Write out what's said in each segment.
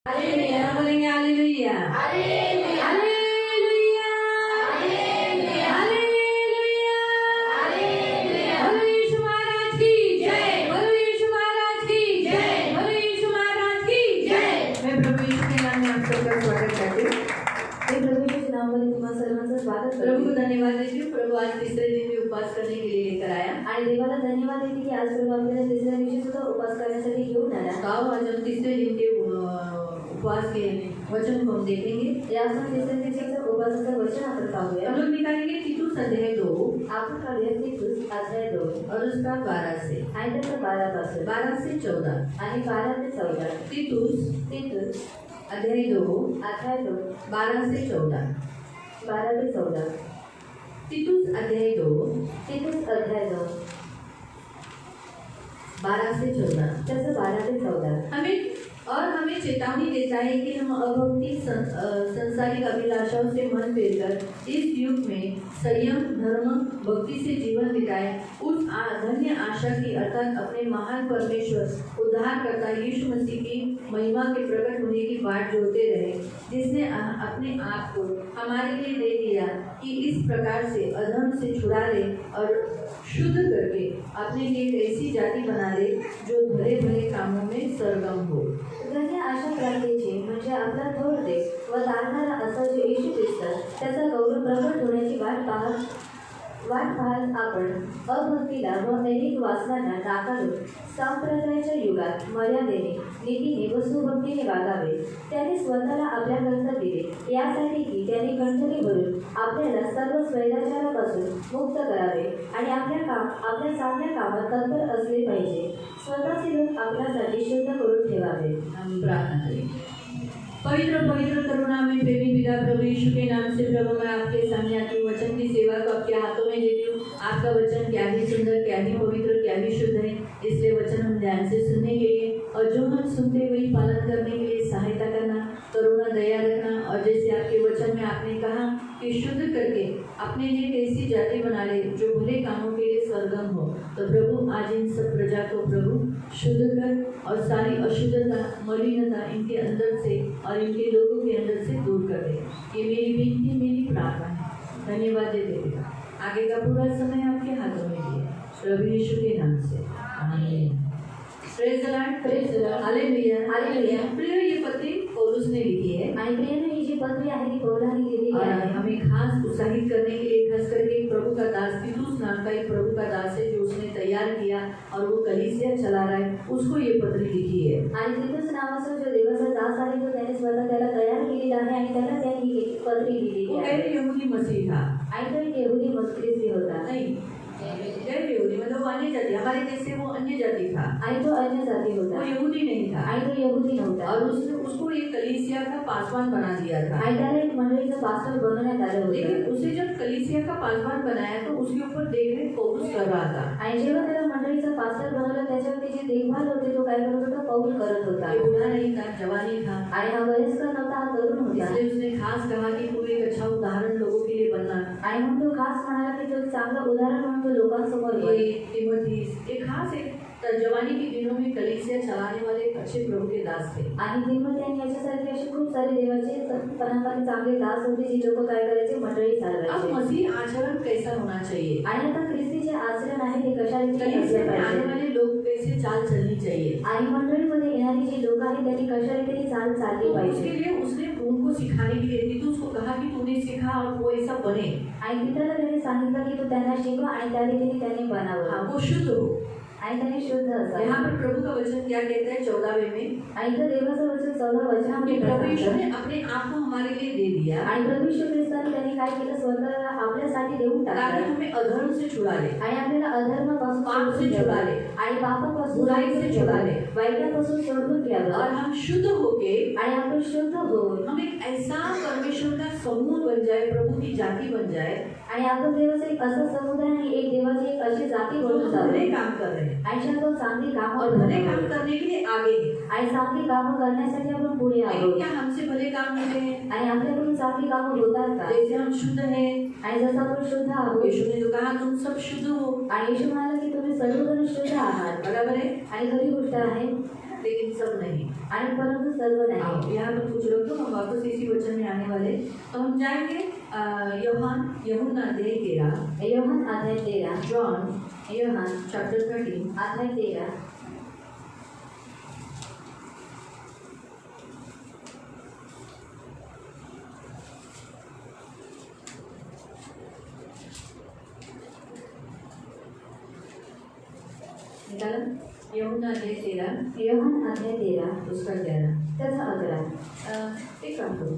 Hallelujah बोलेंगे। Hallelujah hallelujah hallelujah hallelujah hallelujah. बोलो यीशु महाराज की जय, बोलो यीशु महाराज की जय, बोलो यीशु महाराज की जय। मैं प्रभु यीशु के नाम में आप सबका स्वागत करती हूँ। प्रभु यीशु के नाम में तुम्हारा सर्वांचं स्वागत करते प्रभु को धन्यवाद देती हूँ। प्रभु आज तीसरे दिन भी उपवास करने के लिए लेकर आया। आणि देवाला धन्यवाद देते की आज प्रभू आपल्याला तिसऱ्या दिवशी सुद्धा उपवास करण्यासाठी घेऊन आला। आओ आज हम तीसरे दिन के उपवास के वचन को हम देखेंगे। या आपण तिसऱ्या दिवशीचं उपवासाचं वचन आपण पाहूया। हम लोग निकालेंगे तीतुस अध्याय 2 आपण काढूया तीतुस अध्याय 2 और उसका 12 से आणि त्याचं 12 पासून 12 से 14 आणि 12 ते 14 तीतुस अध्याय 2 अध्याय 2 12 से 14 12 ते 14 तीतुस अध्याय 2 तीतुस अध्याय 2 12 से 14 त्याचं 12 ते 14 हमें चेतावनी देता है कि हम अभक्ति संसारिक अभिलाषाओं से मन फेरकर इस युग में संयम धर्म भक्ति से जीवन बिताएं। उस धन्य आशा की अर्थात अपने महान परमेश्वर उद्धारकर्ता यीशु मसीह की महिमा के प्रकट होने की बाट जोते रहे, जिसने अपने आप को हमारे लिए दे दिया कि इस प्रकार से अधर्म से छुड़ा ले और शुद्ध करके अपने लिए ऐसी जाति बना ले जो भले भले कामों में सरगम हो। धन्य आशा प्राप्तीची म्हणजे आपला थोर देव व तारणारा असा जो येशू ख्रिस्त त्याचा गौरव प्रकट होण्याची वाट पाहत आपण अभक्तीला व अनेक वासनांना नाकारून संप्रदायाच्या युगात मर्यादेने नीतीने व सुभक्तीने वागावे। त्याने स्वतःला आपल्याकरता दिले यासाठी की त्याने कंठली भरून आपल्याला सर्व स्वैराचारापासून मुक्त करावे आणि आपल्या चांगल्या कामात तत्पर असले पाहिजे। स्वतःचे लोक आपल्यासाठी शुद्ध करून ठेवावे। हम प्रार्थना करें। पवित्र पवित्र करुणा में प्रेमी पिता प्रभु यीशु के नाम से प्रभु मैं आपके सामने आती हूँ। वचन की सेवा को आपके हाथों में देती हूँ। आपका वचन क्या ही सुंदर, क्या ही पवित्र, क्या ही शुद्ध है, इसलिए वचन हम ध्यान से सुनने के लिए और जो हम सुनते वही पालन करने के लिए सहायता करना, करुणा दया रखना। और जैसे आपके वचन में आपने कहा कि शुद्ध करके अपने लिए ऐसी जाति बना ले जो भले कामों के लिए सरगम हो, तो प्रभु आज इन सब प्रजा को प्रभु शुद्ध कर और सारी अशुद्धता मलिनता इनके अंदर से और इनके लोगों के अंदर से दूर कर दे। ये मेरी विनती, मेरी प्रार्थना है। धन्यवाद देते पिता। आगे का पूरा समय आपके हाथों में दिया प्रभु यीशु के नाम से, आमीन। Praise the Lord, praise the Lord, hallelujah hallelujah. प्रिय ये पत्री पौलुस ने लिखी है आणि प्रियने ही जी पत्री आहे ती पौलाने लिहिलेली और आहे। हमें खास उत्साहित करने के लिए खास करके प्रभु का दास तीतुस नाम का एक प्रभु का दास है जो उसने तैयार किया और वो कलीसिया चला रहा है, उसको ये पत्री लिखी है। आणि तीतुस नावाचा जो देवाचा दास आहे तो त्याने स्वतः त्याला तयार केलेला आहे आणि त्याला त्यांनी एक पत्री लिहिलेली वो आहे। गैर यहूदी मसीह था, आणि तो एक यहुदी ख्रिस्ती होता। नहीं गैर यहूदी मतलब वो अन्य जाति, हमारे देश से वो अन्य जाति था आणि तो अन्य जाती होता। वो यहूदी नहीं था आणि तो यहुदी नव्हता और उसने उसको एक कलीसिया का पासवान बना दिया था। आणि त्याला एक मंडळीचं पास्टर बनवण्यात आलं लेकिन होतं। उसे जब कलीसिया का पासवान बनाया तो उसके ऊपर देखरेख पौलुस कर रहा था। आणि जेव्हा त्याला मंडळीचा पास्टर बनवलं त्याच्यावरती जी देखभाल होती तो काय करत होता, पौल करत होता। ये बूढ़ा नहीं था, जवानी था, आणि हा वयस्कर नव्हता, हा तरुण होता। इसलिए उसने खास कहा कि तू एक अच्छा उदाहरण लोगों के लिए बनना। आणि म्हणून तो खास म्हणाला की तो चांगलं उदाहरण म्हणून तो लोकांसमोर ये तिमोथीस एक खास एक जवानी के दिनों में कलीसिया चलाने वाले एक अच्छे प्रभु के दास थे। आणि तिमोथी आणि याच्यासारखे असे खूप सारे देवाचे परंपरा चांगले दास होते जी लोक काय करायचे, मंडळी अब चालवायचे। मसीह आचरण कैसा होना चाहिए, आणि आता ख्रिस्तीचे आचरण आहे ते कशा रीतीने कलीसिया असले में आने पाहिजे वाले लोग कैसे चाल चलनी चाहिए, आणि मंडळीमध्ये येणारी जी लोक आहेत त्यांनी कशा रीतीने चाल चालली तो पाहिजे। उसके लिए उसने उनको सिखाने के लिए तीतुस को कहा कि तूने सीखा और वो ऐसा बने। आणि तिथं त्याने सांगितलं की तू त्यांना शिकव आणि त्या रीतीने त्यांनी बनावं हाँ, वो शुद्ध हो। आणि त्यांनी शुद्ध असावं। यहाँ पर प्रभु का वचन क्या कहता है 14वें में, आणि तर देवाचं वचन 14 वचनामध्ये कि प्रभु यीशु सांगतं, ने अपने आप को हमारे लिए दे दिया आणि प्रभू यीशु ख्रिस्ताने त्यांनी काय केलं, स्वतःला आपल्यासाठी देऊन ताकि टाकलं हमें अधर्म से छुड़ा ले, आणि आपल्याला अधर्मापासून पाप से छुड़ा ले, आणि पापापासून बुराई से छुड़ा ले, वाईटापासून सोडून घ्यावं और हम शुद्ध होके आणि आपण शुद्ध होऊन हम एक ऐसा परमेश्वर का समूह बन जाए, प्रभु की जाति बन जाए आणि आपण देवाचा एक असा समुदाय आणि एक देवाची एक अशी जाती जो बनून हम जाऊ भले काम कर रहे हैं आणि ज्यात चांगली कामं और भले काम करतो करने के लिए आगे हैं। आणि चांगली कामं करण्यासाठी आपण पुढे लेकिन आहोत क्या हमसे भले काम होते हैं? आणि आपल्याकडून चांगली कामं होतात का? जैसे हम शुद्ध हैं, आणि जसं आपण शुद्ध आहोत यीशु ने तो कहा तुम सब शुद्ध हो, आणि येशू म्हणाला की तुम्ही सर्वजण शुद्ध आहात, बराबर है। आणि खरी गोष्ट आहे। लेकिन सब नहीं। आणि परंतु सर्व नाही। यहाँ पर कुछ लोग तो हम वापस इसी वचन में आने वाले, तो हम जाएंगे यूहन्ना अध्याय 13, योहान अध्याय 13, जॉन योहान चैप्टर 13, अध्याय 13। निकाला यूहन्ना अध्याय 13, योहान अध्याय 13 उसका 11। त्याचा 11। एक काम करू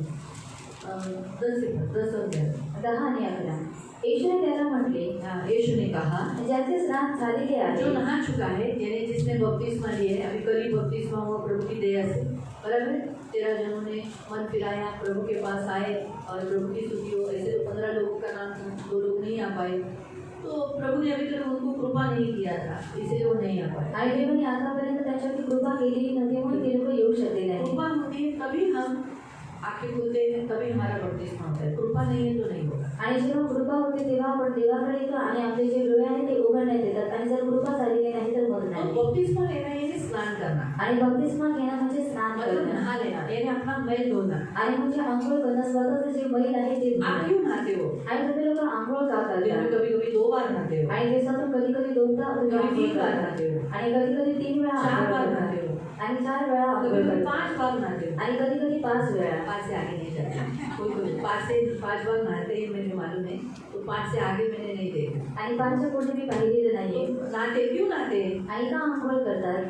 10 और 11। 10 आणि 11। येशूने त्याला म्हटले, यीशु ने कहा, ज्याचे स्नान झालेले आहे, जो नहा चुका है, यानी जिसने बपतिस्मा लिए है, अभी कल ही बपतिस्मा हुआ प्रभु की दया से, बराबर है। 13 जनों ने मन फिराया, प्रभु के पास आए और प्रभु की स्तुति हो। ऐसे 15 लोगों का नाम 2 लोग नहीं आ पाए, तो प्रभु ने अभी तक उनको कृपा नहीं किया था, इसलिए वो नहीं आ पाए। आणि देवाने आतापर्यंत त्याच्यावरती कृपा केलेली नव्हती म्हणून ते लोक येऊ शकले नाही। कृपा होती है तभी हम आंखें खोलते हैं, तभी हमारा बपतिस्मा होता है। कृपा नहीं है तो नहीं होगा। आणि जेव्हा कृपा होते तेव्हा आपण देवाकडे येतो आणि आपले जे डोळे आहेत ते उघडण्यात येतात, आणि जर कृपा झालेली नाही तर मग तो नाही। बपतिस्मा लेना यानी स्नान करना, आणि बपतिस्मा घेणं म्हणजे स्नान मतलब करणं, नहा लेना यानी अपना मैल धोना। आणि म्हणजे आंघोळ करणं, स्वतःचं जे मैल आहे ते आप धुणं। क्यों नहाते हो? आणि तुम्ही लोक आंघोळ का दिन में करता? कभी कभी 2 बार नहाते हो, आणि दिवसातून कधी कधी 2दा तुम्ही कभी आंघोळ 3 बार करता, नहाते हो, आणि कधी कधी 3 वेळा 4 आंघोळ बार करता, नहाते हो, आणि 4 वेळा कभी आंघोळ कभी करता, 5 बार नहाते हो, आणि कधी कधी 5 वेळा। 5 से आगे नहीं जाते। कोई 5 से 5 बार नहाते हैं, मुझे मालूम है, तो 5 से आगे मैंने नहीं देखा। आणि 5च्या पुढे मी पाहिलेलं नाहीये। तो नहाते क्यों नहाते? आणि का आंघोळ करतात?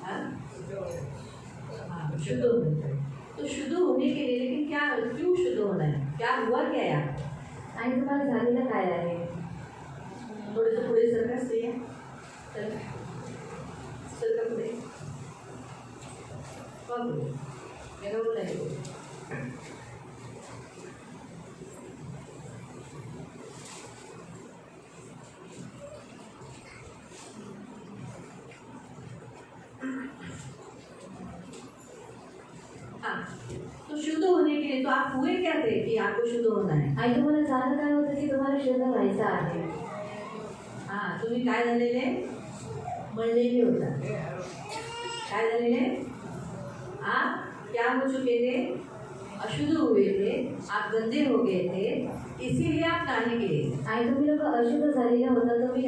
हाँ? शुद्ध होने के लिए। तो शुद्ध होने के लिए, लेकिन क्या क्यों शुद्ध होना है? क्या हुआ क्या है? आणि तुम्हाला झालेलं काय आहे? थोड़े से पुढे सरका स्त्रिया, सरका पुढे, बाबू मेरा बोला है वो। हाँ, तो शुद्ध होने के लिए तो आप हुए क्या थे कि आपको शुद्ध होना है? आणि तुम्हाला झालं काय होतं की तुम्हाला शुद्ध व्हायचं आहे। हाँ, तुम्ही काय झालेले? मळलेले होता। काय झालेले? आप क्या हो चुके थे? अशुद्ध हुए थे, आप गंदे हो गए थे, इसीलिए आप नहाने के लिए। आणि तुम्ही लोक अशुद्ध झालेले होता, तुम्ही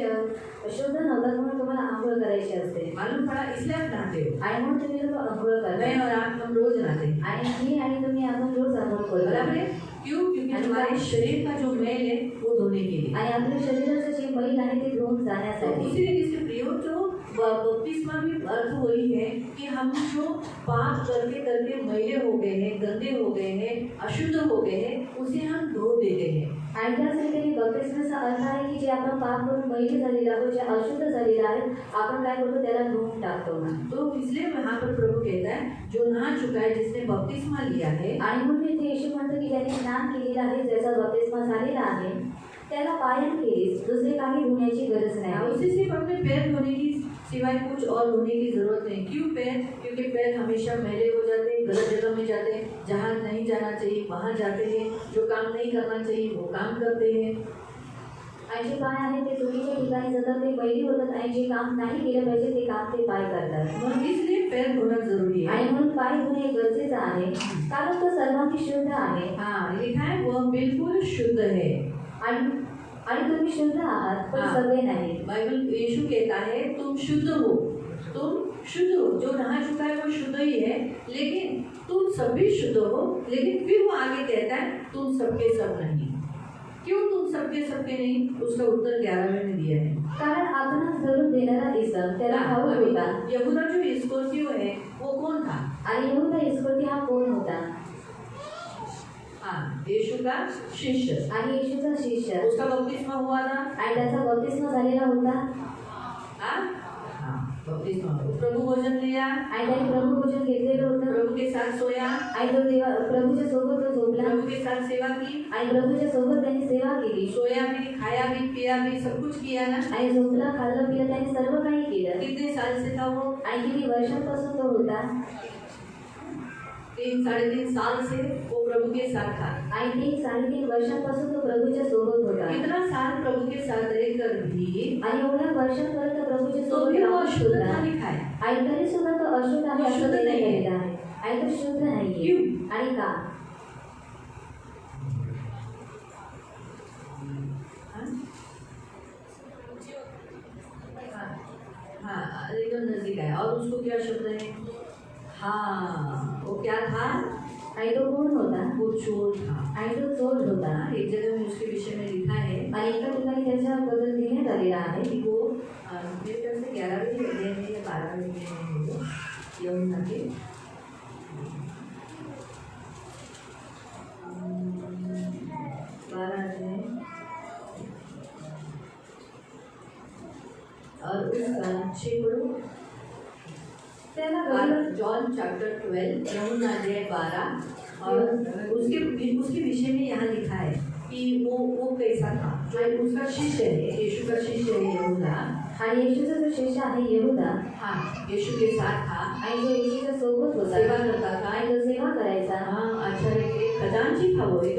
शुद्ध नव्हता म्हणून तुम्हाला आंघोळ करायची असते, मालूम पड़ा, इसलिए आप नहाते हो। आणि म्हणून तुम्ही लोक आंघोळ मैं करता। और आप हम रोज नहाते हैं, आणि मी आणि तुम्ही आपण रोज आंघोळ बराबर करतो, है? क्यों? क्योंकि हमारे शरीर का जो मैल है वो धोने के लिए। आणि आपल्या शरीराचं जे मैल आहे ते धुवून तो जाण्यासाठी। उसी तरीके से प्रियो, जो बपतिस्मा भी अर्थ वही है कि हम जो पाप करके करके मैले हो गए हैं, गंदे हो गए हैं, अशुद्ध हो गए हैं, उसे हम धो देते हैं। आणि त्यासाठी बपतिस्माचा अर्थ आहे की जे आपण पाप करून मैल झालेलं आहोत, जे अशुद्ध झालेलं आहे, आपण काय करतो त्याला धुवून टाकतो ना। तो इसलिए यहाँ पर प्रभु कहता है, जो नहा चुका है, जिसने बपतिस्मा लिया है, आणि म्हणून इथे येशू म्हणतो की ज्याने स्नान केलेलं आहे, ज्याचा बपतिस्मा झालेला आहे, त्याला पायांखेरीज दुसरे काही धुण्याची गरज नाही। उसे सिर्फ अपने पैर धोने की सिवाय कुछ और धोने की जरूरत नहीं। क्यों पैर? क्योंकि पैर हमेशा मैले हो जाते हैं, गलत जगह में जाते हैं, जहाँ नहीं जाना चाहिए वहाँ जाते हैं, जो काम नहीं करना चाहिए वो काम करते हैं। आणि जे पाय आहेत ते चुकीच्या ठिकाणी जातात, ते मैली होतात, आणि जे काम नाही केलं पाहिजे ते काम ते पाय करतात। मग इसलिए पैर धोना जरूरी है। आणि म्हणून पाय धुणे गरजेचं आहे, कारण तो सर्वांगी शुद्ध आहे। हाँ, लिखा है वह बिल्कुल शुद्ध है। आणि आणि तुम्ही शुद्ध आहात, पण हाँ। सगळे नाही। बाइबल यीशु कहता है तुम शुद्ध हो, तुम शुद्ध हो। जो नहा चुका है वो शुद्ध ही है, लेकिन तुम सभी शुद्ध हो। लेकिन फिर वो आगे कहता है तुम सबके सब नहीं। क्यों तुम सबके सबके नहीं? उसका उत्तर 11वें में दिया है। कारण आपणास धरून देणारा इसम त्याला ठाऊक होता। यहूदा जो इस्करियोती है वो कौन था? आणि यहूदा इस्करियोती हा कोण होता? हाँ, यीशु का शिष्य। आणि येशूचा शिष्य। उसका बपतिस्मा हुआ था, आणि त्याचा बपतिस्मा झालेला होता। हाँ, बपतिस्मा। प्रभु भोजन लिया, आणि त्याने प्रभू भोजन घेतलेलं होतं, प्रभु के साथ सोया, आणि तो देवा प्रभूच्या सोबत तो झोपला, प्रभु के साथ सेवा की, आणि प्रभूच्या सोबत त्यांनी सेवा केली। सोया भी, खाया भी, पिया भी, सब कुछ किया ना। आणि झोपला, खाल्लं, पिलं, त्याने सर्व काही केलं। कितने साल से था वो? आणि किती वर्षांपासून तो होता? 3-3.5 साल से वो प्रभु के साथ था। आणि 3-3.5 वर्षांपासून तो प्रभूच्या सोबत होता इतना साल प्रभु के साथ रहकर भी आणि एवढ्या वर्षांपर्यंत प्रभूच्या तो सोबत भी वो राहून अशुद्ध सुद्धा था लिखा है। आणि तरी सुद्धा तो अशुद्ध आहे तो असं शुद्ध तिथे नाही आहे. लिहिलेलं आहे आणि तो शुद्ध नाहीये. क्यों? आणि का? हाँ एकदम नजदीक है। और उसको क्या शब्द है? हाँ वो क्या था? आणि तो कोण होता? वो चोर था। आणि तो चोर होता. एक जगह में उसके विषय में लिखा है आणि एका ठिकाणी त्याच्याबद्दल लिहिण्यात आलेला आहे कि वो मेरे ख्याल से 11वें अध्याय में या 12वें अध्याय में वो यूहन्ना के 12 अध्याय और उसका 6 पढ़ो। जॉन चैप्टर 12 यूहन्ना अध्याय 12 और उसके विषय में यहाँ लिखा है कि वो कैसा था। जो उसका शिष्य है, यीशु का शिष्य है यहूदा। आणि येशूचा जो शिष्य आहे यहूदा हाँ यीशु के साथ था आणि जो येशूच्या सोबत होता सेवा करता था। आणि जो सेवा करायचा हाँ अच्छा एक खजांची था वो, एक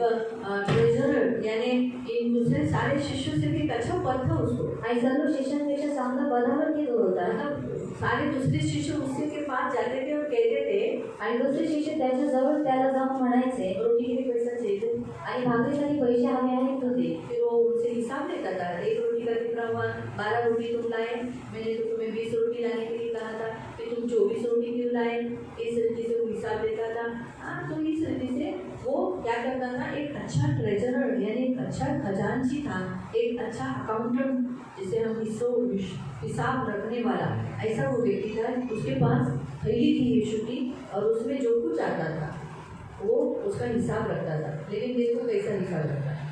ट्रेजरर, यानी इन दूसरे सारे शिष्यों से भी एक अच्छा पद था उसको। आणि सर्व शिष्यांपेक्षा चांगला पदावरती तो होता. मतलब सारे दूसरे शिष्य उसके के पास जाते थे और कहते थे आणि दुसरे शिष्य त्याच्याजवळ त्याला जाऊन म्हणायचे रोटी के लिए पैसा चाहिए। आणि भाकरीसाठी पैसे हवे आहेत तुझे. फिर वो उनसे हिसाब लेता था। एक रोटी का कितना हुआ? 12 रोटी तुम लाए, मैंने तो तुम्हें 20 रोटी लाने के लिए कहा था, फिर तुम 24 रोटी क्यों लाए? इस रीति से वो हिसाब लेता था। हाँ तो इस रीति से वो क्या करता था? एक अच्छा ट्रेजरर यानी एक अच्छा खजांची था, एक अच्छा अकाउंटेंट, जिसे हम हिसाब रखने वाला, ऐसा वो व्यक्ति था। उसके पास थैली थी यीशु की और उसमें जो कुछ आता था वो उसका हिसाब रखता था। लेकिन देखो कैसा हिसाब रखता है।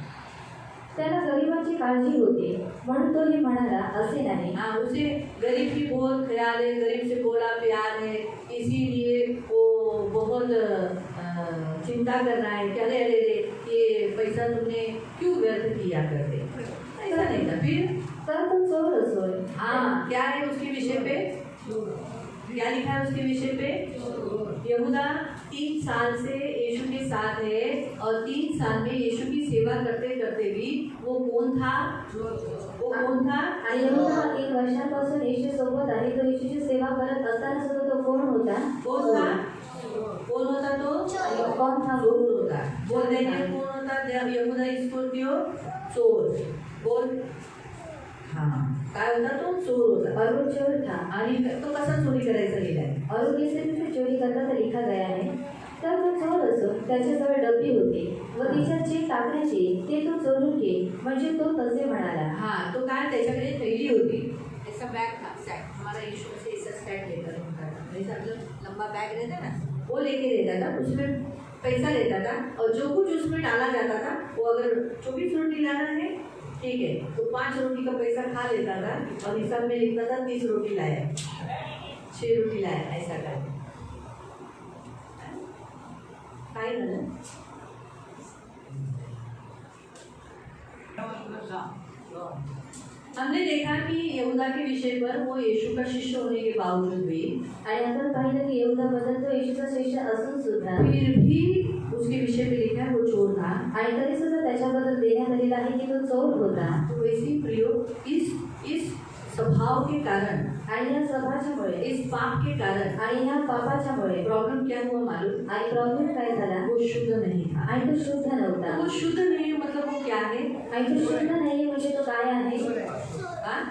त्याला गरिबांची काळजी होती म्हणून तो हे म्हणाला असे नाही. हाँ उसे गरीब की बहुत ख्याल है, गरीब से बड़ा प्यार है, इसीलिए वो बहुत चिंता कर रहा है कि अरे अरे अरे ये पैसा तुमने क्यों व्यर्थ किया करते। ऐसा नहीं था। फिर तर तो चोर असोय. हाँ क्या है उसके विषय पे? क्या लिखा है उसके विषय पे? यहूदा 3 साल से यीशु के साथ है और 3 साल में यीशु की सेवा करते करते भी वो कौन था? वो कौन था? आणि यहूदा 1 वर्षापासून येशू सोबत आहे. तो येशूची सेवा करत असताना सुद्धा तो कोण होता? कौन था? कौन होता तो? आणि कोण था? चोर होता। बोल देंगे कौन होता? यहूदा इस्करियोती चोर। बोल हाँ काय होता तो? चोर होता। और वो चोर था. आणि तो कसा चोरी करायचा लिहिलाय? और वो किस रीति से चोरी करता था लिखा गया है. तर तो चोर असो त्याच्याजवळ डबी होती व तिच्यात जे टाकण्याचे ते तो चोरून घे म्हणजे तो तसे म्हणाला. हाँ तो काय त्याच्याकडे थैली होती, ऐसा बैग था, सैक। हमारा यीशु से ऐसा सैक लेकर घूमता था, जैसा मतलब लंबा बैग रहता है ना, वो लेके रहता था। उसमें पैसा लेता था और जो कुछ उसमें डाला जाता था, वो अगर 24 रोटी लाना है ठीक है तो 5 रोटी का पैसा खा लेता था और हिसाब में लिखता था 30 रोटी लाया, 6 रोटी लाया, ऐसा करके। काय झालं? हमने देखा कि यहूदा के विषय पर वो यीशु का शिष्य होने के बावजूद भी, आणि आपण पाहिलं की यहूदाबद्दल तो येशूचा शिष्य असून सुद्धा फिर भी उसके विषय पे लिखा है वो चोर था। आणि तरी सुद्धा त्याच्याबद्दल देण्यात आलेला आहे की तो चोर होता. तो वैसी प्रयोग इस स्वभाव के कारण, आणि या स्वभावाच्यामुळे इस पाप के कारण, आणि ह्या पापाच्यामुळे प्रॉब्लम क्या हुआ मालूम? आणि प्रॉब्लेम काय झाला? वो शुद्ध नहीं था। आणि तो शुद्ध नव्हता. वो शुद्ध नहीं मतलब वो क्या है? आणि तो शुद्ध नाहीये म्हणजे तो काय आहे? हाँ?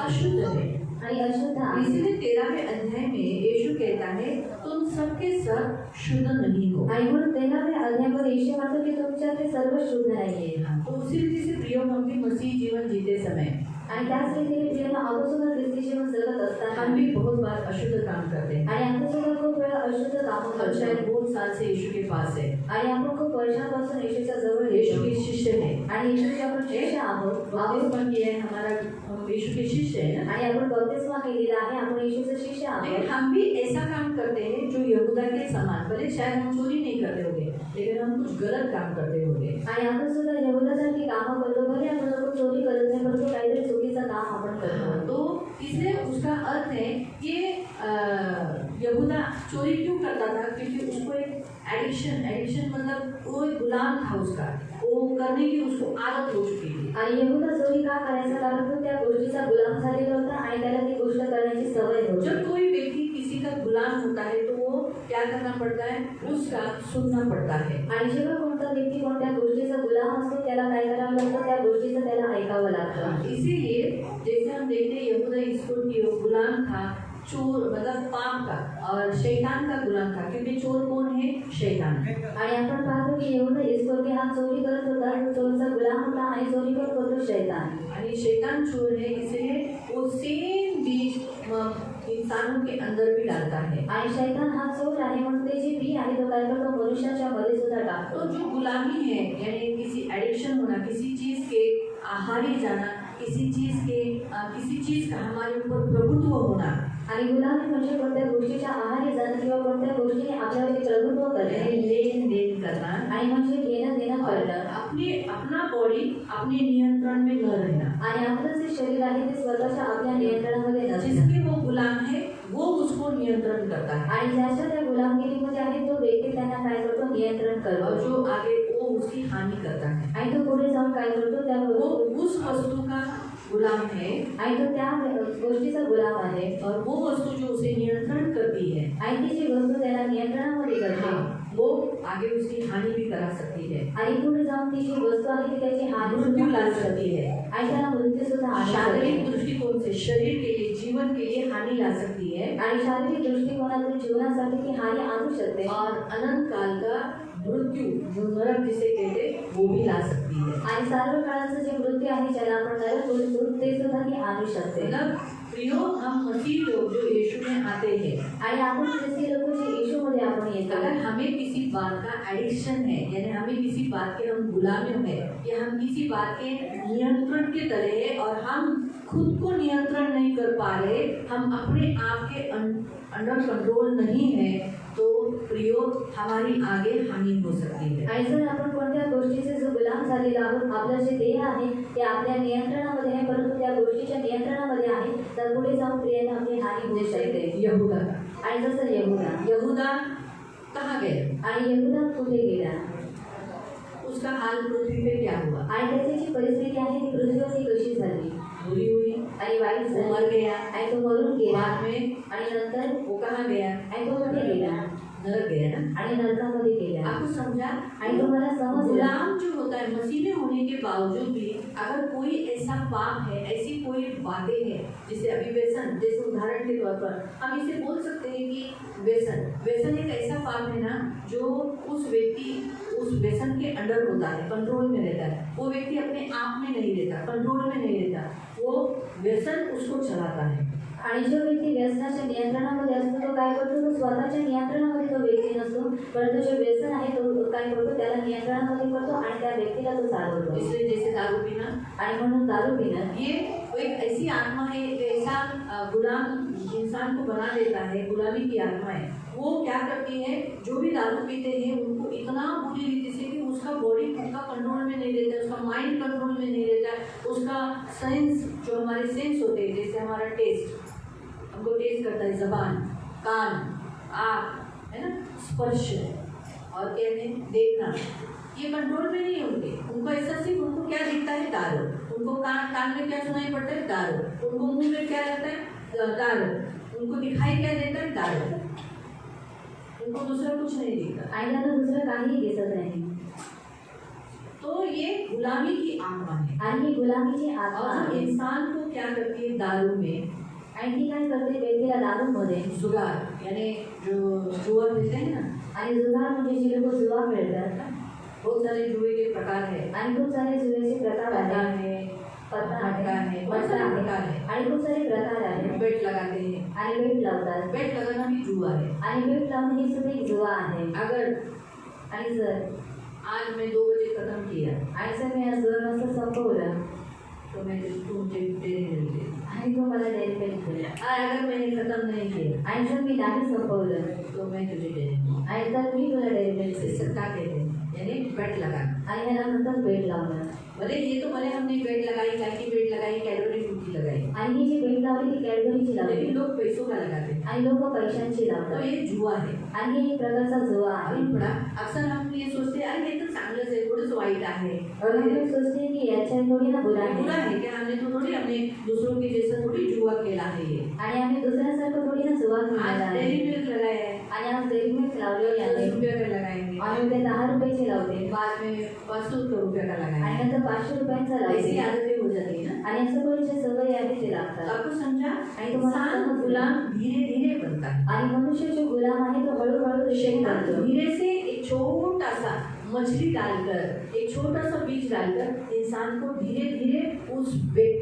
अशुद्ध है। आणि अशुद्ध आहे. इसलिए 13वें अध्याय में यीशु कहता है तुम सबके सब शुद्ध नहीं हो। आणि म्हणून 13व्या अध्यायावर येशू म्हणतो की तुमच्या ते सर्व शुद्ध नाहीये. तो उसी रीति से प्रियो हम भी मसीह जीवन जीते समय, आणि त्याच रीतीने प्रियांना आपण सुद्धा ख्रिस्ती जीवन जगत असताना हम भी बहुत बार अशुद्ध काम करते हैं। आणि आपण सुद्धा खूप वेळा अशुद्ध कामं हम शायद करतो. बहुत साल से यीशु के पास है, आणि आपण खूप वर्षांपासून येशूच्या जवळ यीशु येतो के शिष्य है, आणि येशूचे आपण शिष्य आहोत. बपतिस्मा किया है हमारा, हम यीशु के शिष्य है ना। आणि आपण बपतिस्मा केलेला आहे. आपण येशूचे शिष्य लेकिन आहोत. हम भी ऐसा काम करते हैं जो यहूदा के समान, भले शायद हम चोरी नहीं करते होंगे लेकिन हम कुछ गलत काम करते होंगे। आणि आपण सुद्धा यहूदासारखी कामं करतो. भले आपण लोक चोरी करत नाही परंतु काहीतरी चुकीचं काम आपण करतो. तो इसलिए उसका अर्थ है ये यहूदा चोरी क्यों करता था? क्योंकि उसको एक एडिक्शन मतलब वो एक गुलाम था उसका, वो करने की उसको आदत हो चुकी थी। आणि यहूदा चोरी का करायचा? कारण तो त्या गोष्टीचा गुलाम झालेला होता आणि त्याला ती गोष्ट करण्याची सवय होती. जब कोई व्यक्ति किसी का गुलाम होता है तो वो क्या करना पड़ता है? उसका सुनना पड़ता है। आणि जेव्हा कोणता व्यक्ती कोणत्या गोष्टीचा गुलाम असतो त्याला काय करावं लागतं? त्या गोष्टीचं त्याला ऐकावं लागतं. इसीलिए जैसे हम देखते हैं यहूदा इसको कि वो गुलाम था, चोर मतलब पाप का और शैतान का गुलाम था, क्योंकि चोर कौन है? शैतान। आणि आपण पाहतो की यहूदा इसकरती हा चोरी करत होता, तो चोरचा गुलाम होता आणि चोरी करत होता शैतान. आणि शैतान चोर है, इसलिए वो सेम बीज इंसानों के अंदर भी डालता है। आणि शैतान हा चोर आहे म्हणून ते जे बी आहे तो काय करतो? मनुष्याच्या मध्ये सुद्धा टाकतो. तो जो गुलामी है यानी किसी एडिक्शन होना, किसी चीज के आहारी जाना, किसी चीज का हमारे ऊपर प्रभुत्व होना, आणि गुलामी म्हणजे कोणत्या गोष्टीच्या आहारी जाणं किंवा कोणत्या गोष्टीने आपल्यावरती प्रभुत्व करणे, लेन देन करना, आणि म्हणजे घेणं देणं और करणं, अपना बॉडी अपने नियंत्रण में न रहना। आणि आपलं जे शरीर आहे ते स्वतःच्या आपल्या नियंत्रणामध्ये नसणं. जिसके वो गुलाम है वो उसको नियंत्रण करता है, आणि ज्याच्या त्या गुलामगिरीमध्ये आहे तो व्यक्ती त्यांना काय करतो? नियंत्रण और करतो. जो आगे वो उसकी हानि करता है। आणि तो पुढे जाऊन काय करतो? त्या वो उस वस्तु का गुलाम है आणि तो त्या गोष्टीचा गुलाम आहे. और वो वस्तु जो उसे नियंत्रण करती है, आणि ती जी वस्तू त्याला नियंत्रणामध्ये करते हाँ, वो आगे उसकी हानि भी करा सकती है, आणि पुढे जाऊन ती जी वस्तू आहे ती त्याची हानी मृत्यू सुद्धा ला करू सकती शकते. है। आणि त्याला मृत्यू सुद्धा आणू शारीरिक शकते. दृष्टिकोण से शरीर के लिए, जीवन के लिए हानि ला सकती है, आणि शारीरिक दृष्टिकोनातून जीवनासाठी ती हानी आणू शकते. और अनंत काल का मृत्यू जो नरक जिसे कहते वो भी ला सकती है। आणि सर्व काळाचं जे मृत्यू आहे ज्याला आपण नरक बोलतो ते सुद्धा ती आणू शकते. मतलब प्रियो, हम मसीह लोग जो यीशु में आते हैं, आणि आपण ख्रिस्ती लोक जे येशूमध्ये आपण येतो, अगर हमें किसी बात का एडिक्शन है यानी हमें किसी बात के हम गुलाम हैं या हम किसी बात के नियंत्रण के तले हैं और हम खुद को नियंत्रण नहीं कर पा रहे, हम अपने आप के अंडर कंट्रोल नहीं है, तो प्रियो हमारी आगे हानि हो सकती है। आणि जर आपण कोणत्या गोष्टीचे जो गुलाम झालेला आहोत, आपलं जे देह आहे ते आपल्या नियंत्रणामध्ये आहे परंतु त्या गोष्टीच्या नियंत्रणामध्ये आहे, तर पुढे जाऊन प्रियाने आपली हानी होऊ शकते. यहूदा, आणि जसं यहूदा कहाँ गया? आणि यहूदा कुठे गेला? उसका हाल पृथ्वी पे क्या हुआ? आणि त्याची जी परिस्थिती आहे ती पृथ्वीवरती कशी झाली? बुरी हुई आणि वाईट वो झाली. मर गया, आणि तो मरून गेला. बाद में आणि नंतर वो कहाँ गया? आणि तो कुठे गेला? नरक गया ना। आणि नरकामध्ये गेला. आपको समझा? आणि तुम्हाला समजलं? गुलाम जो होता है मसीह में होने के बावजूद भी अगर कोई ऐसा पाप है, ऐसी कोई बातें हैं, जैसे अभी व्यसन, जैसे उदाहरण के तौर पर हम इसे बोल सकते हैं कि व्यसन एक ऐसा पाप है ना जो उस व्यक्ति उस व्यसन के अंडर होता है, कंट्रोल में रहता है। वो व्यक्ति अपने आप में नहीं रहता, कंट्रोल में नहीं रहता, वो व्यसन उसको चलाता है। आणि जो व्यक्ती व्यसनाच्या नियंत्रणामध्ये असतो तो काय करतो? तो स्वतःच्या नियंत्रणामध्ये तो व्यक्ती नसतो, परंतु जे व्यसन आहे तो काय करतो? त्याला नियंत्रणामध्ये करतो आणि त्या व्यक्तीला तो चालवतो. इसलिए जैसे दारू पीना, आणि म्हणून दारू पिणं ये एक ऐसी आत्मा है, एक ऐसा गुलाम इंसान को बना देता है, गुलामी की आत्मा है। वो क्या करती है? जो भी दारू पीते हैं उनको इतना बुरी रीति से कि उसका बॉडी खुद का कंट्रोल में नहीं रहता, उसका माइंड कंट्रोल में नहीं रहता, उसका सेंस जो हमारे सेंस होते हैं, जैसे हमारा टेस्ट, हमको टेस्ट करता है जबान, कान, आँख, है ना, स्पर्श और कहते हैं देखना, ये कंट्रोल में नहीं होंगे। उनको ऐसा सिर्फ उनको क्या दिखता है? दारू। उनको कान में क्या सुनाई पड़ता है? दारू। उनको मुंह में क्या लगता है? दारू। उनको दिखाई क्या देता है? दारू। उनको दूसरा कुछ नहीं दिखता। आणि त्यांना दुसरं काहीही दिसत नाही. तो ये गुलामी की आत्मा है। आणि ही गुलामीची आत्मा और जो आहे. इंसान को क्या करती है? दारू में, आणि ती काय करते? व्यक्तीला दारूमध्ये जुगार यानी जो जुआ देते हैं ना, आणि जुगार म्हणजे जे लोक जुवा खेळतात. बहुत सारे जुए के प्रकार है, आणि खूप सारे जुव्याचे प्रकार पत्ता आहेत. है, पत्ता मटका आहे, है, बहुत सारे प्रकार है। आणि खूप सारे प्रकार आहेत. बेट लगाते हैं, आणि बेट लावतात. बेट लगाना भी जुआ है। आणि बेट लावणं ही सुद्धा एक जुवा आहे. अगर आणि जर आज मैं 2 बजे खत्म किया आणि जर मी आज 2 वाजता संपवलं तो मैं तुमसे डेरी मिलती, आणि तो मला डेअरी मिल्क दिला. अगर मैंने खत्म नहीं किया आणि जर मी नाही संपवलं तो मैं तुझे डेरी मिलती। आणि तर मी तुला डेअरी मिल्क इसे दिला. सट्टा कहते हैं। यानी बेट लगाना। आणि ह्याला म्हणतात बेट लावणं. भले ये तो भले हमने बेट लगाई, काय की बेट लगाई, कैडबरी फ्रूट की लगाई, आणि ही जी बेट लावली ती कॅडबरीची लावली लेकिन लोग पैसों का लगाते हैं, आणि लोक पैशांची तो लावतात ये जुआ है। आणि हे एक प्रकारचा जुआ आहे. अभी बड़ा अक्सर हम ये सोचते हैं अरे ये तो चांगलंच आहे, थोडंसं वाईट आहे, और हम लोग सोचते हैं कि याच्या थोडी ना बुरा बुरा आहे है क्या, हमने तो थोड़ी अपने दूसरों के जैसा थोड़ी जुआ खेला है ये। आणि आम्ही दुसऱ्यासारखं थोडी ना जुआ खेळणार आज आहे. डेरी मिल्क लगाया है, आणि आज डेअरी मिल्क लावलेली आहे 10 रुपये का लगाएंगे, आणि उद्या 10 रुपयाची लावते बाद में 500 रुपये का आणि लगाएंगे, नंतर 500 रुपयांचा ऐसी लावते आदतें हो जाती है ना। आणि असं करून जे सवय आहे ते लागतात. आपको समझा, आणि तुम्हाला इंसान समजलं. गुलाम धीरे धीरे बनता है। आणि मनुष्य जो गुलाम आहे तो हळूहळू शैतान करतो. धीरे से एक छोटा सा मछली डालकर, एक छोटा सा बीज डालकर इंसान को धीरे धीरे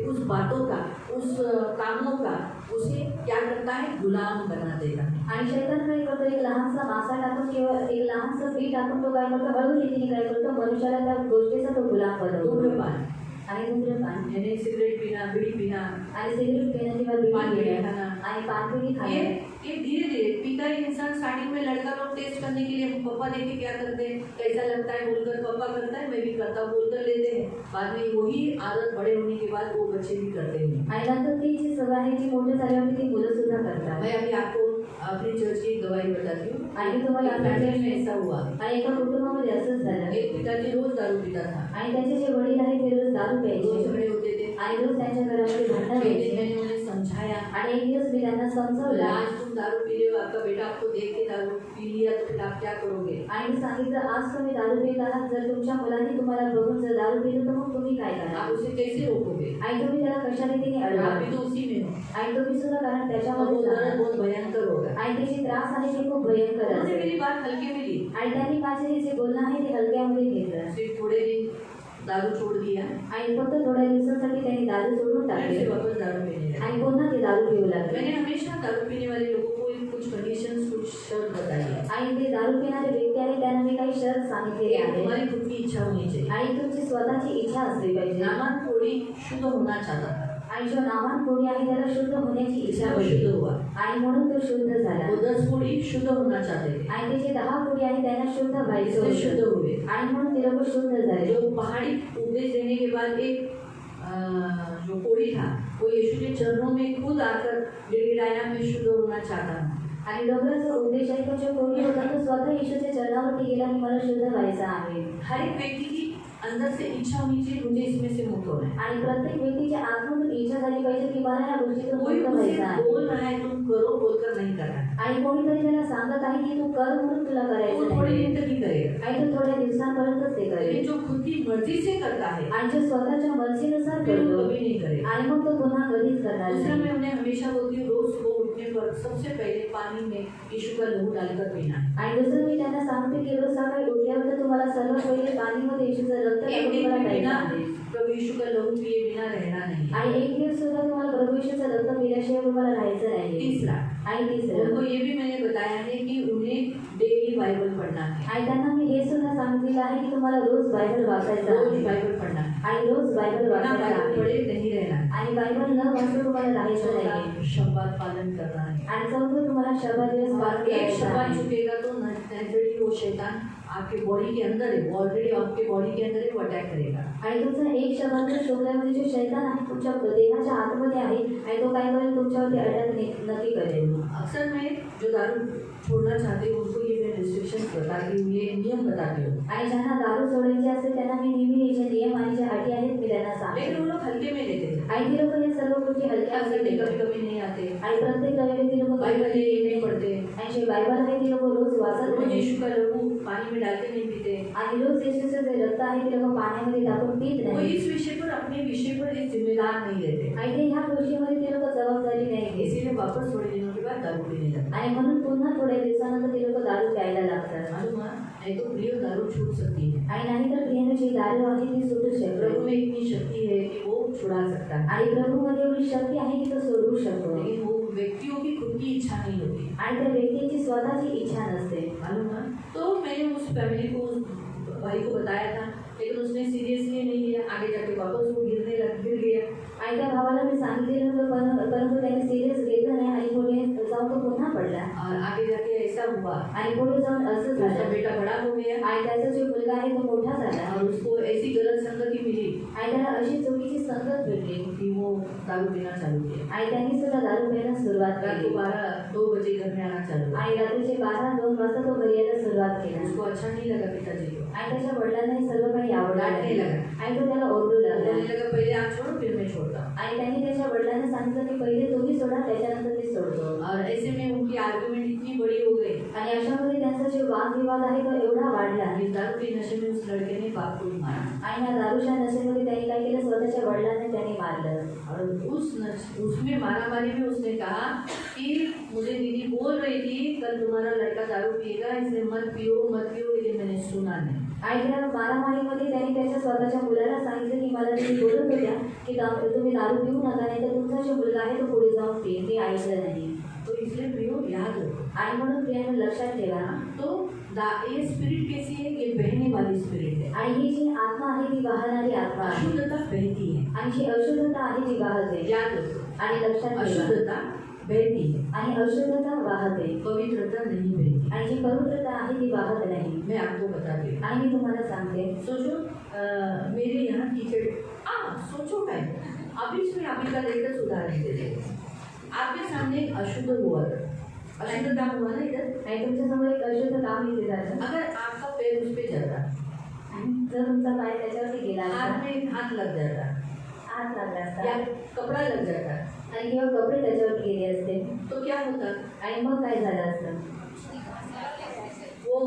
उस बातों का, उस कामों का उसे क्या करता है, गुलाम बना देगा। आणि शैतान काय करतो, एक लहानसा मासा टाकून किंवा एक लहानसा बी टाकून तो काय करतो, हळू रीतीने काय करतो, मनुष्याला त्या गोष्टीचा तो गुलाम बनवतो. धूम्रपान आणि धूम्रपान यानी सिगरेट पीना, बीड़ी पीना, आणि सिगरेट पिणं किंवा पान बीडी बीड़ी पिणं खाना, आणि पानपुरी ये खाणं. ये धीरे धीरे पीता ही इंसान स्टार्टिंग में लड़का लोग टेस्ट करने के लिए पापा देखिए क्या करते हैं, कैसा लगता है बोलकर पापा करता है मैं भी करता हूँ बोलकर लेते हैं, बाद में वही आदत बड़े होने के बाद वो बच्चे भी करते हैं। आणि नंतर ती जी सवय आहे ती मोठे झाल्यावरती ती मुलं सुद्धा करतात. मैं अभी आपको अपनी चर्च की गवाही बताती हूँ। आणि तुम्हाला एक फैमिली में ऐसा हुआ, आणि एका कुटुंबामध्ये असंच झालं एक पिताजी रोज दारू पीता था, आणि त्याचे जे वडील आहेत ते रोज दारू रोज प्यायचे झगड़े होते थे। आणि रोज त्यांच्या घरामध्ये भांडण एक दिन व्हायचे. मैंने उन्हें समझाया, आणि एक दिवस मी त्यांना समजावलं आज तुम दारू पी रहे हो, आपका बेटा आपको देख के दारू पी लिया तो फिर आप क्या करोगे। आणि मी सांगितलं आज तुम्ही दारू पीत आहात, जर तुमच्या मुलांनी तुम्हाला बघून जर दारू पिलं तर मग तुम्ही काय आप कराल उसे कैसे रोकोगे, आणि तुम्ही त्याला कशा रीतीने आप अडवाल भी तो उसी में हो, आणि तुम्ही सुद्धा कारण तो वो त्याच्यामध्ये दर्द जाणार. बहुत भयंकर होगा। आणि त्याची त्रास आहे ते खूप भयंकर उन्होंने असेल. मेरी बात हल्के में ली, आणि त्यांनी माझे हे जे बोलणं आहे ते हलक्यामध्ये घेतलं सिर्फ थोड़े दिन दारू छोड़ दिया, आणि फक्त थोड्या दिवसांसाठी त्यांनी दारू सोडून फिर टाकले से वापस दारू पीने लगे। आणि पुन्हा ते दारू पिऊ लागले. मैंने हमेशा दारू पीने वाले लोगों को कुछ कंडीशंस, कुछ शर्त बताई है। आणि ते दारू पिणारे व्यक्ती आहेत त्यांना मी काही शर्त सांगितलेले एक, आहे तुम्हारी खुद की इच्छा होनी चाहिए। आणि तुमची स्वतःची इच्छा असली पाहिजे. नामान कोड़ी शुद्ध होना चाहता था, आणि जो नामान कोणी आहे त्याला शुद्ध होण्याची इच्छा वो होती शुद्ध हुआ। आणि म्हणून तो शुद्ध झाला. वो 10 कोड़ी शुद्ध होना चाहते थे, आणि ते जे 10 कोणी आहे त्यांना शुद्ध व्हायचं इसलिए शुद्ध होतं हुए। आणि म्हणून ते लोक शुद्ध झाले. जो पहाड़ी उपदेश देने के बाद एक जो कोड़ी था वो यीशु के चरणों में खुद आकर गिड़गिड़ाया, मैं शुद्ध होना चाहता हूँ। आणि डोंगराचा उद्देश आहे तो जो कोणी होता तो स्वतः येशूच्या चरणावरती गेला की मला शुद्ध व्हायचं आहे. हर एक व्यक्ति की अंदर से इच्छा होनी चाहिए, मुझे इसमें से मुक्त होना है। आणि प्रत्येक व्यक्तीच्या आतमधून इच्छा झाली पाहिजे की मला या गोष्टीतून कोई मुक्त उसे व्हायचं आहे. बोल रहा है तुम करो बोलकर नहीं कर रहा है, आणि कोणीतरी त्याला सांगत आहे की तू कर म्हणून तुला वो करायचं थोड़े नाही. दिन तक ही करेगा। आणि तू थोड्या दिवसांपर्यंतच ते करेल. लेकिन जो खुद की मर्जी से करता है आणि जो स्वतःच्या मर्जीनुसार फिर वो करतो कभी नहीं करेगा। आणि मग तो पुन्हा कधीच करणार दूसरा, नाही. मैं उन्हें हमेशा बोलती हूँ रोज सुबह उठने पर सबसे पहले पानी में यीशु का लहू डालकर पीना है। आणि दुसरं मी त्यांना सांगते की रोज सकाळी उठल्यावर तुम्हाला सर्वात पहिले पाणीमध्ये येशूचं रक्त एक टाकून दिन तुम्हाला भी प्यायचं बिना आहे. प्रभु यीशु का लहू पिए बिना रहना नहीं। आणि एक दिवस सुद्धा तुम्हाला प्रभू येशूचं रक्त पिल्याशिवाय तुम्हाला राहायचं नाही. तीसरा, आणि तिसरं उनको ये भी मैंने बताया है कि उन्हें डेली बाइबल पढ़ना है, आणि त्यांना मी हे सुद्धा सांगितलेलं आहे की तुम्हाला रोज बायबल वाचायचं रोज आहे बाइबल पढ़ना है, आणि रोज बायबल बिना वाचायचं बाइबल आहे पढ़े नहीं रहना है। आणि बायबल न वाचून तुम्हाला राहायचं नाही. चौथा, शब्बात पालन करना है। आणि चौथं तुम्हाला शब्द दिवस पालन एक करायचं शब्बात आहे. चुकेगा तो नेचुरली वो शैतान आपके बॉडी के अंदर है, वो ऑलरेडी आपके बॉडी के अंदर है, वो अटैक करेगा। आणि तुमचा एक शब्द शोधल्यामध्ये जो शैतान आहे तुमच्या देहाच्या आतमध्ये आहे आणि तो काय करेल तुमच्यावरती अटॅक नक्की करेल. अक्सर मैं जो दारू छोड़ना चाहते हैं उनको ये मैं रिस्ट्रिक्शन बताती हूँ, ये नियम बताती हूँ, आणि ज्यांना दारू सोडायची असते त्यांना मी नेहमी हे जे नियम आणि ज्या अटी आहेत मी त्यांना सांगते. लेकिन वो लोग हल्के में लेते हैं। आणि ती लोक हे सर्व गोष्टी हलक्या अक्सर हाताने कभी करतात. कभी नहीं आते, आणि प्रत्येक रविवारी ती लोक बाइबल ये नहीं पढ़ते, आणि जे बायबल आहे ती लोक रोज वाचत रोज नाही. यीशु का लहू पानी में डालते नहीं पीते। आणि रोज येशूचं जे रक्त आहे ते लोक पाण्यामध्ये टाकून पित वो नाही. इस विषय पर अपने विषय पर एक जिम्मेदार नहीं रहते, आणि ते ह्या गोष्टीमध्ये ते लोक जबाबदारी नाही घेत. इसीलिए वापस थोड़े दिनों के बाद दारू पीने लगते। आणि म्हणून पुन्हा थोड्या दिवसानंतर ते लोक दारू प्यायला लागतात. मालूम है, नहीं तो प्रिय दारू छूट सकती है। आणि नाहीतर प्रियने जी दारू आहे ती सुटू प्रभु शकते. में इतनी शक्ति है कि वो छुड़ा सकता है, आणि प्रभूमध्ये एवढी शक्ती आहे की तो सोडू शकतो. लेकिन वो व्यक्तियों की खुद की इच्छा नहीं होती। आणि त्या व्यक्तीची स्वतःची इच्छा नसते. मालूम है, तो मैंने उस फैमिली को, उस भाई को बताया था, लेकिन उसने सीरियसली नहीं लिया। आगे जाके वापस वो गिर गया। आणि त्या भावाला मी सांगितलेलं होतं परंतु त्याने सिरियस घेतलं नाही आणि पुढे जाऊन तो पुन्हा पडला. और आगे जाके ऐसा हुआ आणि पुढे जाऊन असं उसका झालं बेटा बड़ा हो गया आणि त्याचा जो मुलगा आहे तो मोठा झाला और उसको ऐसी गलत संगति मिली आणि त्याला अशी चुकीची संगत भेटली कि वो दारू पीना चालू किया। आणि त्यांनी सुद्धा दारू प्यायला सुरुवात रात केली को 2 बजे घर में आना चालू हुआ। आणि रात्रीचे 12-2 वाजता तो घरी यायला सुरुवात केली उसको अच्छा नहीं लगा पिताजी को, आणि त्याच्या वडिलांना हे सर्व काही आवडलं डांटने नाही. लगा। आणि तो त्याला ओरडू लागला बोलने लगा पहले आप छोड़ो फिर मैं छोड़ता हूँ। आणि त्यांनी त्याच्या वडिलांना सांगितलं की पहिले तुम्ही सोडा त्याच्यानंतर मी सोडतो और ऐसे में उनकी आर्गुमेंट इतनी बड़ी हो गई आणि अशामध्ये त्यांचा जो वादविवाद आहे तो एवढा वाढला इस दारू के नशे में उस लड़के ने बाप को मारा आणि या दारूच्या नशेमध्ये त्यांनी काय केलं स्वतःच्या वडिलांना त्यांनी मारलं और उसमें मारामारी में उसने कहा कि मुझे दीदी बोल रही थी कल तुम्हारा लड़का दारू पिएगा इसलिए मत पियो लेकिन मैंने सुना नहीं। आणि त्या मारामारीमध्ये त्यांनी त्याच्या स्वतःच्या मुलाला सांगितलं की मला तुम्ही बोलत होत्या की तुम्ही दारू पिऊ नका नाही तर तुमचा जो मुलगा आहे तो पुढे जाऊन पिईल मी ऐकलं नाही तो इसलिए प्रियो याद रखो आणि म्हणून प्रियाने लक्षात ठेवा तो ये स्पिरिट कैसी है, ये बहने वाली स्पिरिट है। आणि ही जी आत्मा आहे ती वाहणारी आत्मा आहे अशुद्धता बहती है आणि जी अशुद्धता आहे ती वाहते याद रखो, आणि लक्षात ठेवा अशुद्धता बहती है आणि अशुद्धता वाहते पवित्रता नहीं बहती। आणि जी पवित्रता आहे ती वाहत नाही मैं आपको बताती हूँ। आणि मी तुम्हाला सांगते सोचो मेरे यहाँ टीचर सोचो काय अभी से अभी का लेटेस्ट उदाहरण दे दे। आपके सामने एक अशुद्ध हुआ अशुद्ध काम हुआ ना इधर, आणि तुमच्यासमोर एक अशुद्ध काम इथे झालं अगर आपका पैर उस पे जाता जर तुमचा पाय त्याच्यावरती गेला हाथ असता, में हाथ लग जाता हात लागला असता या कपड़ा लग जाता आणि किंवा कपडे त्याच्यावर गेले असते तो क्या होता, आणि मग काय झालं असतं वो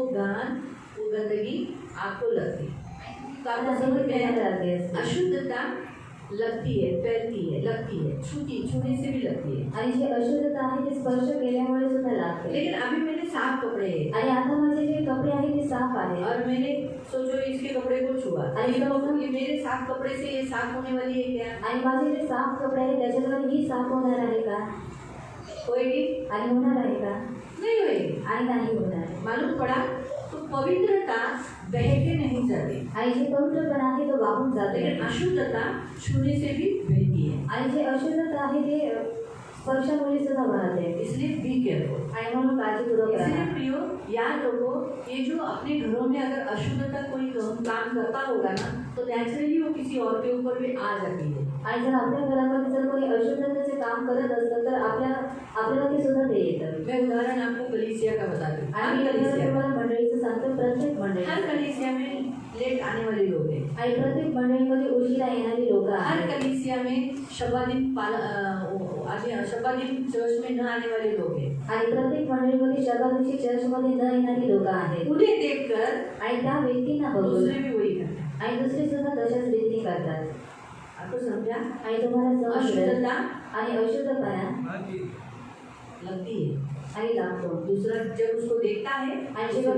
गंदगी आपको लगती। तो आपको समझ में आया? लागली असते अशुद्धता लगती है, फैलती है, लगती है, छूने से भी लगती है। आणि जी अशुद्धता आहे ती स्पर्श केल्यामुळे सुद्धा लागते लेकिन अभी मेरे साफ कपड़े हैं आणि आता माझे जे कपडे आहेत ते साफ आहेत और मैंने सोचो इसके कपड़े को छुआ आणि ये मेरे साफ कपड़े से ये साफ होने वाली है क्या, आणि माझे जे साफ कपडे आहेत त्याच्याद्वारे ही साफ होणार आहे का होएगी? आणि होणार आहे का नहीं होएगी। आणि नाही होणार मालूम पड़ा तो पवित्रता बह के नहीं जाती, आणि जे पवित्रपणा आहे तो वाहून जाते लेकिन अशुद्धता छूने से भी बहती है। आणि जे अशुद्धता आहे ते स्पर्शामुळे सुद्धा वाहते इसलिए बी केयरफुल। आणि म्हणून काळजीपूर्वक इसलिए राहा प्रियो याद रखो, ये जो अपने घरों में अगर अशुद्धता कोई काम करता होगा ना तो नेचुरली वो किसी और के ऊपर भी आ जाती है। आणि जर आपल्या घरामध्ये जर कोणी अशुद्धतेचे काम करत असतं तर आपल्याला ते सुद्धा ते येतं मैं उदाहरण आपको कलीसिया का बताती हूँ। आणि हर कलीसिया तुम्हाला मंडळीचं सांगतो प्रत्येक मंडळी हर कलीसिया में लेट आने वाले लोग हैं। आणि प्रत्येक मंडळीमध्ये उशिरा येणारी लोक हर आहेत कलीसिया में शबादिन चर्च में न आने वाले लोग हैं। आणि प्रत्येक मंडळीमध्ये शबादिवशी चर्चमध्ये न येणारी लोक आहेत उन्हें देखकर आणि त्या व्यक्तींना बघून दूसरे भी वही करते हैं। आणि दुसरे सुद्धा तशाच रीती करतात आपको समझा? आणि तुम्हाला समजलं अशुद्धता आणि अशुद्धपणा लगती है आणि लागतो दूसरा जब उसको देखता है आणि जेव्हा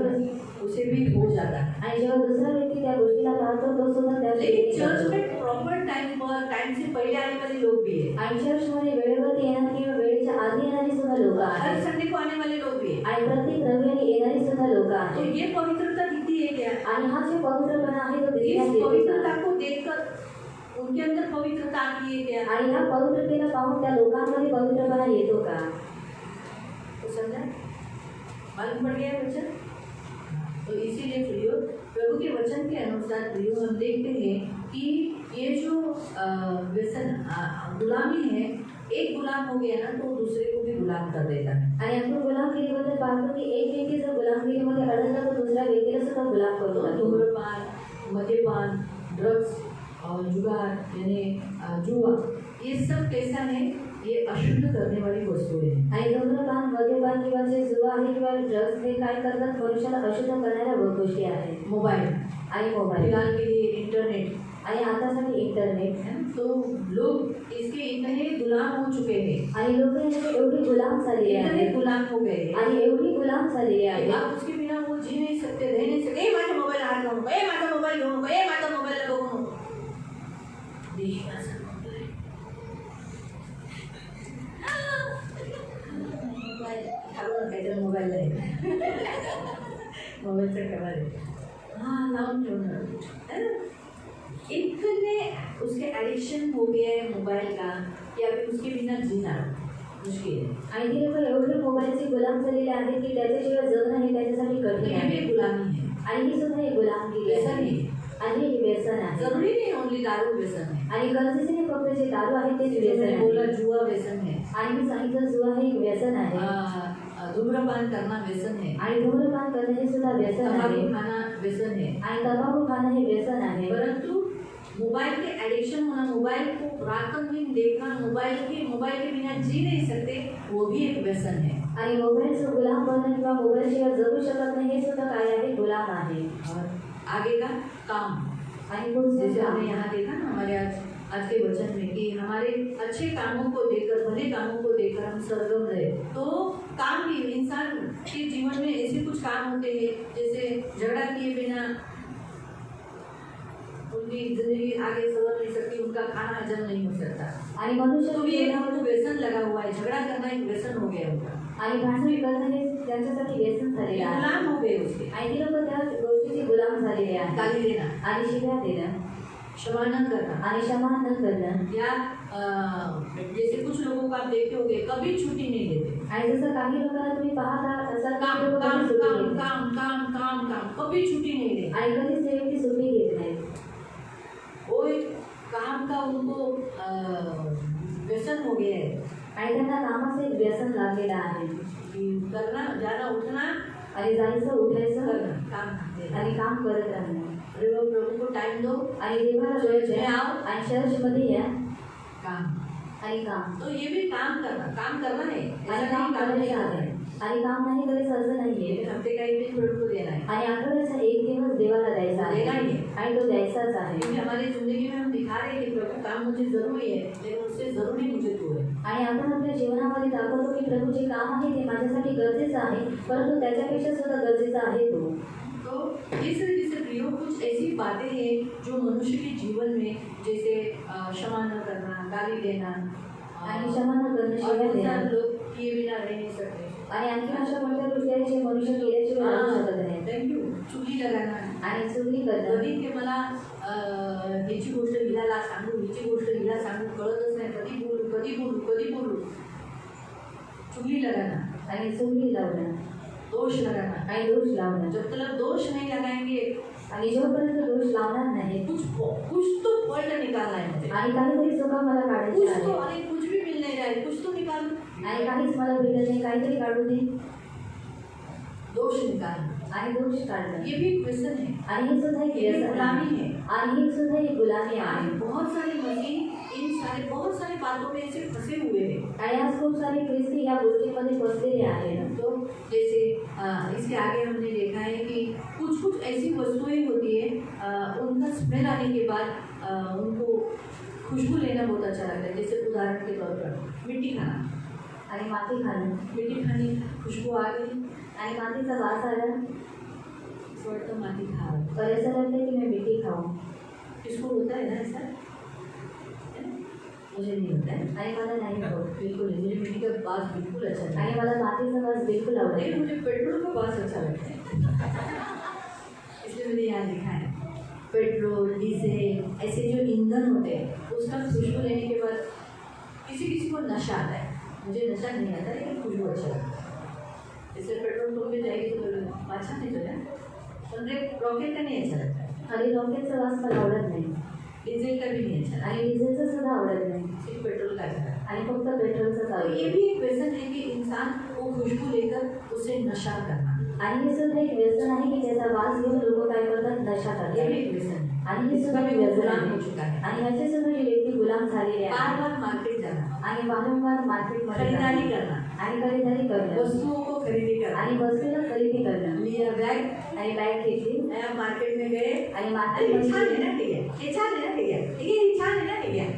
उसे भी हो जाता है। आणि जेव्हा दुसरा व्यक्ती त्या गोष्टीला पाहतो तो सुद्धा त्या लेकिन चर्च में प्रॉपर टाइम से पहले आने वाले लोग भी है, आणि चर्चमध्ये वेळेवरती येणार किंवा वेळेच्या आधी येणारी सुद्धा लोक हर आहेत संडे को आने वाले लोग भी है। आणि प्रत्येक रविवारी येणारी सुद्धा लोक तो आहेत ये पवित्रता दिखती है क्या? आणि हा जो पवित्रपणा आहे तो इस दिसण्यात येतो पवित्रता का? को देखकर उनके अंदर पवित्रता आती है क्या? आणि ह्या पवित्रतेला पाहून त्या लोकांमध्ये पवित्रपणा येतो का तो समझा? मालूम पड़ गया वचन? तो इसीलिए प्रियो प्रभु के वचन के अनुसार प्रियो हम देखते हैं कि ये जो व्यसन गुलामी है, एक गुलाम हो गया ना तो दूसरे को भी गुलाम कर देता है। आणि आपण गुलामगिरीमध्ये पाहतो की एक व्यक्ती जर गुलामगिरीमध्ये अडकला तर दुसऱ्या व्यक्तीला सुद्धा गुलाम तो करतो धूम्रपान, मद्यपान, ड्रग्स और जुगार यानी जुआ, ये सब कैसा है, ये अशुद्ध करने वाली वस्तुएं हैं। आणि धूम्रपान मद्यपान किंवा जे जुआ आहे किंवा ड्रग्स हे काय करतात मनुष्याला अशुद्ध करणाऱ्या गोष्टी आहेत मोबाइल आणि मोबाईल फिलहाल के लिए इंटरनेट आणि आतासाठी इंटरनेट है, तो लोग इसके इतने गुलाम हो चुके हैं, आणि लोक याचे एवढी गुलाम झालेली इतने आहेत गुलाम हो गए हैं आणि एवढी गुलाम झालेली आहे आप उसके बिना वो जी नहीं सकते, रह नहीं सकते। माझा मोबाईल हात लावू नको, माझा मोबाईल घेऊ नको, माझा मोबाईल बघू नको। देवाचा मोबाईल काहीतरी मोबाईल आहे मोबाईलचा कवर आहे लावून ठेवणार इतने उसके एडिक्शन हो गया है मोबाइल का कि अभी उसके बिना जीना मुश्किल है। आणि ती लोक एवढे मोबाईलचे गुलाम झालेले आहेत की त्याच्याशिवाय जगणं हे त्यांच्यासाठी तो कठीण ये आहे. भी गुलामी है। आणि ही सुद्धा एक गुलामगिरी व्यसन आहे है। आणि हे व्यसन आहे. जरूरी नहीं ओनली दारू व्यसन है। आणि गरजेचे नाही फक्त जे दारू आहे तेच जैसे व्यसन मैंने आहे. बोला जुआ व्यसन है। आणि मी सांगितलं जुआ हे एक व्यसन आहे. धूम्रपान करना व्यसन है। आणि धूम्रपान करणे हे सुद्धा व्यसन आहे. तंबाकू खाना व्यसन है। आणि तंबाखू खाणं हे व्यसन आहे. परंतु मोबाइल के एडिक्शन होना, मोबाइल को रात दिन देखना, मोबाइल के बिना जी नहीं सकते, वो भी एक व्यसन है। आणि मोबाईलचा गुलाम बनणं किंवा मोबाईलशिवाय जगू शकत नाही हे सुद्धा काय आहे? गुलाम आहे. और आगे का काम, आणि पुढचं जैसे काम. हमने यहाँ देखा ना हमारे आज के वचन में कि हमारे अच्छे कामों को देखकर, भले कामों को देखकर हम सरगम रहे, तो काम भी इंसान के जीवन में ऐसे कुछ काम होते हैं जैसे झगड़ा किए बिना उनकी जिंदगी आगे सवर नहीं सकती, उनका खाना हजम नहीं हो सकता। आणि मनुष्य तो भी एक उनको व्यसन लगा हुआ है, झगड़ा करना एक व्यसन हो गया उनका, आणि भांडण करणं हे त्यांच्यासाठी व्यसन झालेलं आहे. गुलाम हो गए उसके। आणि ती लोक त्या गोष्टीचे गुलाम झालेले आहेत. गाली देना, आणि शिव्या देणं क्षमा न करना, आणि क्षमा न करणं. या जैसे कुछ लोगों को आप देखे होंगे कभी छुट्टी नहीं देते। आणि जसं काही लोकांना तुम्ही पाहता तसं काम काही लोक काम कधी सुट्टी काम घेत नाही. काम काम काम काम कभी छुट्टी नहीं देते। आणि कधीच ते व्यक्ती सुट्टी घेत नाही. वो एक काम का उनको व्यसन हो गया है आणि त्यांना कामाचं एक व्यसन लागलेलं आहे. कि करना, जाना, उठना, आणि जायचं उठायचं करना, काम करते आणि काम करत राहणं. अरे वो प्रभु को टाइम दो, आणि देवाला चर्च वेळ में द्या. आओ, आणि चर्चमध्ये या काम। आणि काम. तो ये भी काम करना है, आणि ऐसा काम नहीं काम नहीं करायचं करना आहे. है। आणि काम नाही करायचं असं नाहीये. लेकिन हफ्ते का एक दिन प्रभु को देना है, आणि आठवड्याचा एक दिवस देवाला द्यायचा देना आहे. ही है। आणि तो द्यायचाच आहे. क्योंकि हमारी जिंदगी में हम दिखा रहे हैं कि प्रभु काम मुझे जरूरी है, लेकिन उससे जरूरी मुझे तू है। आणि आपण आपल्या जीवनामध्ये दाखवतो की प्रभू जे काम आहे ते माझ्यासाठी गरजेचं आहे, परंतु त्याच्यापेक्षा सुद्धा गरजेचं आहे तो. तो इस तरीके से प्रियो कुछ ऐसी बातें हैं जो मनुष्य के जीवन में, जैसे क्षमा न करना, गाली देना, आणि क्षमा न करणं, और शिव्या बहुत देणं. सारे लोग किए बिना रह नहीं सकते। आणि आणखी अशा कोणत्या गोष्टी आहेत जे मनुष्य केल्याशिवाय राहू शकत नाही. Thank you. चुकी लगाना, आणि चुकी करणं. कधी ते मला ह्याची गोष्ट हिला सांगू, हिची गोष्ट हिला सांगू कळतच नाही, कधी बोलू, चुगली लगाना, आणि चुकी लावणं. दोष लगाना। आणि दोष लावणं. जब तक दोष नहीं लगाएंगे, आणि जोपर्यंत दोष लावणार नाही कुछ तो फॉल्ट निकालना है मुझे, आणि काहीतरी चुका मला काढायच्या कुछ तो, आहे. अरे कुछ भी मिल नहीं रहा है, कुछ तो निकाल, आणि काहीच मला भेटत नाही, काहीतरी काढू दे. दोष निकालना, आणि दोष काढणं. ये भी एक व्यसन है, आणि हे सुद्धा एक ये भी व्यसन गुलामी आहे. है। आणि ही सुद्धा एक गुलामी आज आहे. बहुत सारे मसीह बहुत सारे बातों में ऐसे फंसे हुए हैं। आणि आज खूप सारे ख्रिस्ती या गोष्टींमध्ये फसलेले आहेत. तो जैसे इसके आगे हमने देखा है कि कुछ ऐसी वस्तुएं होती है, उनका स्मेल आने के बाद उनको खुशबू लेना बहुत अच्छा लगता है। जैसे उदाहरण के तौर पर मिट्टी खाना, आणि माती खाणं. मिट्टी खानी, खुशबू आ गई, आणि मातीचा वास आला इस वक्त तो माटी खा रहा है। तर असं लगतं की मैं मिट्टी खाऊं. किसको होता है ना ऐसा? है? मुझे नहीं होता है, आणि मला नाही होत. बिल्कुल नहीं। मुझे मिट्टी का बास बिल्कुल अच्छा नहीं आणि मला मातीचा वास बिलकुल आवडत लेकिन नाही. मुझे पेट्रोल का बास अच्छा लगता है, इसलिए मैंने यहाँ लिखा है पेट्रोल, डीजल, ऐसे जो ईंधन होते हैं उसका खुशबू लेने के बाद किसी को नशा आता है। मुझे नशा नहीं आता, लेकिन खुशबू अच्छा लगता है। जैसे पेट्रोल पंप में जाएगी तो अच्छा नहीं चला, रॉकेट का नहीं अच्छा लगता है, आणि रॉकेटचा वास मला आवडत नाही. डीजल का भी नहीं अच्छा लगता, आणि डिझेलचा सुद्धा आवडत नाही. सिर्फ पेट्रोल का अच्छा लगता है। आणि फक्त पेट्रोलचाच तो आवडतं. ये भी एक व्यसन है कि इंसान को खुशबू लेकर उसे नशा करना, आणि हे सुद्धा एक व्यसन आहे की त्याचा वास घेऊन लोक काय करतात? नशा ये करतात. भी एक व्यसन है। आणि हे सुद्धा एक इसका भी व्यसन गुलाम हो आहे. चुका है। आणि ह्याचे सुद्धा हे व्यक्ती गुलाम झालेले बार आहे. बार मार्केट जाना, आणि वारंवार मार्केटमध्ये खरीदारी जाणं. करना, आणि खरीदारी करणं. वस्तुओं को खरीदी करना, आणि वस्तूला खरेदी करणं. लिया बैग, आणि बॅग घेतली नया मार्केट में गए, आणि अरे ये मार्केटमध्ये छान है ना, ठीक है, ये छान है ना, ठीक है, ये छान है ना, ठीक है।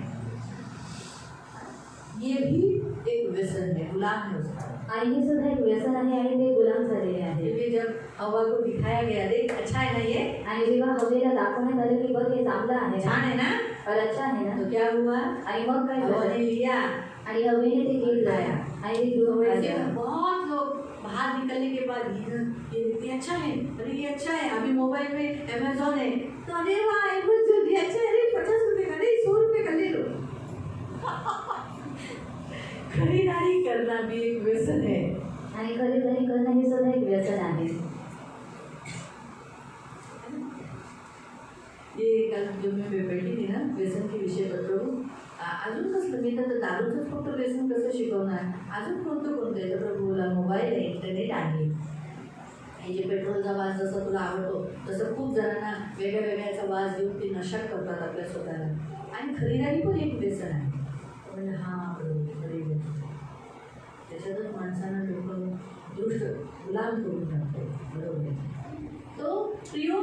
ये भी एक व्यसन है, गुलाम है उसका। आणि हे सुद्धा एक व्यसन आहे आणि ते गुलाम झालेले आहे. क्योंकि जब हवा को दिखाया गया, देख अच्छा है ना ये, आणि जेव्हा हवेला दाखवण्यात आलं की बघ हे चांगलं आहे छान ना, है ना, और अच्छा आहे ना, तो क्या हुआ, आणि मग काय हवा ने झालं? लिया। आणि हवेने ते घेतलं आणि ते तो घेऊन वैसे काढलं. बहुत लोग बाहर निकलने के बाद ये अच्छा है, अरे ये अच्छा है, अभी मोबाइल में अमेजोन है, तो अरे वाह ये बहुत जल्दी अच्छा है, अरे 50 रुपये का नहीं 100 रुपये का ले लो। खरीदारी करना करना भी एक व्यसन है। आणि खरेदी करणं हे सुद्धा एक व्यसन आहे. ये कल जो मैं बैठी थी ना व्यसन के विषय पर प्रभू अजून कसलं मी तर दारूचंच फक्त व्यसन कसं शिकवणार, अजून कोणतं आहे तर प्रभूला मोबाईल आहे, इंटरनेट आहे, हे जे पेट्रोलचा वास जसा तुला आवडतो तसं खूप जणांना वेगळ्या वेगळ्याचा वास देऊन ते नशा करतात आपल्या स्वतःला. आणि खरीदारी पण एक व्यसन आहे. म्हणजे हां प्रभू खरेदी त्याच्यातच माणसांना डोकं दृष्ट गुलाम करून टाकतो. बरोबर आहे. तो प्रियो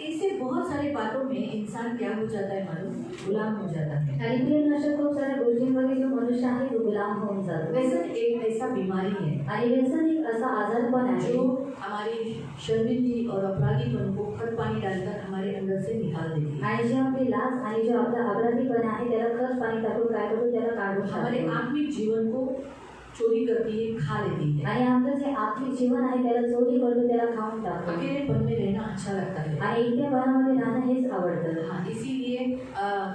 ऐसे बहुत सारे बातों में इंसान क्या हो जाता है मालूम, गुलाम हो जाता है. आणि प्रिय अशा खूप साऱ्या गोष्टींमध्ये जो मनुष्य आहे तो गुलाम होऊन जातो. व्यसन एक ऐसा बीमारी है आणि व्यसन एक असा आजारपण आहे जो हमारी शर्मिंदगी और अपराधीपन को खत पानी डालकर हमारे अंदर से निकाल देती है. आणि जे आपली लाज आणि जो आपला अपराधीपण आहे त्याला खत पाणी टाकून काय करतो त्याला काढून हमारे टाकतो. आत्मिक जीवन को चोरी करती है, खा लेती है. आणि आपलं जे आत्मिक जीवन आहे त्याला चोरी करतो, त्याला खाऊन टाकतो. अकेलेपन में रहना अच्छा लगता है. आणि एकटेपणामध्ये राहणं हेच आवडतं. हाँ, इसीलिए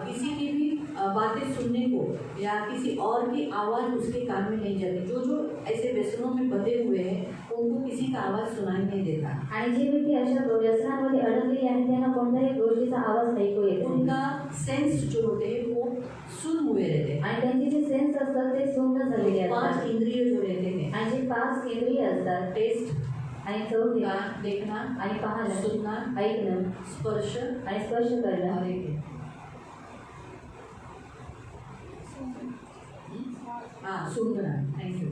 किसी की भी बातें सुनने को या किसी और की आवाज़ उसके कान में नहीं जाती. जो जो ऐसे व्यसनों में बंधे हुए हैं उनको किसी का आवाज़ सुनाई नहीं देता. आणि जे व्यक्ती अशा व्यसनामध्ये अडकलेले आहेत त्यांना कोणत्याही गोष्टीचा आवाज ऐकू येत नाही. उनका सेंस जो होते हैं वो सुन हुए रहते हैं. आणि त्यांचे जे सेन्स असतात ते सुन्न झालेले असतात. 5 इंद्रिय जो रहते हैं, आणि जे 5 इंद्रिय असतात टेस्ट आणि चव घेणं देखना आणि पाहणं, सुनना, ऐकणं स्पर्श आणि स्पर्श करणं और एक हाँ सुनना. Thank you.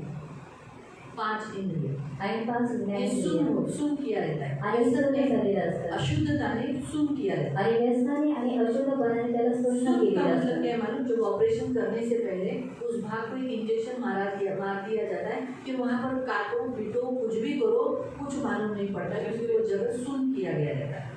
5 इंद्रिय आणि 5 ये ज्ञानेंद्रिय. सुन किया रहता है. आणि सुन्न झालेलं असतं. अशुद्धता ने सुन किया रहता है. आणि व्यसनाने आणि अशुद्धपणाने त्याला स्पर्श सुन का केलेलं मतलब असतं. क्या है मालूम, जब ऑपरेशन करने से पहले उस भाग को एक इंजेक्शन मार दिया जाता है कि वहाँ पर काटो पीटो कुछ भी करो कुछ मालूम नहीं पड़ता क्योंकि वो जगह सुन किया गया रहता है.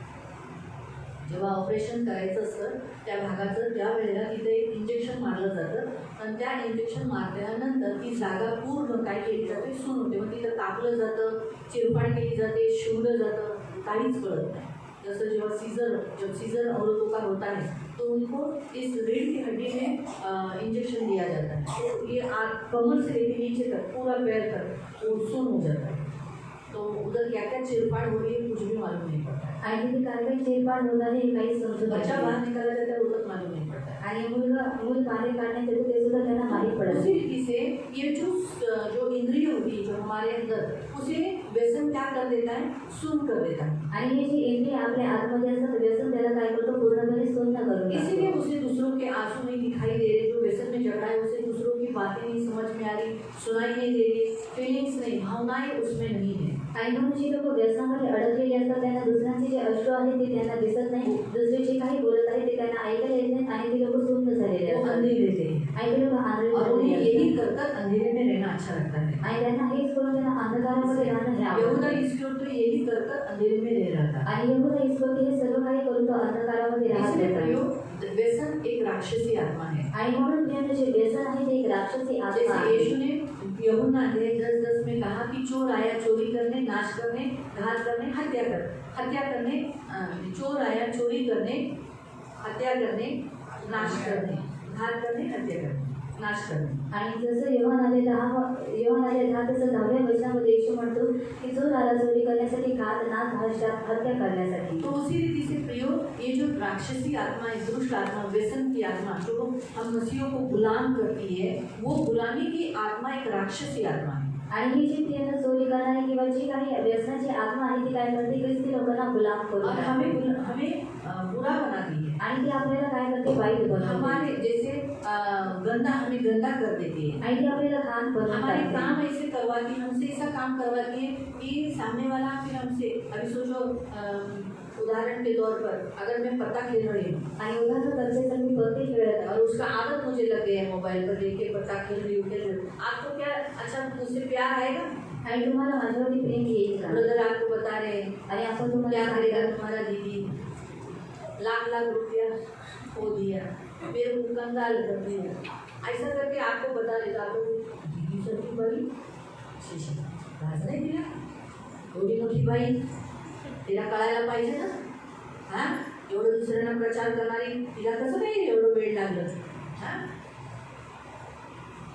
जेव्हा ऑपरेशन करायचं असतं त्या भागाचं त्या वेळेला तिथे एक इंजेक्शन मारलं जातं आणि त्या इंजेक्शन मारल्यानंतर ती जागा पूर्ण काय केली जाते, सून होते. मग तिथं कापलं जातं, चिरफाड केली जाते, शिवलं जातं, काहीच कळत नाही. जैसे जब सीजर औरतों का होता है तो उनको इस रीढ़ की हड्डी में इंजेक्शन दिया जाता है. तो ये कमर से लेकर नीचे तक पूरा पैर तक वो सुन हो जाता है. तो उधर क्या क्या चिरफाड़ हो रही है कुछ भी मालूम नहीं पड़ता है. आणि तिथे काय काय चेरपाड होत आहे हे काही समजत बच्चा बाहर नाही. निकाला जाता है उधर मालूम नहीं पड़ता है. आणि मूल बाहेर काढण्यात येतो ते सुद्धा त्यांना माहीत पडत उसी नाही. रीति से ये जो इंद्रिय होती है जो हमारे अंदर उसे व्यसन क्या कर देता है, सुन कर देता है. आणि हे जे इंद्रिय आपल्या आतमध्ये असतात व्यसन त्याला काय करतो पूर्णपणे सुन्न करून इसीलिए टाकतो. उसे दूसरों के आंसू नहीं दिखाई दे रहे. जो व्यसन में जकड़ा है उसे दूसरों की बातें नहीं समझ में आ रही, सुनाई नहीं दे रही, फीलिंग्स नहीं, भावनाएं उसमें नहीं है. आणि म्हणून जी लोक व्यसनामध्ये अडकलेली असतात त्यांना दुसऱ्यांचे जे अश्रू आहेत ते त्यांना दिसत नाही. दुसरे जे काही बोलत आहे ते त्यांना ऐकायला येत नाही आणि ते लोक सुन्न झालेले वो असतात. अंधेरे रहते हैं आणि ते लोक आंधळे और उन्हें झालेले यही असतात. कर कर अंधेरे में रहना अच्छा लगता है. आणि त्यांना हेच करून त्यांना अंधकारामध्ये राहणं हे यहूदा आवडतं. इस्करियोत तो यही कर कर अंधेरे में रह रहा था. आणि यहूदा इस्करियोत हे सर्व काही करून तो अंधकारामध्ये राहत इसलिए होता. प्रयोग व्यसन एक राक्षसी आत्मा है. आणि म्हणून त्यांचं जे व्यसन आहे ते एक राक्षसी आत्मा जैसे आहे. यीशु ने यूहन्ना अध्याय 10:10 में कहा कि चोर आया चोरी करने, नाश करने, घात करने, हत्या करने, चोर आया चोरी करने, हत्या करने, नाश करने, घात करने, हत्या करने, नाश करणे. आणि जसं योहानाने 10 तसं 10व्या वचनामध्ये येशू म्हणतो की जो आला चोरी करण्यासाठी, घात, नाश, हत्या करण्यासाठी. तो उसी रीति से प्रियो ये जो राक्षसी आत्मा है, दुष्ट आत्मा, व्यसन की आत्मा जो हम मसीहों को गुलाम करती है, वो गुलामी की आत्मा एक राक्षसी आत्मा है. आणि ही जी त्यांना चोरी करणारी किंवा जी काही व्यसनाची आत्मा आहे ती काय करते ख्रिस्ती लोकांना गुलाम करून और टाकते. हमें बुरा बनाती है. आणि ती आपल्याला काय करते वाईट बनवते. हमारे जैसे हमें गंदा कर देती है. आणि ती आपल्याला घाण बनवून हमारे टाकते. काम ऐसे करवाती है, हमसे ऐसा काम करवाती है कि सामने वाला फिर हमसे अभी सोचो उदाहरण के तौर पर अगर मैं पत्ता खेल रही हूँ आणि उदाहरण करते तर मी पत्ते खेळत और उसका आदत मुझे लग गई है मोबाइल पर देख के पत्ता खेल रही हूँ, आपको क्या अच्छा मुझसे प्यार आएगा? आणि तुम्हाला माझ्यावरती प्रेम येईल का? ब्रदर आपको बता रहे हैं आणि आपण क्या तुम्हाला करेगा सांगतो, तुम्हारा दीदी, लाख रुपया खो दिया, मेरे को कंगाल कर दिया, ऐसा करके आपको बता देता. आपको दीदी सर बड़ी लाज नाही दिला, एवढी मोठी बाई तिला कळायला पाहिजे ना. हां एवढं दुसऱ्यांना प्रचार करणारी तिला कसं काही एवढं वेळ लागलं? हां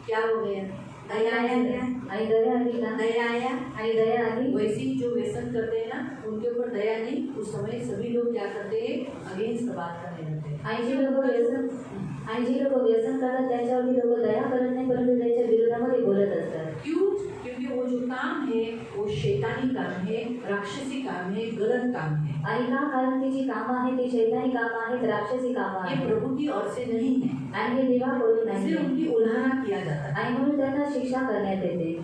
क्या हो गया? दया आया क्या? आणि दया आली ना? दया आया। आणि दया आली। वैसे ही जो व्यसन करते हैं ना, उनके ऊपर दया नहीं, उस समय सभी लोग क्या करते हैं, अगेंस्ट बात करने लगते हैं। आणि जी लोक व्यसन करतात त्याच्यावरती लोक दया करत नाही, परंतु त्याच्या विरोधामध्ये बोलत असतात। क्यों? क्योंकि वो जो काम है वो शैतानी काम है, राक्षसी काम है, गलत काम है। आणि का? कारण ती जी कामं आहेत ती शैतानी कामं आहेत, राक्षसी कामं ये आहेत प्रभु की ओर से नहीं है, आणि हे देवाकडून नाही इसलिए उनकी उल्हाना किया जाता है। आणि म्हणून त्यांना शिक्षा करण्यात येते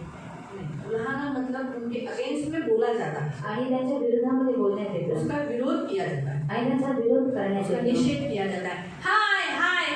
उल्हाना मतलब उनके अगेंस्ट में बोला जाता है, आणि त्यांच्या विरोधामध्ये बोलण्यात येतं उसका विरोध किया जाता है, आणि त्यांचा विरोध करण्यात उसका येतो निषेध किया जाता है। हाय हाय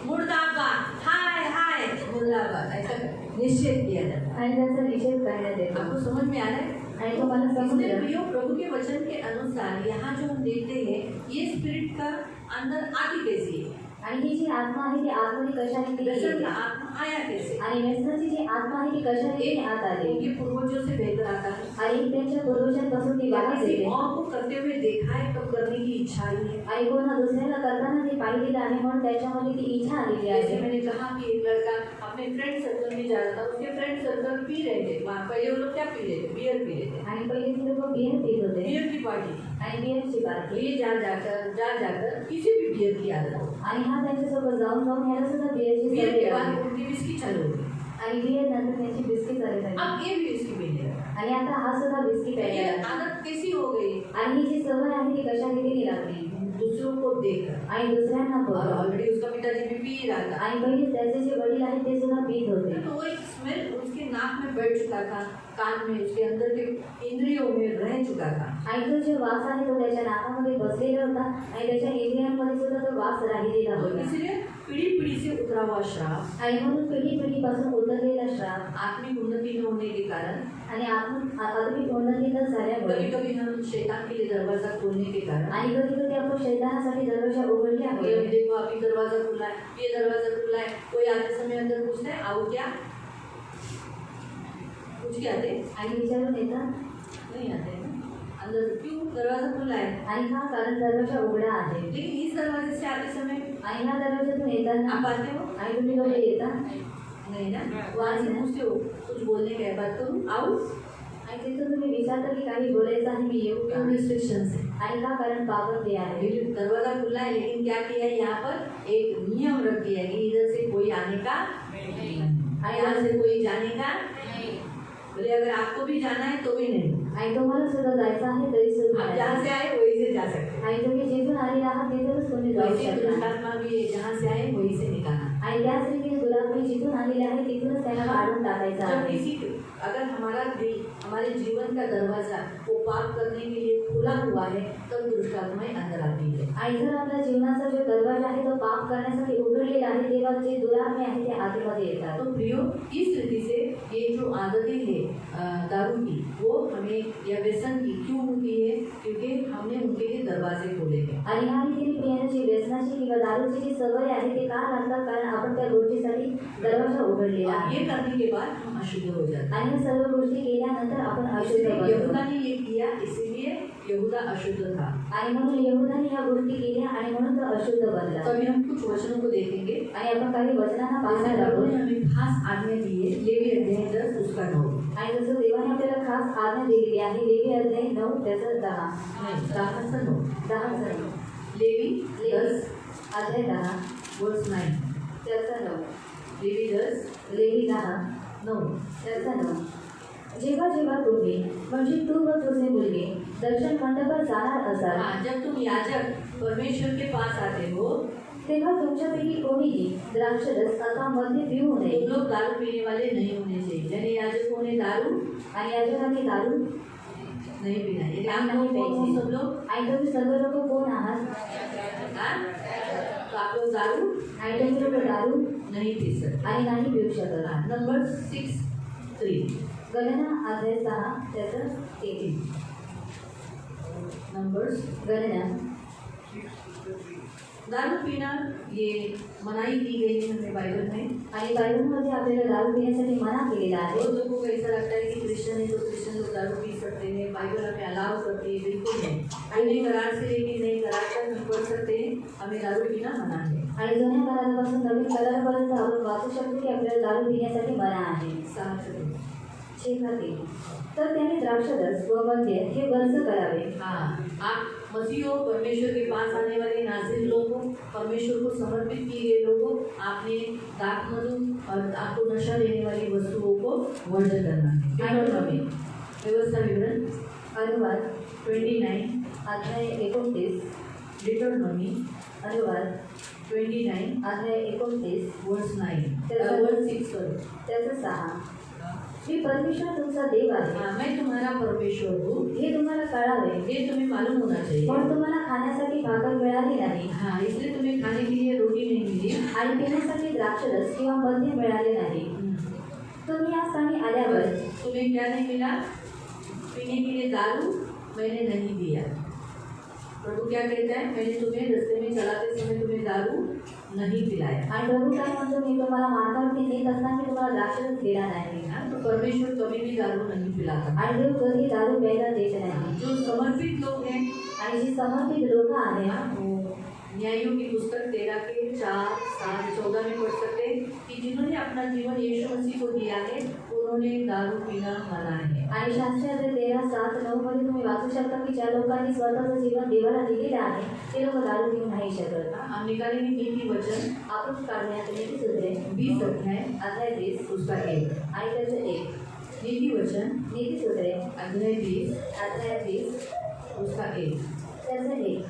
मुर्दाबाद, हाय हाय मुर्दाबाद, ऐसा निषेध किया जाता है। आणि त्यांचा निषेध करण्यात येतो आपको समझ में आ रहा है? आणि तुम्हाला इसलिए समजलं प्रियो, प्रभु के वचन के अनुसार यहाँ जो हम देखते हैं, ये स्पिरिट का अंदर आती कैसी है, आणि ही जी आत्मा आहे ती आतमध्ये कशाने ती व्यसन येते? का आत्मा आया कैसे? आणि व्यसनाची जी आत्मा आहे ती कशाने ती आत आली उनके पूर्वजों से बेहतर आता है, आणि त्यांच्या पूर्वजांपासून ती या वाहत किसी येते और को करते हुए देखा है तो करने की इच्छा आई है। आणि कोणा दुसऱ्याला करताना ते पाहिलेलं आहे म्हणून त्याच्यामध्ये ती इच्छा आलेली जैसे आहे। मैंने कहा कि एक लड़का अपने फ्रेंड सर्कल में जा रहा था, उसके फ्रेंड सर्कल पी रहे थे, वहाँ पहले वो लोग क्या पी रहे थे, बियर पी रहे थे, आणि पहिले ते लोक बियर पीत होते बियर की पार्टी। आणि बियरची पार्टी ये जा जाकर किसी भी बियर की आदत हो, आणि हा त्यांच्यासोबत जाऊन याला सुद्धा बियरची बियर सवय के बाद लागली उनकी विस्की चालू हो गई। आणि बियर नंतर त्यांची बिस्की चालू झाली अब ये भी विस्की पीने लगा। आणि आता हा सुद्धा बिस्की ये प्यायला लागला आदत कैसी हो गई? आणि ही जी सवय आहे ती कशा रीतीने लागली दूसरों को देख, आणि दुसऱ्यांना और बघून ऑलरेडी उसका पिताजी भी पी रहा था, आणि पहिले त्याचे जे वडील आहेत ते सुद्धा पीत होते तो वो एक स्मेल उसके नाक में बैठ चुका था, कान में, उसके अंदर के इंद्रियों में रह चुका था। आणि तो जो वास आहे तो त्याच्या नाकामध्ये बसलेला होता आणि त्याच्या इंद्रियांमध्ये सुद्धा तो वास राहिलेला तो होता इसलिए पीढ़ी पीढ़ी से उतरा हुआ श्राप, आणि म्हणून पिढीपासून उतरलेला श्राप आत्मिक उन्नति न होने के कारण, आणि आधुनिक उन्नती न झाल्यामुळे कभी कभी हम शैतान के लिए दरवाजा खोलने के कारण, आणि कधी कधी आपण शैतानासाठी दरवाजा ये उघडल्यामुळे अभी देखो अभी दरवाजा खुला है, ये दरवाजा खुला है, कोई आते समय अंदर पूछता है आओ क्या, कुछ क्या आते आणि विचारून येतात नहीं आते हैं अंदर, क्यों? दरवाजा खुला है। आणि हा कारण दरवाजा उघडा आहे लेकिन इस दरवाजे से आते समय आणि ह्या दरवाजातून येताना आप आते हो आणि तुम्ही लोक येता नहीं ना, वहाँ से पूछते हो कुछ बोलने का है, बात करूँ आओ, आणि तिथून तुम्ही विचारता की काही बोलायचं आहे मी येऊ का? क्यों? रिस्ट्रिक्शंस है। आणि का? कारण पाबंदी आहे लेकिन दरवाजा खुला है, लेकिन क्या किया है यहाँ पर एक नियम रख दिया है कि इधर से कोई आने का नहीं, इधर से कोई जाने का नहीं। बोले अगर आपको भी जाना है तो भी नहीं, आणि तुम्हाला सुद्धा जायचं आहे तरी सुद्धा आप नाही. जहाँ से आए वहीं से जा सकते आणि तुम्ही जिथून आले आहात तिथूनच तुम्ही जाऊ वैसे शकता दुष्टात्मा भी है, जहाँ से आए वहीं से निकालना। आणि त्याच रीतीने दुरात्मा जिथून आलेले आहे तिथूनच त्यांना काढून टाकायचं जब आहे. किसी अगर हमारा दिल, हमारे जीवन का दरवाजा वो पाप करने के लिए खुला हुआ है, तब दुष्टात्माएं अंदर आती है। आणि जर आपल्या जीवनाचा जो दरवाजा आहे तो पाप करण्यासाठी उघडलेला आहे तेव्हा जे दुरात्मे आहे ते आतमध्ये येतात. तो प्रियो, इस रीति से ये जो आदतें हैं दारू की, वो हमें या व्यसन की क्यों होती है? क्योंकि हमने उनके लिए दरवाजे खोले हैं। आणि ह्या रीतीने प्रियाची व्यसनाची किंवा दारूची जी सवय आहे ते का लागतात? कारण आपण त्या गोष्टीसाठी दरवाजा उघडलेला और आहे ये करने के बाद हम अशुद्ध हो जाते हैं। आणि या सर्व गोष्टी केल्यानंतर आपण अशुद्ध इसलिए बनतो. यहूदा ने ये किया, इसीलिए यहूदा अशुद्ध था। आणि म्हणून यहूदाने या गोष्टी केल्या आणि म्हणून तो अशुद्ध बनला. तो अभी हम कुछ वचनों को देखेंगे। आणि आपण काही वचनांना पाहणार प्रभु ने आहोत. हमें खास आज्ञा दी है, लेवी अध्याय 10 उसका 9। आणि जसं देवाने आपल्याला खास आज्ञा दिलेली आहे लेवी अध्याय 9 त्याचं 10 नहीं, 10 से 9। 10 लेवी 10 अध्याय 10 वर्स 9। त्याचा 9 लेवी 10 लेवी 10 9। त्याचा 9. जेव्हा जेव्हा तुम्ही म्हणजे तू व तुझे मुलगे दर्शन मंडपात जाणार असाल हाँ, जब तुम याजक परमेश्वर के पास आते हो, तेव्हा तुमच्यापैकी कोणीही द्राक्षरस अथवा मद्य पिऊ नये. तुम लोग दारू पीने वाले नहीं होने चाहिए। यानी याजकों ने दारू आणि याजकांनी दारू नहीं पीना है। नहीं आप लोग कौन हो पाहिजे. सब लोग? आणि तुम्ही सर्व लोक कोण आहात? हाँ? तो आप लोग दारू आणि तुम्ही लोक दारू नहीं पी सकते। आणि नाही पिऊ शकत. नंबर 6:3। गणना अध्याय 6 त्याचं 13. नंबर्स गणना दारू पीना ये मनाही की गई है हमें बाइबल में। आणि बायबलमध्ये आपल्याला दारू पिण्यासाठी मना केलेला आहे। बहुत लोगों को ऐसा लगता है कि क्रिश्चियन है तो क्रिश्चियन लोग दारू पी सकते हैं, बाइबल हमें अलाउ करती है, बिल्कुल नहीं। नई करार से लेकर नई करार तक हम पढ़ सकते हैं, हमें दारू पीना मना है। आणि जुन्या करारापासून नवीन करारापर्यंत आपण वाचू शकतो की आपल्याला दारू पिण्यासाठी मना आहे। 6:3 तर त्याने द्राक्षरस व मद्य हे वर्ज करावे। हाँ, आप मसीह हो, परमेश्वर के पास आने वाले नाज़िर लोग हो, परमेश्वर को समर्पित किए गए लोग हो, आपने दाखमधु और आपको नशा देने वाली वस्तुओं को वर्जन करना है। deuteronomy, व्यवस्था विवरण अनुवाद 29, अध्याय 29, deuteronomy अनुवाद 29 अध्याय 29 verse 9 त्याचा- verse 6 sorry। त्याचं 6 मी परमेश्वर तुमचा देव आहे, हाँ, मैं तुम्हारा परमेश्वर हूँ, हे तुम्हाला कळावे। ये तुम्हें मालूम होना चाहिए। पण तुम्हाला खाण्यासाठी भाकर मिळाली नाही हाँ, इसलिए तुम्हें खाने के लिए रोटी नहीं मिली। आणि पिण्यासाठी द्राक्षरस किंवा मद्य मिळाले नाही। तुम्ही या स्थानी आल्यावर तुम्हें क्या नहीं मिला? पीने के लिए दारू मैंने नहीं दिया। प्रभु क्या कहता है? मैंने तुम्हें रास्ते में चलाते समय तुम्हें दारू नहीं पिलाया। आणि प्रभू काय म्हणतो, मी तुम्हाला मार्गावरती नेत असताना तुम्हाला द्राक्षरस दिला नाही। हाँ, तो परमेश्वर कभी भी दारू नहीं पिलाता। आणि देव कधी दारू प्यायला देत नाही। जो समर्पित लोग हैं, आणि जी समर्पित लोक आहेत हाँ, वो न्यायों की पुस्तक 13 के 4, 7, 14 में पढ़ सकते हैं कि जिन्होंने अपना जीवन यीशु मसीह को दिया है उन्होंने दारू पीना मना है। आणि शास्त्राचे 13:7-9 मध्ये तुम्ही वाचू शकता की ज्या लोकांनी स्वतःचं जीवन देवाला दिलेलं आहे ते लोक दारू पिऊ नाही शकत। हम निकालेंगे नीति वचन आपण काढण्यात नीतिसूत्रे 20 अध्याय अध्याय 20 उसका 1। आणि त्याचं 1 नीति वचन नीतिसूत्रे अध्याय 20 अध्याय 20 उसका 1। त्याचं 1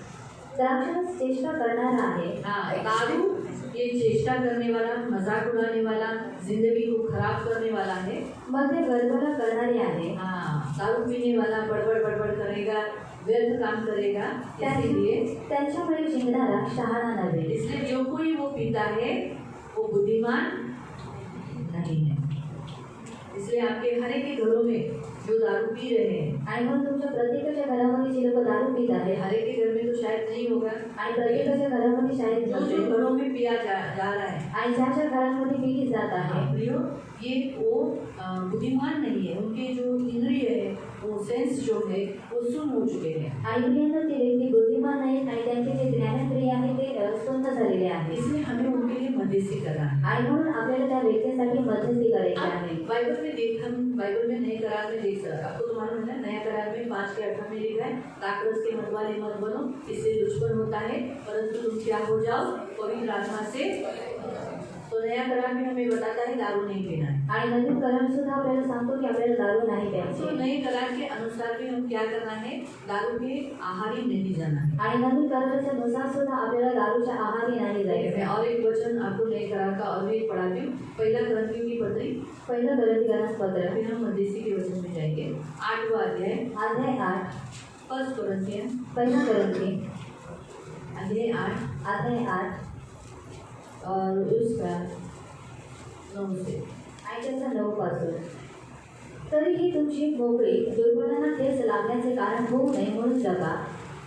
द्राक्षरस चेष्टा करणारा आहे। हाँ, दारू ये चेष्टा करने वाला, मजाक उड़ाने वाला, जिंदगी को खराब करने वाला है। मद्य गडबड करणारे आहे। हाँ, दारू पीने वाला बड़बड़ बड़बड़ करेगा, व्यर्थ काम करेगा, इसीलिए त्यांच्यामुळे जिंकणारा शहाणा नव्हे। इसलिए जो कोई वो पीता है वो बुद्धिमान नहीं है। इसलिए आपके हर एक के घरों में जो दारू पी रहे हैं, आणि म्हणून तुमच्या प्रत्येकाच्या घरामध्ये जे लोक दारू पित आहेत हर एक के घर में तो शायद नहीं होगा, आणि प्रत्येकाच्या घरामध्ये शाळेत जो जो नसेल, घरों में पिया जा रहा है, आणि ज्याच्या घरांमध्ये पिली जात आहे प्रियो, ये वो बुद्धिमान नहीं है। उनके जो इंद्रिय है, वो सेंस जो है वो सुन हो चुके हैं। आणि प्रियंका ते व्यक्ती बुद्धिमान नाहीत आणि त्यांचे जे ज्ञानेंद्रिय आहे ते सुंद झालेले आहे। इसलिए हमें उनके लिए मध्यस्थी करना है। आणि म्हणून आपल्याला त्या व्यक्तीसाठी मध्यस्थी करायची आहे। आप बाइबल में देख, हम बाइबल में नए करार में देख सकते, आपको तो मालूम है नया करार में 5:18 में लिखा है, दाखरस के मत वाले मत बनो, इससे दुश्मन होता है, परंतु तुम क्या हो जाओ पवित्र आत्मा से। तो नया करार में हमें बताता है दारू नहीं पीना है। आणि नवीन करार सुद्धा आपल्याला सांगतो की आपल्याला दारू नाही तो प्यायची। नए करार के अनुसार भी हम क्या करना है? दारू के आहारी नहीं जाना है। आणि नवीन कराराच्या नुसार सुद्धा आपल्याला दारूच्या आहारी नाही मैं जायचं। और एक वचन आपको नए करार का और भी एक पढ़ाती हूँ। पहला करंथियों की पत्री, पहिलं गलतीकरण पत्र फिर हम मध्यस्थी के वचन में जाएंगे। 8वां अध्याय, अध्याय 8 फर्स्ट कोरिन्थियन पहिला गलती अध्याय 8 अध्याय 8 और उसका 9 से। आणि त्याचा 9 पासून तरीही तुमची मोकळी दुर्बलांना ठेच लागण्याचे कारण होऊ नये म्हणून जगा,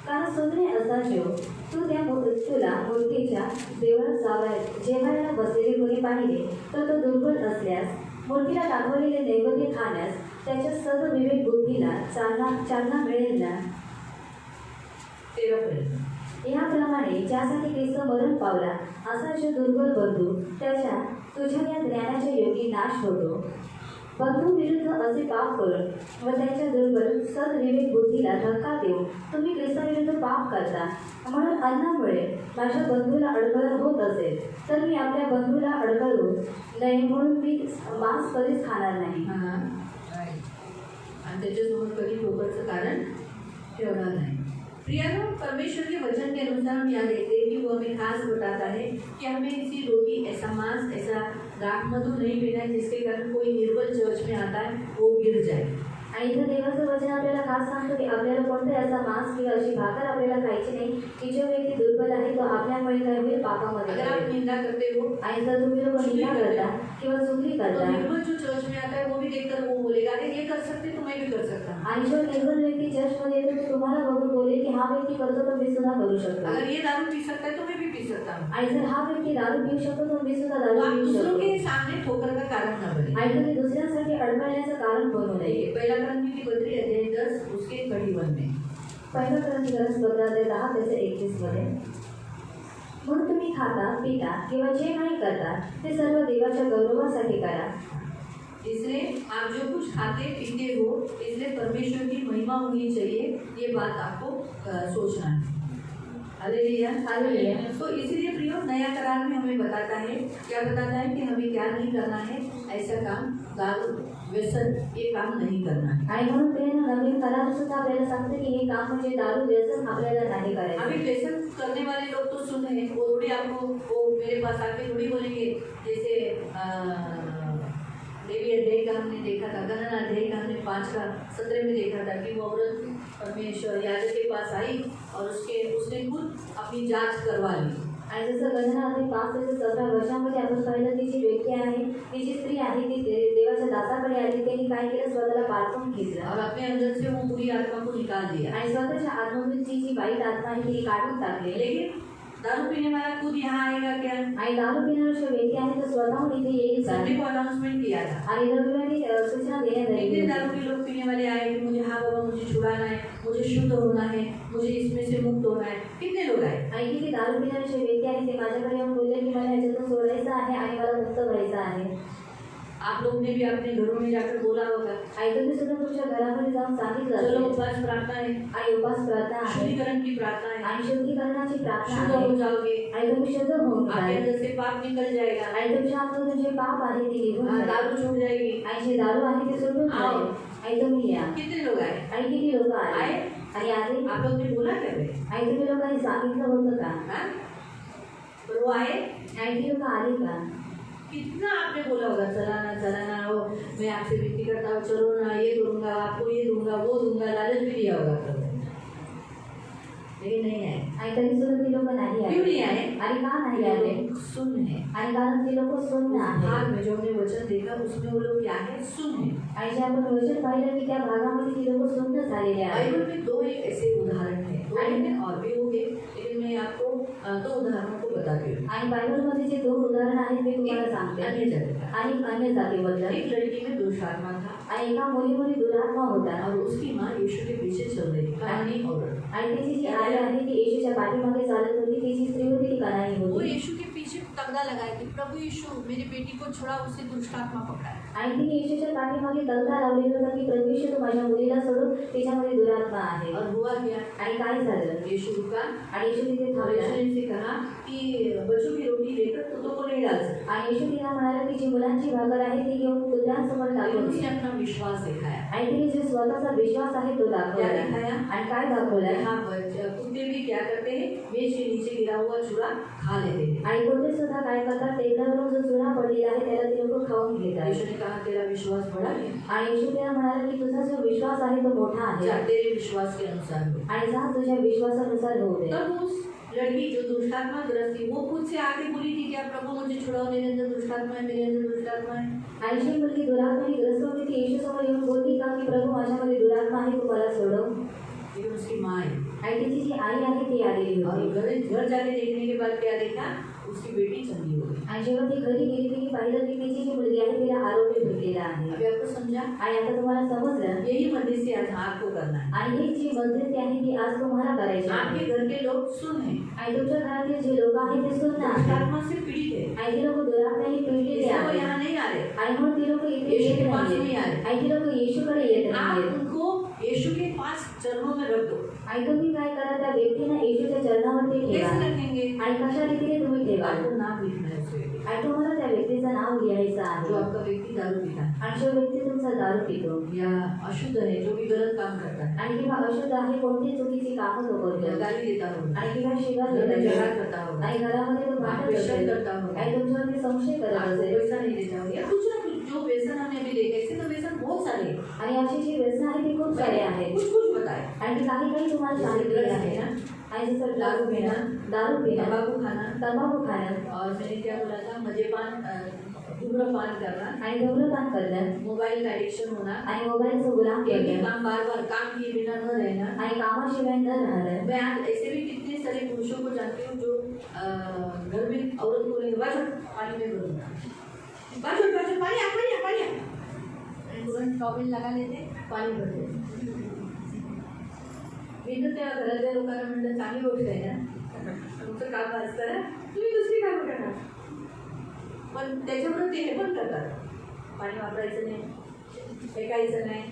कारण सुधने असा जेव तू त्या तुला मूर्तीच्या देवळात जेवायला बसलेले कोणी पाहिले तर तो दुर्बल असल्यास मूर्तीला दाखवलेले नैवेद्य खाण्यास त्याच्या सर्व विवेक बुद्धीला चालना मिळेल ना। 13 याप्रमाणे ज्यासाठी ख्रिस्त मरण पावला असा जो दुर्बल बंधू त्याच्या तुझ्या या ज्ञानाच्या योगी नाश होतो। बंधू विरुद्ध असे पाप करून व त्याच्या दुर्बल सद्विवेक बुद्धीला धक्का देऊन तुम्ही ख्रिस्ताविरुद्ध पाप करता। म्हणून अन्नामुळे माझ्या बंधूला अडगळ होत असेल तर मी आपल्या बंधूला अडगळू नये म्हणून मी मांस कधीच खाणार नाही। हाँ, आणि त्याच्यासमोर कधी ठोकरचं कारण ठेवणार नाही। प्रियानो, परमेश्वर के वचन के अनुसार हम यहाँ देखते हैं कि वो हमें खास बताता है कि हमें ऐसी रोटी, ऐसा मांस, ऐसा दाखमधु नहीं पीना है जिसके कारण कोई निर्बल चर्च में आता है वो गिर जाए। आणि इथं देवाचं वचन आपल्याला खास सांगतो की आपल्याला कोणताही असा मांस किंवा अशी भाकर आपल्याला खायची नाही की जो व्यक्ती दुर्बल आहे तो आपल्यामुळे काय होईल पापामध्ये अगर आप पडेल। निंदा करते हो आणि जर तुम्ही लोक निंदा करता किंवा चुगली तो करता निर्बल जो चर्च में आता है वो भी देखकर वो बोलेगा अरे ये कर सकते तो मैं भी कर सकता हूँ। आणि जो निर्बल व्यक्ती चर्चमध्ये येतो तो तुम्हाला बघून बोलेल की हा हा व्यक्ती करतो तर मी सुद्धा करू शकतो. अगर ये दारू पी सकता है तो मैं भी पी सकता हूँ. आणि जर हा व्यक्ती दारू पिऊ शकतो तर मी सुद्धा तो दारू आप पिऊ दूसरों शकतो. के सामने ठोकर का कारण न बने. आणि तुम्ही दुसऱ्यांसाठी अडकण्याचं कारण बनू नये. देखिए, पहिला क्रम की पत्री अध्याय 10 उसके कड़ी 1 में. पहिला ग्रंथ 10:10-21 मध्ये म्हणून तुम्ही खाता पिता किंवा जे काही करता ते सर्व देवाच्या गौरवासाठी करा. इसलिए आप जो कुछ खाते पीते हो इसलिए परमेश्वर की महिमा होनी चाहिए, ये बात आपको सोचना है. हालेलुया. हालेलुया. तो इसीलिए प्रियो नया करार में हमें बताता है, क्या बताता है कि हमें क्या नहीं करना है. ऐसा काम दारू व्यसन ये काम नहीं करना है. आणि म्हणून ते नवीन करार सुद्धा आपल्याला सांगते की हे काम म्हणजे दारू व्यसन आपल्याला नाही करायचं. अभी व्यसन करने वाले लोग तो सुन रहे हैं, वो थोड़ी आपको वो मेरे पास आके थोड़ी बोलेंगे. जैसे देवी अध्याय का हमने देखा था, गणना अध्याय का हमने 5:17 में देखा था कि वो औरत परमेश्वर याजक के पास आई और उसने खुद अपनी जांच करवा ली. आणि जसं गणना अध्याय 5:17 वर्षामध्ये आपण पाहिलं ती जी व्यक्ती आहे ती जी स्त्री आहे ती देवाच्या दासाकडे आली. त्यांनी काय केलं, स्वतःला पारखून घेतलं और अपने अंदर से वो बुरी आत्मा को निकाल दिया. आणि स्वतःच्या आत्मवृत्तीची जी वाईट आत्मा आहे ती काढून टाकली. लेकिन दारू पीने वाला खुद यहाँ आएगा क्या? आणि दारू पिणारा जो व्यक्ती आहे तो स्वतःहून इथे येईल का? संडे को अनाउंसमेंट किया था. आणि रविवारी सूचना देण्यात आली कितने होती. दारू के लोग पीने वाले आए कि मुझे हाँ बाबा मुझे छुड़ाना है, मुझे शुद्ध होना है, मुझे इसमें से मुक्त होना है. कितने लोग आए? आणि किती दारू पिणारे जे व्यक्ती आहे ते माझ्याकडे येऊन बोलले की मला ह्याच्यातून सोडायचं आहे आणि मला मुक्त व्हायचं आहे. आप लोग ने भी अपने घरों में जाकर बोला होगा. आणि तुम्ही सुद्धा तुमच्या घरामध्ये जाऊन सांगितलं चलो असेल. उपवास प्रार्थना है, आणि उपास प्रार्थना आहे शुद्धिकरण की प्रार्थना है, आणि शुद्धीकरणाची प्रार्थना शुद्ध हो आहे. जाओगे, आणि तुम्ही शुद्ध होऊन आपके जाल. अंदर से पाप निकल जाएगा, आणि तुमच्या आतमधून जे पाप आहे ते निघून जाईल. दारू छूट जाएगी. आणि जे दारू आहे ते सुटून आओ. जाईल. आणि तुम्ही या. कितने लोग आए? आणि किती लोक आले आए? आणि आले. आप लोग ने बोला क्या भाई? आणि तुम्ही लोकांनी सांगितलं होतं का? हाँ? पर वो आए? आणि ती लोक आली का? कितना आपने बोला होगा चलाना हो, मैं आपसे विनती करता हूँ चलो ना, ये करूँगा आपको, ये दूंगा वो दूंगा, लालच भी दिया होगा आपको. लेकिन नहीं आए. आणि तरी सुद्धा ती लोक नाही क्यों नहीं आले. आए? आणि का नाही ये आले? लोग सुन है. आणि कारण ती लोक सुन्न भाग आहे. में जो हमने वचन देखा उसमें वो लोग क्या है, सुन है. आणि जे आपण वचन पाहिलं की त्या भागामध्ये ती लोक सुन्न झालेले आहेत. बाइबल में दो एक ऐसे उदाहरण है, दो हैं और भी होंगे, लेकिन मैं आपको दो उदाहरणों को बताती हूँ. आणि बायबलमध्ये जे दोन उदाहरण आहेत ते तुम्हाला सांगते. अन्य जगह आणि अन्य जातीबद्दल. एक लड़की में दोषात्मा था आणि एका मुलीमध्ये दुरात्मा होता और उसकी माँ यीशु के पीछे चल रही थी, कहानी औरत. आणि तिची जी आई आहे ती येशूच्या पाठीमागे चालत होती. ती जी स्त्री होती ती कनानी वो होती. यीशु के पीछे तगड़ा लगाई कि प्रभु यीशु मेरी बेटी को छुड़ा, उससे दुष्ट आत्मा पकड़ा है. आणि तिने येशूच्या पाठीमागे तलता लावलेला होता की प्रभू येशू तू माझ्या मुलीला सोडून तिच्यामध्ये दुरात्मा आहे. और हुआ क्या? आणि काय झालं? यीशु रुका आणि येशू तिथे और थांबला. यीशु ने से कहा कि बच्चों की रोटी लेकर कुत्तों को नहीं डाल सकते. आणि येशू तिला म्हणाला की जी मुलांची भाकर आहे ती घेऊन कुत्र्यांसमोर लेकिन टाकून उसने दे. अपना विश्वास दिखाया. आणि तिने जो स्वतःचा विश्वास आहे तो क्या दाखवला. दिखाया? आणि काय दाखवला? यहाँ कुत्ते भी क्या करते हैं, मेज के नीचे गिरा हुआ चूरा खा लेते हैं. आणि कुत्रे सुद्धा काय करतात, टेबलावरून जो चुरा पडलेला आहे त्याला ते लोक खाऊन घेतात. यीशु ने कहा तेरा विश्वास बड़ा है, आणि येशू तिला म्हणाला की तुझा जो विश्वास आहे तो मोठा आहे जा तेरे विश्वास के अनुसार हो. आणि जा तुझ्या विश्वासानुसार होऊ दे. तब उस लड़की जो दुष्टात्मा ग्रस्त थी वो खुद से आके बोली थी क्या प्रभु मुझे छुड़ाओ, मेरे अंदर दुष्टात्मा है, मेरे अंदर दुष्टात्मा है. आणि जी मुलगी दुरात्माने ग्रस्त होती ती येशूसमोर येऊन बोलली का की प्रभू माझ्यामध्ये दुरात्मा आहे, तू मला सोडव. लेकिन उसकी माँ आई आणि तिची जी आई आहे ती आलेली और होती. घर जाके देखने के बाद क्या देखा, उसकी बेटी चंगी हो गई. आणि जेव्हा ती घरी गेली तिने पाहिलं की तिची जी मुलगी आहे तिला आरोग्य भेटलेला आहे. अभी आपको समझा? आणि आता तुम्हाला समजलं. यही मध्यस्थी आज आपको करना है. आणि ही जी मध्यस्थी आहे ती आज तुम्हाला करायची आहे. आपके घर के लोग सुन हैं, आणि तुमच्या घरातील जे लोक आहेत ते सुन्न आहेत. दुष्टात्मा से पीड़ित है, आणि ती लोक दुरात्म्याने पिळलेले इसलिए वो आहेत. यहाँ नहीं आ रहे. आणि म्हणून ती लोक इथे येशू येत के पास नाहीत. नहीं आ रहे. आणि ती लोक येशूकडे येत आप नाहीत. उनको यीशु के पास चरणों में रख दो. आणि तुम्ही काय करा, त्या व्यक्तीला येशूच्या चरणावरती ठेवा. कैसे रखेंगे? आणि कशा रीतीने तुम्ही ठेवा. आपको नाम लिखना है उस व्यक्ति का. आणि तुम्हाला त्या व्यक्तीचं नाव लिहायचं जो आहे. आपका व्यक्ति दारू पीता है आणि जो व्यक्ती तुमचा दारू पितो या अशुद्ध है, जो भी गलत काम करता है आणि किंवा अशुद्ध आहे, कोणती चुकीची कामं तो या करतो गाली देता होगा, आणि किंवा शिवाय घर में देत झगड़ा असेल. करता होगा, आणि घरामध्ये तो भांडत आपको शक असेल. करता होगा, आणि तुमच्यावरती संशय करत आपको असेल. पैसा नहीं देता होगा या कुछ ना कुछ जो व्यसन हमने अभी देखे, ऐसे तो व्यसन बहुत सारे हैं. आणि अशी जी व्यसन आहे ती खूप सारे आहेत. कुछ कुछ बताए. आणि ती काही काही तुम्हाला जैसे सांगितलेली drugs आहे. है ना, आणि जसं दारू पिणं, दारू पिणं, तंबाकू खाना तंबाखू खाणं, और मैंने क्या बोला था, मद्यपान धूम्रपान करना, आणि धूम्रपान करणं, मोबाइल का एडिक्शन होना, आणि मोबाईलचं गुलाम एक ही बनणं, काम बार बार काम किए बिना न रहना। आणि कामाशिवाय न राहणं। मैं आज ऐसे भी कितने सारे पुरुषों को जानती हूँ जो घर में औरत को बोलेंगे बाजू पानी में भरूंगा, बाजू बाजू पानी आ पानी आ पानी आ, तुरंत टॉवेल लगा लेते पाणी भरते। मी तर त्या घरातल्या लोकांना म्हणलं चांगली गोष्ट आहे ना, तुमचं काम असतं ना, तुम्ही दुसरी कामं करणार, पण त्याच्याबरोबर ते हे पण करतात, पाणी वापरायचं नाही, फेकायचं नाही,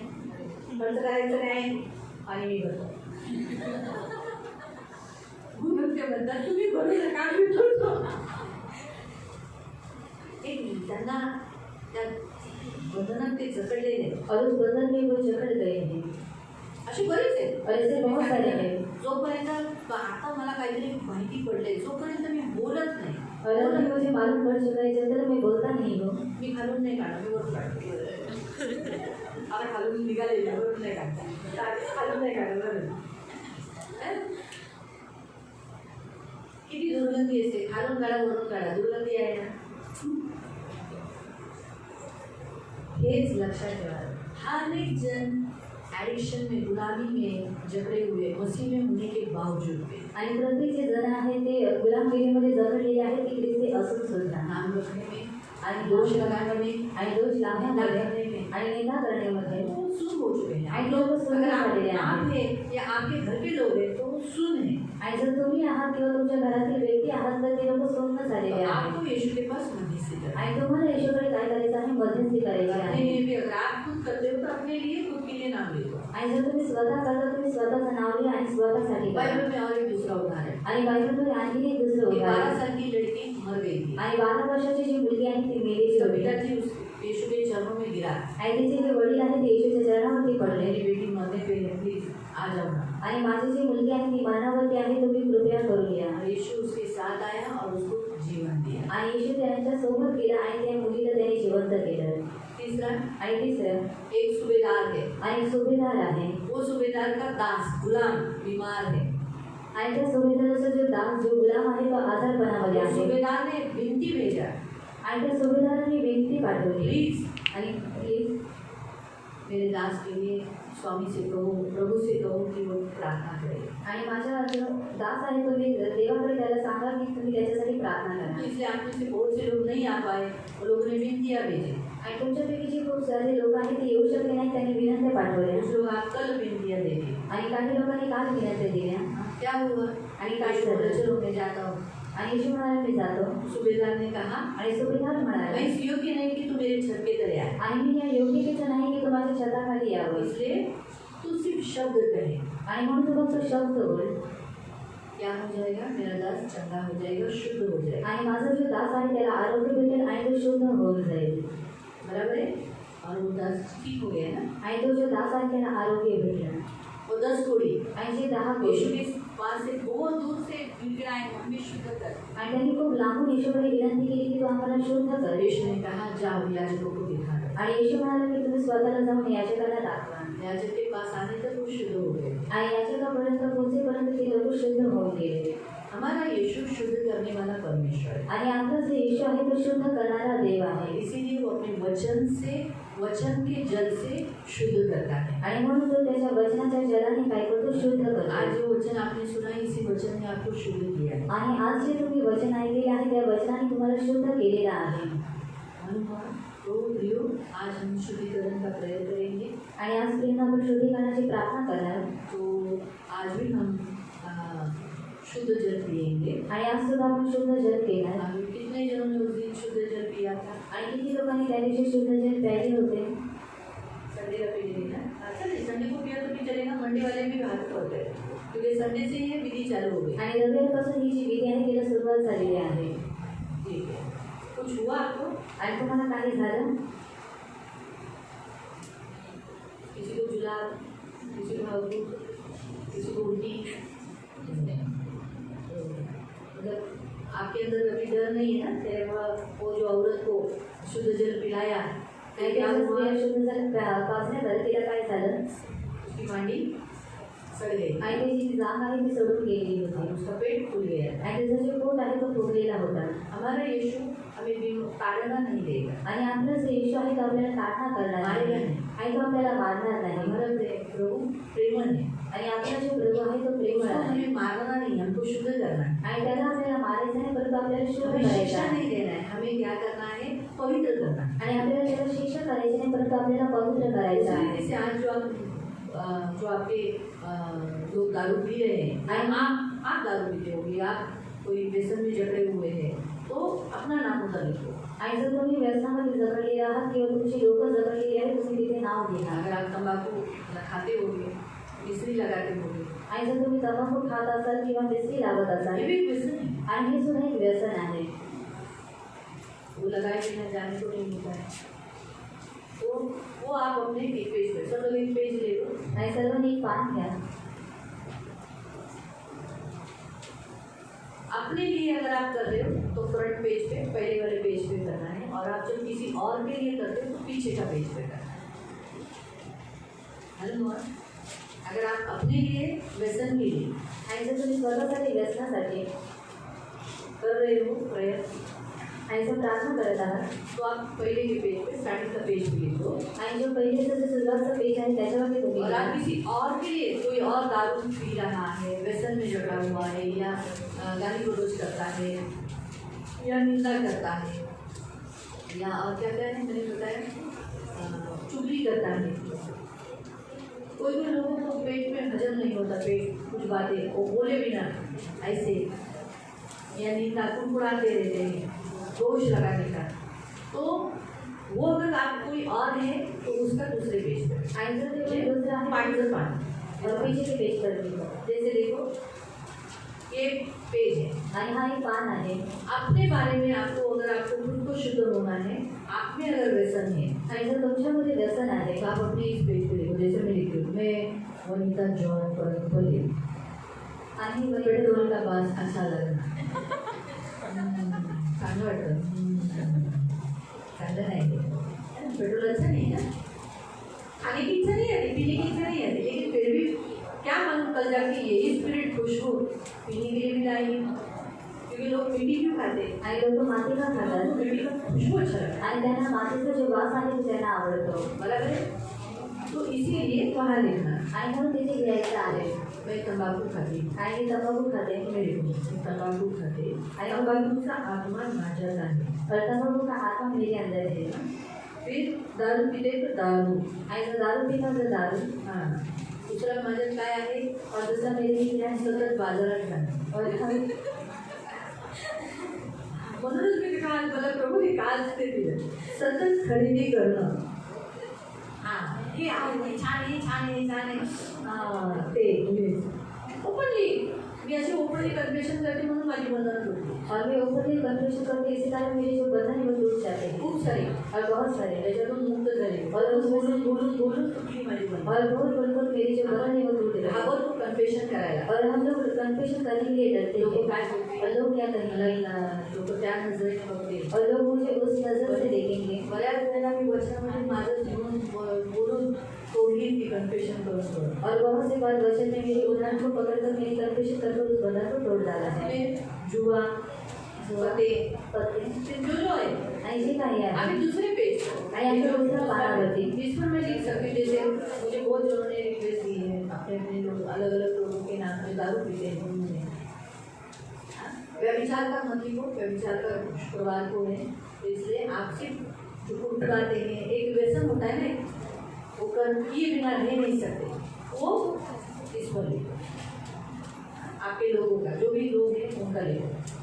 खर्च करायचं नाही, पाणी मी भरतो। म्हणून ते म्हणतात तुम्ही भरू नका मी भरतो। एक त्यांना त्या बंधनात ते जकडलेले और उस बंधन में वो जकड़ गए हैं। असे बरेच आहेत, और ऐसे बहुत सारे हैं। जोपर्यंत आता मला काहीतरी माहिती पडले जोपर्यंत मी बोलत नाही, और अभी मुझे मालूम पड़ चुका है जब तक मैं बोलता नहीं हूँ, मी खालून नाही काढणार, मी वरून काढते। आता खालून निघालेले वरून नाही काढणार, खालून नाही काढणार। किती दुर्गंधी असते, खालून काढा वरून काढा, दुर्गंधी आहे ना। हेच लक्षात ठेवा, हर एक जन एडिक्शन में, गुलामी में जकड़े हुए, मसीह में होने के बावजूद भी, आणि प्रत्येक जे जण आहे ते गुलामगिरीमध्ये जकडलेले आहेत की ख्रिस्ती असून सुद्धा नाम रखने में, आणि दोष लगाने में, आणि दोष लावण्यामध्ये करने में आणि निंदा करण्यामध्ये वो सुन हो चुके हैं। आणि लोक सुन अगर झालेले आप आहेत। हैं या आपके घर के लोग हैं तो वो सुन है, आणि जर तुम्ही आहात किंवा तुमच्या घरातील व्यक्ती आहात तर ते लोक सुन्न झालेले तो आहेत। आपको यीशु के पास मध्यस्थी करना है। आणि तुम्हाला येशूकडे काय करायचं आहे, मध्यस्थी करायची आहे। नहीं भी अगर आप खुद करते हो तो अपने लिए खुद के लिए नाम ले लो। आणि जर तुम्ही स्वतः करता तुम्ही स्वतःचं नाव लिहा आणि स्वतःसाठी करा। बाइबल में और एक दूसरा उदाहरण है, आणि बायबलमध्ये आणखी एक दुसरं एक उदाहरण 12 आहे। साल की लड़की मर गई थी, आणि 12 वर्षाची जी मुलगी आहे ती मेलेली उसका होती। बेटा थी उस यीशु के चरणों में गिरा, आणि तिचे जे वडील आहेत ते येशूच्या चरणावरती पडले। मेरी बेटी मरने पे है, प्लीज आ जाओ ना। आणि माझी जी मुलगी आहे ती मरणावरती आहे, तुम्ही कृपया करून या। और यीशु उसके साथ आया और उसको जीवन दिया। आणि येशू त्यांच्या सोबत गेला आणि त्या मुलीला त्याने जिवंत केलं। तीसरा, आणि तिसरं, एक सूबेदार है, आणि एक सुभेदार आहे। वो सूबेदार का दास गुलाम बीमार है, आणि त्या सुभेदाराचा जो दास जो गुलाम आहे तो आजारपणामध्ये आहे। सूबेदार ने विनती भेजा, आणि त्या सुभेदाराने विनंती पाठवली, प्लीज आणि प्लीज मेरे दास के लिए स्वामी से कहो, प्रभु से कहो कि वो प्रार्थना करे। आणि माझा जो दास आहे तुम्ही देवाकडे त्याला सांगा की तुम्ही त्याच्यासाठी प्रार्थना तो करा। इसलिए आप में से बहुत से लोग नहीं आ पाए, वो लोगों ने विनतियाँ भेजी, आणि तुमच्यापैकी जे खूप सारे लोक आहेत ते येऊ शकले नाही, त्यांनी विनंत्या पाठवल्या। कुछ लोग आप कल विनतियाँ देंगे। आणि काही लोकांनी काल विनंत्या दिल्या। क्या हुआ? आणि काय बोला, झालं? चलो मैं जाता हूँ। आणि येशू म्हणाला मी जातो। सूबेदार ने कहा, आणि सुभेदार मैं म्हणाला, इस योग्य नहीं कि तू मेरे छत के तले आए, आणि मी या योग्यतेचं नाही की तू माझ्या छताखाली यावं, इसलिए तू सिर्फ शब्द कहे, आणि म्हणून तू फक्त शब्द बोल, क्या हो जाएगा? मेरा दास चंगा हो जाएगा, शुद्ध हो जाएगा। आणि माझा जो दास आहे त्याला आरोग्य भेटेल आणि तो शुद्ध होऊन जाईल। बराबर है? और वो दास ठीक हो गया ना। आणि तो जो दास आहे त्याला आरोग्य भेटलं। वो 10 कोड़ी आणि जे 10 यीशु कोटी के पास से बहुत दूर से गिड़गिड़ाए, हमें शुद्ध कर। आणि त्यांनी खूप लांबून येशूकडे विनंती केली की तू आम्हाला शुद्ध कर। यीशु ने कहा, जाओ याजकों को दिखा दो। आणि येशू म्हणाला की तुम्ही स्वतःला जाऊन याजकाला दाखवा। याजक के पास आने तक वो शुद्ध हो गए। आणि याजकापर्यंत पोहोचेपर्यंत ते लोक शुद्ध होऊन गेले। हमारा यीशु शुद्ध करने वाला परमेश्वर है, आणि आपला जो येशू आहे तो शुद्ध करणारा देव आहे। इसीलिए वो अपने वचन से, वचन के जल से शुद्ध करता है। आणि म्हणून तो त्याच्या वचनाच्या जलाने काय करतो, शुद्ध करतो। आज जो वचन आपने सुना, इसी वचन ने आपको शुद्ध किया है। आणि आज जे तुम्ही वचन ऐकले आहे त्या वचनाने तुम्हाला शुद्ध केलेलं आहे। तो प्रियो, आज हम शुद्धिकरण का प्रयोग करेंगे। आणि आज प्रियांना आपण शुद्धीकरणाची प्रार्थना करणार। तो आज भी हम शुद्ध जल पिएंगे। आणि आज सुद्धा आपण शुद्ध जल पिणार। कितने जनों ने उस दिन शुद्ध जल पिया था? आणि किती लोकांनी त्या दिवशी शुद्ध जल प्यायले होते? संडे का पी लेना। अच्छा नहीं, संडे को पिया तो भी चलेगा, मंडे वाले भी हाथ होते हैं, क्योंकि संडे से ये विधि चालू हो गई। आणि रविवारपासून ही जी विधी आहे तिला सुरुवात झालेली आहे। ठीक है, कुछ हुआ आपको? आणि तुम्हाला काही झालं? किसी को जुलाब, किसी को हल्कू, किसी को उल्टी, मतलब आपके अंदर कभी डर नहीं है ना? तेरे वो जो औरत को शुद्ध जल पिलाया, आणि त्या स्त्रीला शुद्ध जल पाजण्यात तिला काय झालं? उसकी मांडी सड़ गई आणि त्याची जी जांघ आहे ती सडून गेलेली होती उसका पेट फूल गया आणि त्याचा जो पोट आहे तो फुगलेला होता हमारा यीशु हमें ताड़ना नहीं देगा आणि आपला जो येशू आहे तो आपल्याला ताडना करणार मारेगा नाही नहीं आणि तो आपल्याला मारणार नाही हमारा प्रभु प्रेमल है आणि आपला जो प्रभू आहे तो प्रेमळ उसको आहे हमें मारना नहीं हमको शुद्ध करना है आणि त्याला आपल्याला मारायचं आहे परंतु आपल्याला शुद्ध हमें करायचं शिक्षा आहे नहीं देना है हमें क्या करना है पवित्र करना है आणि आपल्याला त्याला शिक्षा करायची नाही परंतु आपल्याला पवित्र करायचं इसलिए आहे जैसे आज जो आपके लोग दारू पी रहे हैं और आप दारू पीते होगी आप कोई व्यसन में जकड़े हुए हैं तो अपना नाम उधर लिखो आणि जर तुम्ही व्यसनामध्ये जगलेले आहात किंवा तुमची लोक जगलेली आहेत तुम्ही तिथे नाव घ्या अगर आप तंबाकू खाते होगे मिश्री लगाते होगे आणि जर तुम्ही तंबाखू खात असाल किंवा मिसरी लावत असाल ये भी एक व्यसन है आणि हे सुद्धा एक व्यसन आहे वो लगाए बिना जाने को नहीं मिलता है तो वो आप अपने एक पेज पे सब लोग एक पेज ले लो आणि सर्वांनी एक पान घ्या अपने लिए अगर आप कर रहे हो तो फ्रंट पेज पे पहले वाले पेज पे करना है और आप जब किसी और के लिए करते हो तो पीछे का पेज पे करना है हेलो अगर आप अपने लिए व्यसन के लिए आणि जर तुम्ही स्वतःसाठी व्यसनासाठी कर रहे हो प्रयत्न आणि जर प्रार्थना करत आहात तो आप पहले के पेज पे स्टार्टिंग का पेज भी लिखो आणि जो पहिलेचं जो सुरुवातचं पेज आहे त्याच्यावरती तुम्ही और आप लिहा. किसी और के लिए कोई और दारू पी रहा है व्यसन में जकड़ा हुआ है या गाली गलौज करता है या निंदा करता है या और क्या क्या है मैंने बताया चुगली करता है कोई कोई लोगों को पेट में हजम नहीं होता पेट कुछ बातें वो बोले बिना ऐसे या निंदा कुड़कुड़ाते रहते हैं दोष लगाने का तो वो अगर आप कोई और है तो उसका दूसरे पेज पर आणि जर ते कोणी दुसरं आहे पाँच पाँच तर पीछे पेज पर लिहा. जैसे देखो ये पेज है आणि हा एक पान आहे अपने बारे में आपको अगर आपको खुद को शुद्ध होना है आप में अगर व्यसन है आणि जर तुमच्यामध्ये व्यसन आहे तो आप अपने इस पेज पे लिखो जैसे मैं लिख रही हूँ मैं वनिता जॉन बोली आणि पेट्रोल का बास अच्छा लगना चांगलं वाटतं चांगलं नहीं है पेट्रोल अच्छा नहीं है खाने की इच्छा नहीं आती पीने की इच्छा नहीं आती लेकिन फिर भी क्या मालूम कल जाके यही स्पिरिट खुशबू पीने के लिए भी लाएगी क्योंकि लोग मिट्टी क्यों खाते हैं आणि लोक माती का खातात मिट्टी का खुशबू अच्छा लगता है आणि त्यांना मातीचा जो वास आहे तो त्यांना आवडतो बराबर है तो इसीलिए वहाँ लिखना आणि म्हणून तिथे लिहायचं आहे मैं तंबाकू खाती आणि मी तंबाखू खाते मेरे को तंबाकू खाते आणि तंबाकूचा आत्मा माझ्यात आहे और तंबाखू का आत्मा मेरे अंदर है फिर दारू पिते तो दारू आणि जर दारू पिता तर दारू हां दुसरा माझ्यात काय आहे और दूसरा मेरे लिए है सतत बाजारात जाणं और हम म्हणूनच मी काल मला प्रभू हे काल ते दिलं सतत खरेदी करणं हां हे आहे छान आहे छान आहे छान आहे ते ओपनली मी अशी ओपनली कन्फेशन करते म्हणून माझी बंधन होती और मैं ओपनली कन्फ्यूजन करके इसी कारण मेरे जो बंधन है वो टूट जाते हैं खूप सारी और बहुत सारे त्याच्यातून मुक्त झाले और उस बोलून बोलून बोलून तुटली माझी बंधन और बोल बोलकर मेरी जो बंधन है वो टूट गए घाबरतो कन्फेशन करायला और हम लोग कन्फ्यूजन करने के लिए डरते लोक हैं काय बोलतील और लोग क्या कहेंगे लोक त्या नजरेने बघतील और लोग मुझे उस नज़र से देखेंगे बऱ्याच वेळेला मी वचनामध्ये माझं जीवन बोलून तोडली ती कन्फेशन करून और बहुत से बार वचन में मेरी उदाहरण को पकड़कर मेरी कन्फ्यूजन करके उस बंधन को तोड़ डाला है इसमें जुआ पते पत्ते ते जो जो आहे आणि जे काही आहे आम्ही दूसरे पेज आणि आम्ही दुसऱ्या पानावरती इस पर मैं लिख सकती हूँ जैसे मुझे बहुत जनों ने रिक्वेस्ट की है अपने अपने लोग अलग अलग लोगों के नाम से दारू पीते हैं उन्होंने व्यभिचार का मंत्री को व्यभिचार का शुक्रवार को है तो इसलिए आप सिर्फ जो कुटकुटाते हैं एक व्यसन होता है ना वो कर किए बिना रह नहीं सकते वो इस पर लिखो आपके लोगों का जो भी लोग हैं उनका लिखो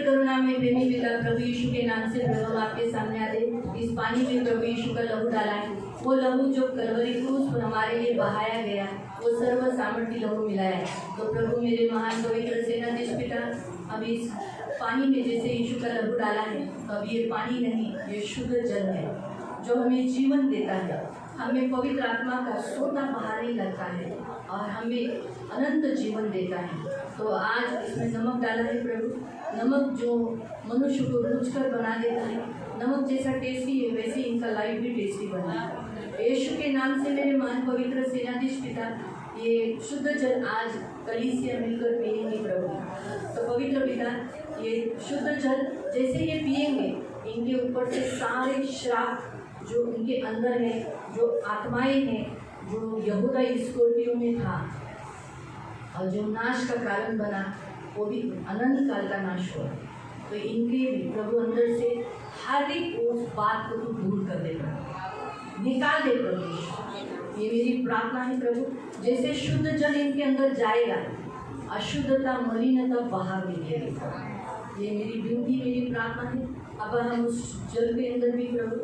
करुणा में प्रेमी पिता प्रभु यीशु के नाम से प्रभु हम आपके सामने आते इस पानी में प्रभु यीशु का लहू डाला है वो लहू जो कलवरी क्रूस पर हमारे लिए बहाया गया वो सर्व सामर्थ्य लहू मिला है तो प्रभु मेरे महान पवित्र सेनाधीश पिता अब इस पानी में जैसे यीशु का लहू डाला है तो अब ये पानी नहीं ये शुद्ध जल है जो हमें जीवन देता है हमें पवित्र आत्मा का सोना बहाने लगता है और हमें अनंत जीवन देता है तो आज इसमें नमक डाला है प्रभु नमक जो मनुष्य को रुचकर बना देता है नमक जैसा टेस्टी है वैसे इनका लाइफ भी टेस्टी बना। यीशु के नाम से मेरे महान पवित्र सेनाधीश पिता, ये शुद्ध जल आज कलीसिया मिलकर पिएंगे प्रभु। तो पवित्र पिता, ये शुद्ध जल जैसे ये पिएंगे, इनके ऊपर से सारे श्राप जो इनके अंदर है, जो आत्माएं हैं, जो यहूदा स्कॉर्पियो में था और जो नाश का कारण बना, वो भी अनंत काल का नाश हुआ। तो इनके भी प्रभु अंदर से हर एक उस बात को तू दूर कर दे प्रभु, निकाल दे प्रभु। ये मेरी प्रार्थना है प्रभु, जैसे शुद्ध जल इनके अंदर जाएगा, अशुद्धता मलिनता बाहर निकलेगी। ये मेरी विनती, मेरी प्रार्थना है। अब हम उस जल के अंदर भी प्रभु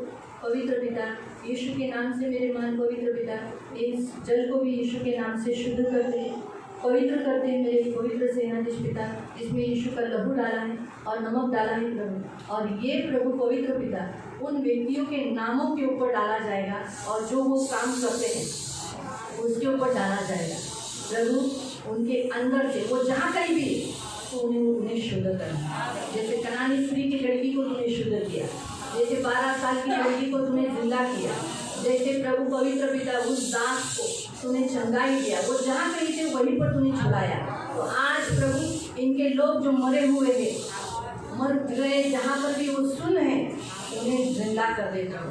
पवित्र पिता, यीशु के नाम से मेरे महान पवित्र पिता, इस जल को भी यीशु के नाम से शुद्ध करते हैं, पवित्र करते हैं मेरे पवित्र सेनाधीश पिता। इसमें यीशु का लहू डाला है और नमक डाला है प्रभु, और ये प्रभु पवित्र पिता उन व्यक्तियों के नामों के ऊपर डाला जाएगा और जो वो काम करते हैं उसके ऊपर डाला जाएगा प्रभु। उनके अंदर से वो जहाँ कहीं भी तो उन्हें शुद्ध करना। जैसे कनानी स्त्री की लड़की को तुमने शुद्ध किया, जैसे 12 साल की लड़की को तुमने जिंदा किया, जैसे प्रभु पवित्र पिता उस दास को तूने चंगाई दिया, वो जहाँ कहीं थे वहीं पर तूने छुड़ाया। तो आज प्रभु इनके लोग जो मरे हुए हैं, मर गए, जहाँ पर भी वो सुन है, उन्हें जिंदा कर दे प्रभु।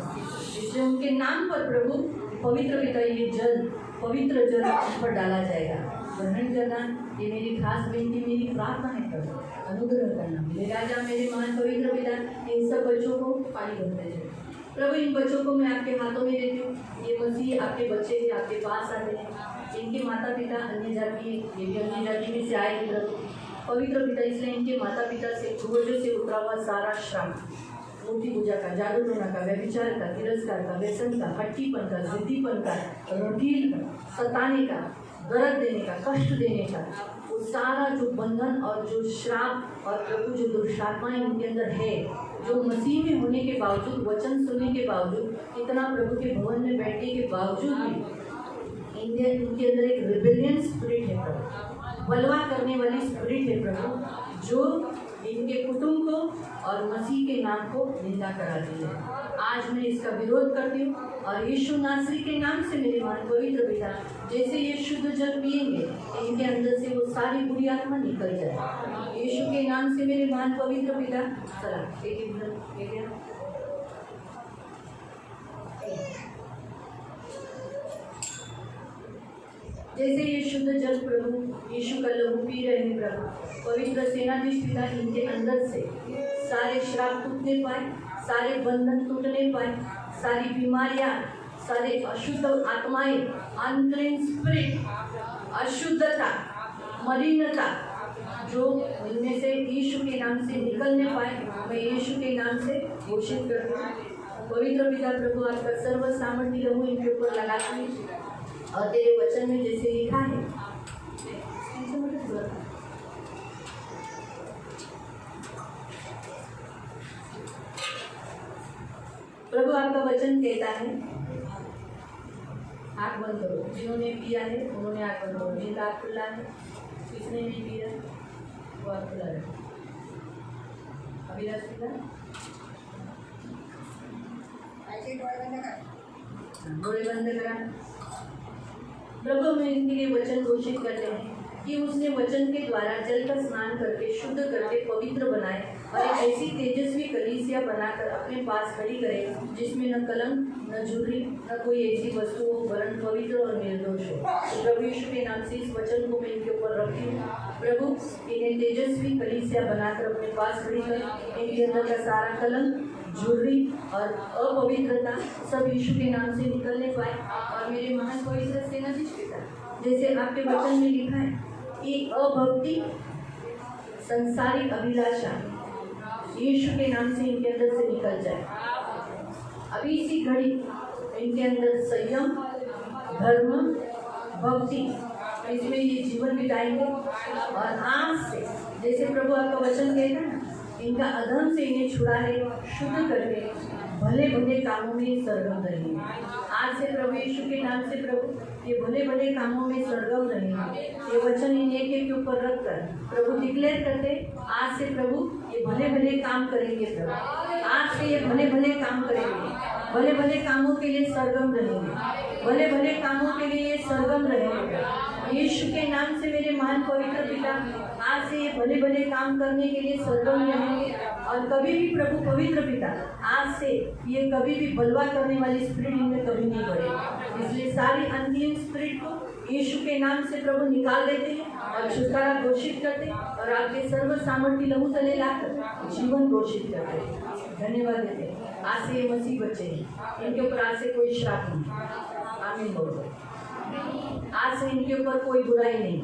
इसलिए उनके नाम पर प्रभु पवित्र पिता ये जल, पवित्र जल पर डाला जाएगा। ग्रहण करना ये मेरी खास विनती, मेरी प्रार्थना है प्रभु। अनुग्रह करना मेरे राजा, मेरे महान पवित्र पिता, इन सब बच्चों को पानी भरते जाए प्रभु। इन बच्चों को मैं आपके हाथों में देती हूँ। ये मसीह आपके बच्चे हैं, आपके पास आते हैं। इनके माता पिता अन्य जाति, ये भी अन्य जाति में से आए हैं प्रभु पवित्र पिता। इसलिए इनके माता पिता से पूर्वजों से उतरा हुआ सारा श्राप, मूर्ति पूजा का, जादू टोना का, व्यभिचार का, तिरस्कार का, व्यसन का, हट्टीपन का, जिद्दीपन का, रंगील का, सताने का, दर्द देने का, कष्ट देने का, वो सारा जो बंधन और जो श्राप और प्रभु जो दुष्टात्माएं इनके अंदर है, जो मसीह में होने के बावजूद, वचन सुनने के बावजूद, इतना प्रभु के भवन में बैठने के बावजूद भी इनके अंदर एक रिबेलियन स्पिरिट है प्रभु, बलवा करने वाली स्पिरिट है प्रभु, जो इनके कुटुंब को और मसीह के नाम को निंदा कराती है। आज मैं इसका विरोध करती हूँ और यीशु नासरी के नाम से मेरे मान पवित्र पिता, जैसे ये शुद्ध जल पिएंगे, इनके अंदर से वो सारी बुरी आत्मा निकल जाए यीशु के नाम से मेरे मान पवित्र पिता। सलाम एक जैसे ये शुद्ध जल प्रभु यीशु का लहू पी रहे हैं प्रभु पवित्र सेनाधीश पिता, इनके अंदर से सारे श्राप टूटने पाए, सारे बंधन टूटने पाए, सारी बीमारियां, सारे अशुद्ध आत्माएं, अनक्लीन स्पिरिट, अशुद्धता, मलिनता जो इनमें से यीशु के नाम से निकलने पाए, मैं यीशु के नाम से घोषित करती हूँ। पवित्र पिता प्रभु, आपका सर्व सामर्थ्य लहू इनके ऊपर लगाती हूँ और तेरे वचन में जैसे लिखा है, प्रभु आपका वचन कहता है, आँख बंद करो। जिन्होंने पिया है उन्होंने आँख बंद करो। जिनका आँख खुला है, किसने नहीं पिया वो आँख खुला है। अभिलाष पिता डोरे बंद करा। प्रभु में इनके लिए वचन घोषित करते हैं कि उसने वचन के द्वारा जल का स्नान करके शुद्ध करके पवित्र बनाए और एक ऐसी तेजस्वी कलीसिया बनाकर अपने पास खड़ी करे जिसमें न कलंक, न झुर्री, न कोई ऐसी वस्तु हो, वरन पवित्र और निर्दोष हो। तो प्रभु यीशु के नाम से इस वचन को मैं इनके ऊपर रखती हूँ। प्रभु इन्हें तेजस्वी कलीसिया बनाकर अपने पास खड़ी कर, इनके अंदर का सारा कलंक, झुर्री और अपवित्रता सब यीशु के नाम से निकलने पाए। और मेरे महान पवित्र सेनाधीश पिता, जैसे आपके वचन में लिखा है कि अभक्ति, संसारिक अभिलाषा यीशु के नाम से इनके अंदर से निकल जाए। अभी इसी घड़ी इनके अंदर संयम, धर्म, भक्ति, इसमें ये जीवन बिताएंगे। और आज से जैसे प्रभु आपका वचन कहता है इनका अधर्म से इन्हें छुड़ा ले, शुद्ध करके भले भले कामों में सरगम रहेंगे। आज से प्रभु यीशु के नाम से प्रभु ये भले भले कामों में सरगम रहेंगे। ये वचन इन एक के ऊपर रख कर प्रभु डिक्लेयर करते, आज से प्रभु ये भले भले काम करेंगे। प्रभु आज से ये भले भले काम करेंगे, भले भले कामों के लिए सरगम रहेंगे, भले भले कामों के लिए ये सरगम रहेंगे। यीशु के नाम से मेरे महान पवित्र पिता, आज से ये भले भले काम करने के लिए सरगम रहेंगे। और कभी भी प्रभु पवित्र पिता, आज से ये कभी भी बलवा करने वाली स्पिरिट इनमें कभी नहीं बढ़ेगी। इसलिए सारी अनक्लीन स्पिरिट को यीशु के नाम से प्रभु निकाल देते हैं और छुटकारा घोषित करते हैं और आपके सर्व सामर्थ्य लहू तले लाकर जीवन घोषित करते हैं। धन्यवाद देते हैं। आज से ये मसीह बच्चे हैं, इनके ऊपर आज से कोई श्राप नहीं। आमीन बोलो। आज से इनके ऊपर कोई बुराई नहीं,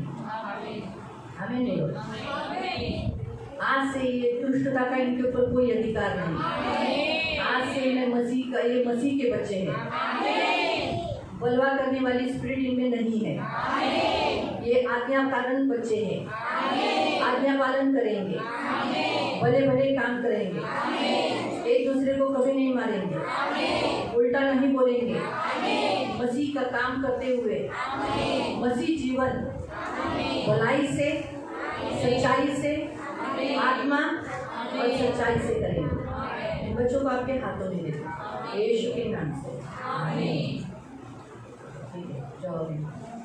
हमें नहीं होगा। आज से ये दुष्टता का इनके ऊपर कोई अधिकार नहीं। आज से मैं मसीह का, ये मसीह के बच्चे हैं। बलवा करने वाली स्पिरिट इनमें नहीं है। ये आज्ञा पालन बच्चे हैं, आज्ञा पालन करेंगे, भले भले काम करेंगे, एक दूसरे को कभी नहीं मारेंगे, उल्टा नहीं बोलेंगे, मसीह का काम करते हुए मसीह जीवन भलाई से, सच्चाई से, आत्मा और सच्चाई से करेंगे। बच्चों को आपके हाथों में देते यीशु के नाम से। आमीन। ठीक है, जाओ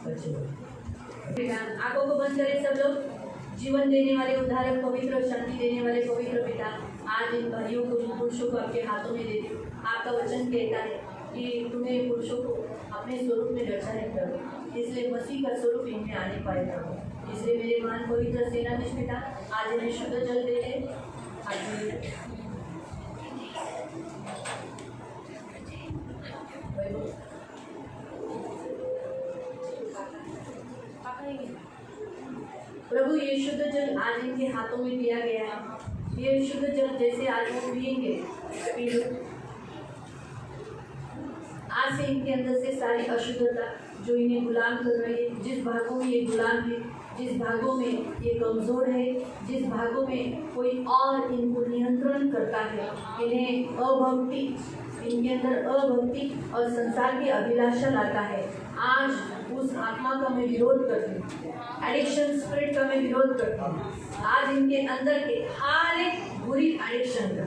बच्चे। आंखों को बंद करें सब लोग। जीवन देने वाले उद्धारक, पवित्र और शांति देने वाले पवित्र पिता, आज इन भाइयों को, इन पुरुषों को आपके हाथों में देती हूँ। आपका वचन कहता है कि तुम्हें पुरुषों को अपने स्वरूप में रचा है प्रभु, इसलिए मसीह का स्वरूप इनमें आने पाए प्रभु। इसलिए मेरे महान पवित्र सेनाधीश पिता, आज इन्हें शुद्ध जल दे दे। प्रभु ये शुद्ध जल आज इनके हाथों में दिया गया है। ये शुद्ध जल जैसे आज वो पिएंगे, पी लो। आज से इनके अंदर से सारी अशुद्धता जो इन्हें गुलाम कर रही है, जिस भागों में ये गुलाम है, जिस भागों में ये कमज़ोर है, जिस भागों में कोई और इनको नियंत्रण करता है, इन्हें अभक्ति, इनके अंदर अभक्ति और संसार की अभिलाषा लाता है, आज उस आत्मा का मैं विरोध करती हूँ। एडिक्शन स्पिरिट का मैं विरोध करती हूँ। आज इनके अंदर के हर एक बुरी एडिक्शन का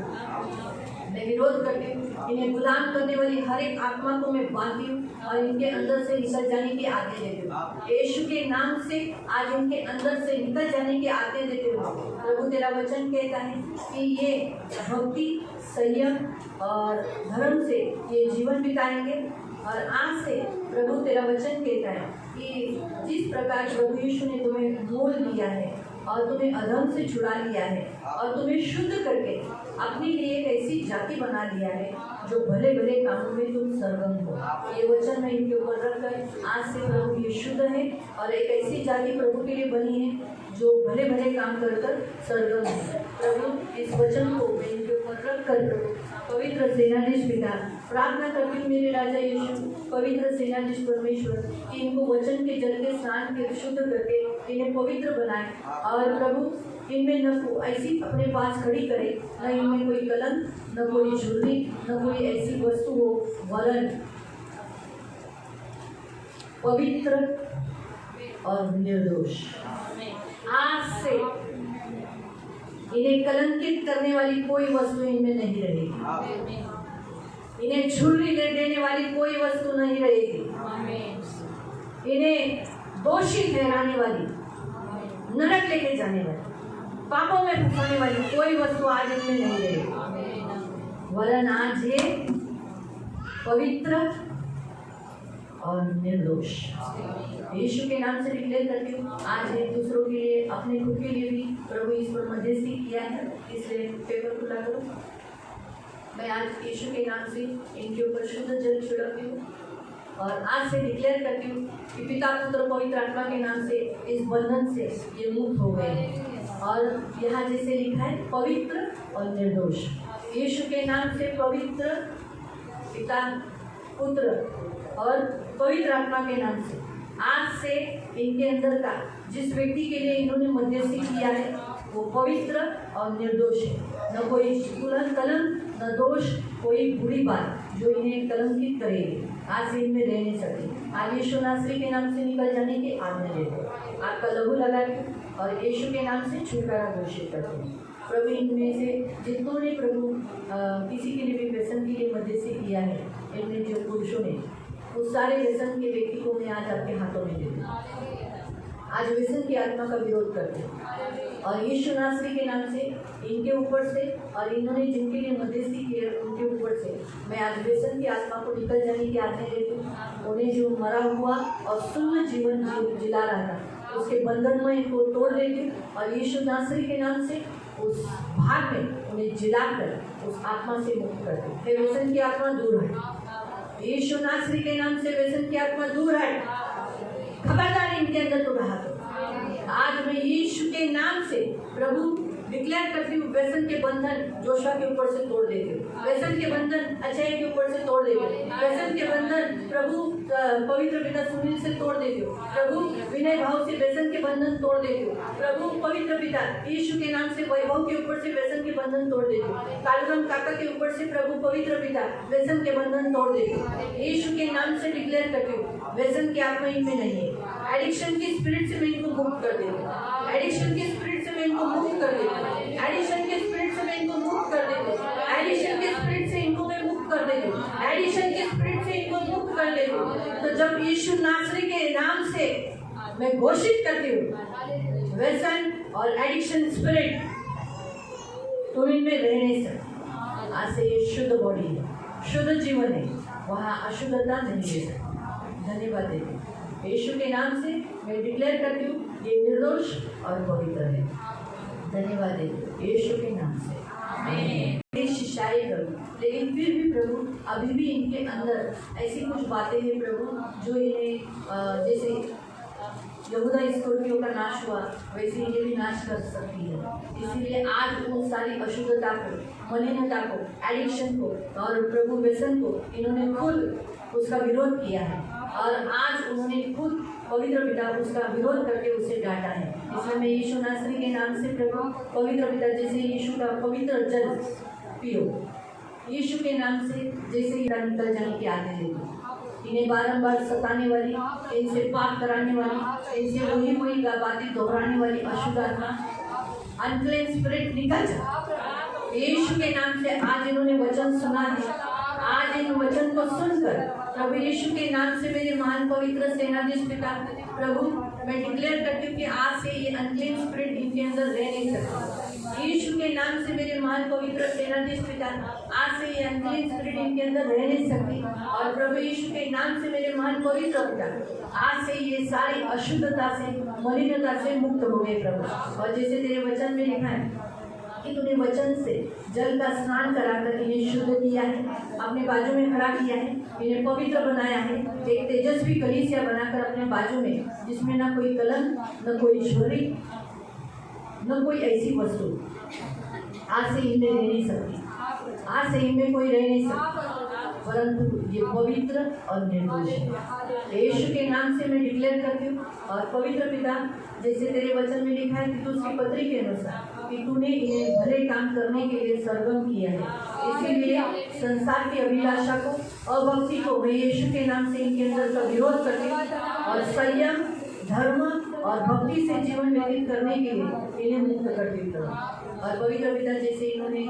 मैं विरोध करती हूँ। इन्हें गुलाम करने वाली हर एक आत्मा को मैं बांधती हूँ और इनके अंदर से निकल जाने की आज्ञा देती हूँ। यीशु के नाम से आज इनके अंदर से निकल जाने की आज्ञा देते हूँ। प्रभु तेरा वचन कहता है कि ये भक्ति, संयम और धर्म से ये जीवन बिताएंगे। और आज से प्रभु तेरा वचन कहता है कि जिस प्रकार प्रभु यीशु ने तुम्हें मोल लिया है और तुम्हें अधर्म से छुड़ा लिया है और तुम्हें शुद्ध करके अपने लिए एक ऐसी जाति बना लिया है जो भले भले कामों में तुम सरगम हो। ये वचन मैं इनके ऊपर रखकर आज से प्रभु ये शुद्ध है और एक ऐसी जाति प्रभु के लिए बनी है जो भले भले काम कर कर सरगम है। प्रभु इस वचन को मैं इनके ऊपर रख कर प्रभु पवित्र सेनाधीश पिता प्रार्थना करती हूँ मेरे राजा यीशु, पवित्र सेनाधीश परमेश्वर, कि इनको वचन के जल के स्नान के शुद्ध करके इन्हें पवित्र बनाए और प्रभु इनमें न ऐसी अपने पास खड़ी करे, न इनमें कोई कलंक, न कोई झुर्री, न कोई ऐसी वस्तु हो, वरन पवित्र और निर्दोष। आज से इन्हें कलंकित करने वाली कोई वस्तु इनमें नहीं रहेगी, इन्हें झुर्री ले देने वाली कोई वस्तु नहीं रहेगी, इन्हें दोषी ठहराने वाली, नरक लेके जाने वाली, पापों में फंसाने वाली कोई वस्तु आज इनमें नहीं रहेगी, वरन आज ये पवित्र और निर्दोष। यीशु के नाम से डिक्लेयर करती हूँ आज एक दूसरों के लिए, अपने खुद के लिए भी प्रभु इस पर मध्यस्थी किया है, इसलिए पेपर खुला करो। मैं आज यीशु के नाम से इनके ऊपर शुद्ध जल छिड़कती हूँ और आज से डिक्लेयर करती हूँ कि पिता पुत्र पवित्र आत्मा के नाम से इस बंधन से ये मुक्त हो गए हैं। और यहाँ जैसे लिखा है पवित्र और निर्दोष, यीशु के नाम से पवित्र पिता पुत्र और पवित्र आत्मा के नाम से आज से इनके अंदर का जिस व्यक्ति के लिए इन्होंने मध्यस्थी किया है वो पवित्र और निर्दोष है। न कोई कलंक न दोष, कोई बुरी बात जो इन्हें कलंकित करेगी आज से इनमें रह नहीं सकती। आज यीशु नासरी के नाम से निकल जाने की आज्ञा देते हैं। आपका लहू लगा के और यीशु के नाम से छुटकारा घोषित करते हैं। प्रभु इनमें से जितनों ने प्रभु किसी के लिए भी व्यसन के लिए मध्यस्थी किया है, इनमें जो पुरुषों ने, उस सारे व्यसन के व्यक्ति को मैं आज आपके हाथों में देती हूँ। आज व्यसन की आत्मा का विरोध करते हैं और यीशु नासरी के नाम से इनके ऊपर से और इन्होंने जिनके लिए मध्यस्थी की है उनके ऊपर से मैं आज व्यसन की आत्मा को निकल जाने की आज्ञा देती हूँ। उन्हें जो मरा हुआ और शून्य जीवन जिला रहा था उसके बंधन में इनको तोड़ देती हूँ और यीशु नासरी के नाम से उस भाग में उन्हें जिलाकर उस आत्मा से मुक्त कर दे। हे व्यसन की आत्मा दूर है, यीशु नासरी के नाम से व्यसन की आत्मा दूर है। खबरदार इनके अंदर तो रहा तो आज मैं यीशु के नाम से प्रभु डिक्लेयर करती हूँ, व्यसन के बंधन जोशुआ के ऊपर से तोड़ देती हूँ। व्यसन के बंधन अजय के ऊपर से तोड़ देती हूँ। व्यसन के बंधन प्रभु पवित्र पिता सुनील से तोड़ देती हूँ। प्रभु विनय भाव से व्यसन के बंधन तोड़ देती हूँ। प्रभु पवित्र पिता यीशु के नाम से वैभव के ऊपर से व्यसन के बंधन तोड़ देती हूँ। कालुराम काका के ऊपर से प्रभु पवित्र पिता व्यसन के बंधन तोड़ देती हूँ। यीशु के नाम से डिक्लेयर करती हूँ, व्यसन की आत्मा इनमें नहीं है। एडिक्शन की स्पिरिट से मैं इनको मुक्त कर देती हूँ। एडिक्शन की स्पिरिट से मैं इनको मुक्त कर देती हूँ। एडिशन के स्पिरिट से मैं इनको मुक्त कर देती हूँ। एडिशन के स्पिरिट से इनको मैं मुक्त कर देती हूँ। एडिशन के स्पिरिट से इनको मुक्त कर देती हूँ। तो जब यीशु नासरी के नाम से मैं घोषित करती हूँ, व्यसन और एडिक्शन स्पिरिट तुम इनमें रह नहीं सकते। आज से ये शुद्ध बॉडी है, शुद्ध जीवन है, वहाँ अशुद्धता नहीं ले सकती। धन्यवाद देती हूँ। यीशु के नाम से मैं डिक्लेयर करती हूँ, ये निर्दोष और पवित्र है। धन्यवाद देती हूँ यीशु के नाम से। शिष्याई करूँ, लेकिन फिर भी प्रभु अभी भी इनके अंदर ऐसी कुछ बातें हैं प्रभु जो इन्हें जैसे यहूदा इस्करियोती का नाश हुआ वैसे ये भी नाश कर सकती है। इसीलिए आज उन सारी अशुद्धता को, मलिनता को, एडिक्शन को और प्रभु व्यसन को इन्होंने खुद उसका विरोध किया है और आज उन्होंने खुद पवित्र पिता उसका विरोध करके उसे डांटा है। इसलिए मैं यीशु नासरी के नाम से प्रभु पवित्र पिता जैसे यीशु का पवित्र जल पियो, यीशु के नाम से जैसे ही निकल जाने की आज्ञा देती। इन्हें बारंबार सताने वाली, इनसे पाप कराने वाली, इनसे वही बातें दोहराने वाली अशुद्ध आत्मा, अनक्लीन स्पिरिट निकल जा यीशु के नाम से। आज इन्होंने वचन सुना है, आज इन वचन को सुनकर प्रभु यीशु के नाम से मेरे महान पवित्र सेनाधीश पिता प्रभु मैं डिक्लेयर करती हूँ कि आज से ये अनक्लीन स्पिरिट इनके अंदर रह नहीं सकता। यीशु के नाम से मेरे महान पवित्र सेनाधीश पिता आज से ये अनक्लीन स्पिरिट इनके अंदर रह नहीं सकती और प्रभु यीशु के नाम से मेरे महान पवित्र पिता आज से ये सारी अशुद्धता से, मलिनता से मुक्त हो गए प्रभु। और जैसे तेरे वचन में लिखा है कि तूने वचन से जल का स्नान कराकर इन्हें शुद्ध किया है, अपने बाजू में खड़ा किया है, इन्हें पवित्र बनाया है, एक तेजस्वी कलीसिया बनाकर अपने बाजू में, जिसमें न कोई कलंक, न कोई छोरी, न कोई ऐसी वस्तु आज से इनमें रह नहीं सकती। आज से इनमें कोई रह नहीं सकता, परंतु ये पवित्र और निर्दोष है। यीशु के नाम से मैं डिक्लेयर करती हूँ और पवित्र पिता जैसे तेरे वचन में लिखा है कि तू उसकी पत्री के अनुसार कि तूने इन्हें भले काम करने के लिए सरगम किया है। इसीलिए संसार की अभिलाषा को, अभक्ति को मैं यीशु के नाम से इनके अंदर का विरोध करती हूँ और संयम, धर्म और भक्ति से जीवन व्यतीत करने के लिए इन्हें मुक्त कर देता हूँ। और पवित्र पिता जैसे इन्होंने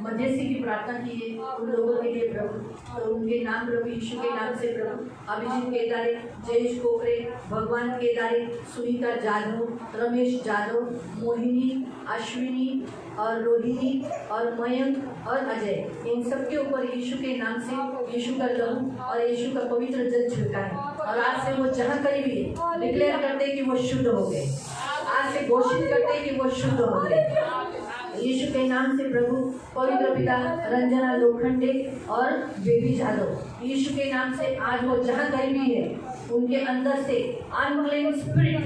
मध्यस्थी की प्रार्थना की है उन लोगों के लिए प्रभु, तो उनके नाम प्रभु यीशु के नाम से प्रभु अभिजीत केदारे, जयेश कोकरे, भगवान केदारे, सुनीता जाधव, रमेश जाधव, मोहिनी, अश्विनी और रोहिणी और मयंक और अजय, इन सब के ऊपर यीशु के नाम से यीशु का लहू और यीशु का पवित्र जल छिड़का है और आज से वो जहाँ कहीं भी डिक्लेयर करते कि वो शुद्ध हो गए। आज से घोषित करते कि वो शुद्ध हो गए यीशु के नाम से प्रभु। पवित्र पिता रंजना लोखंडे और बेबी जादव, यीशु के नाम से आज वो जहाँ कहीं भी है उनके अंदर से अनक्लीन स्पिरिट,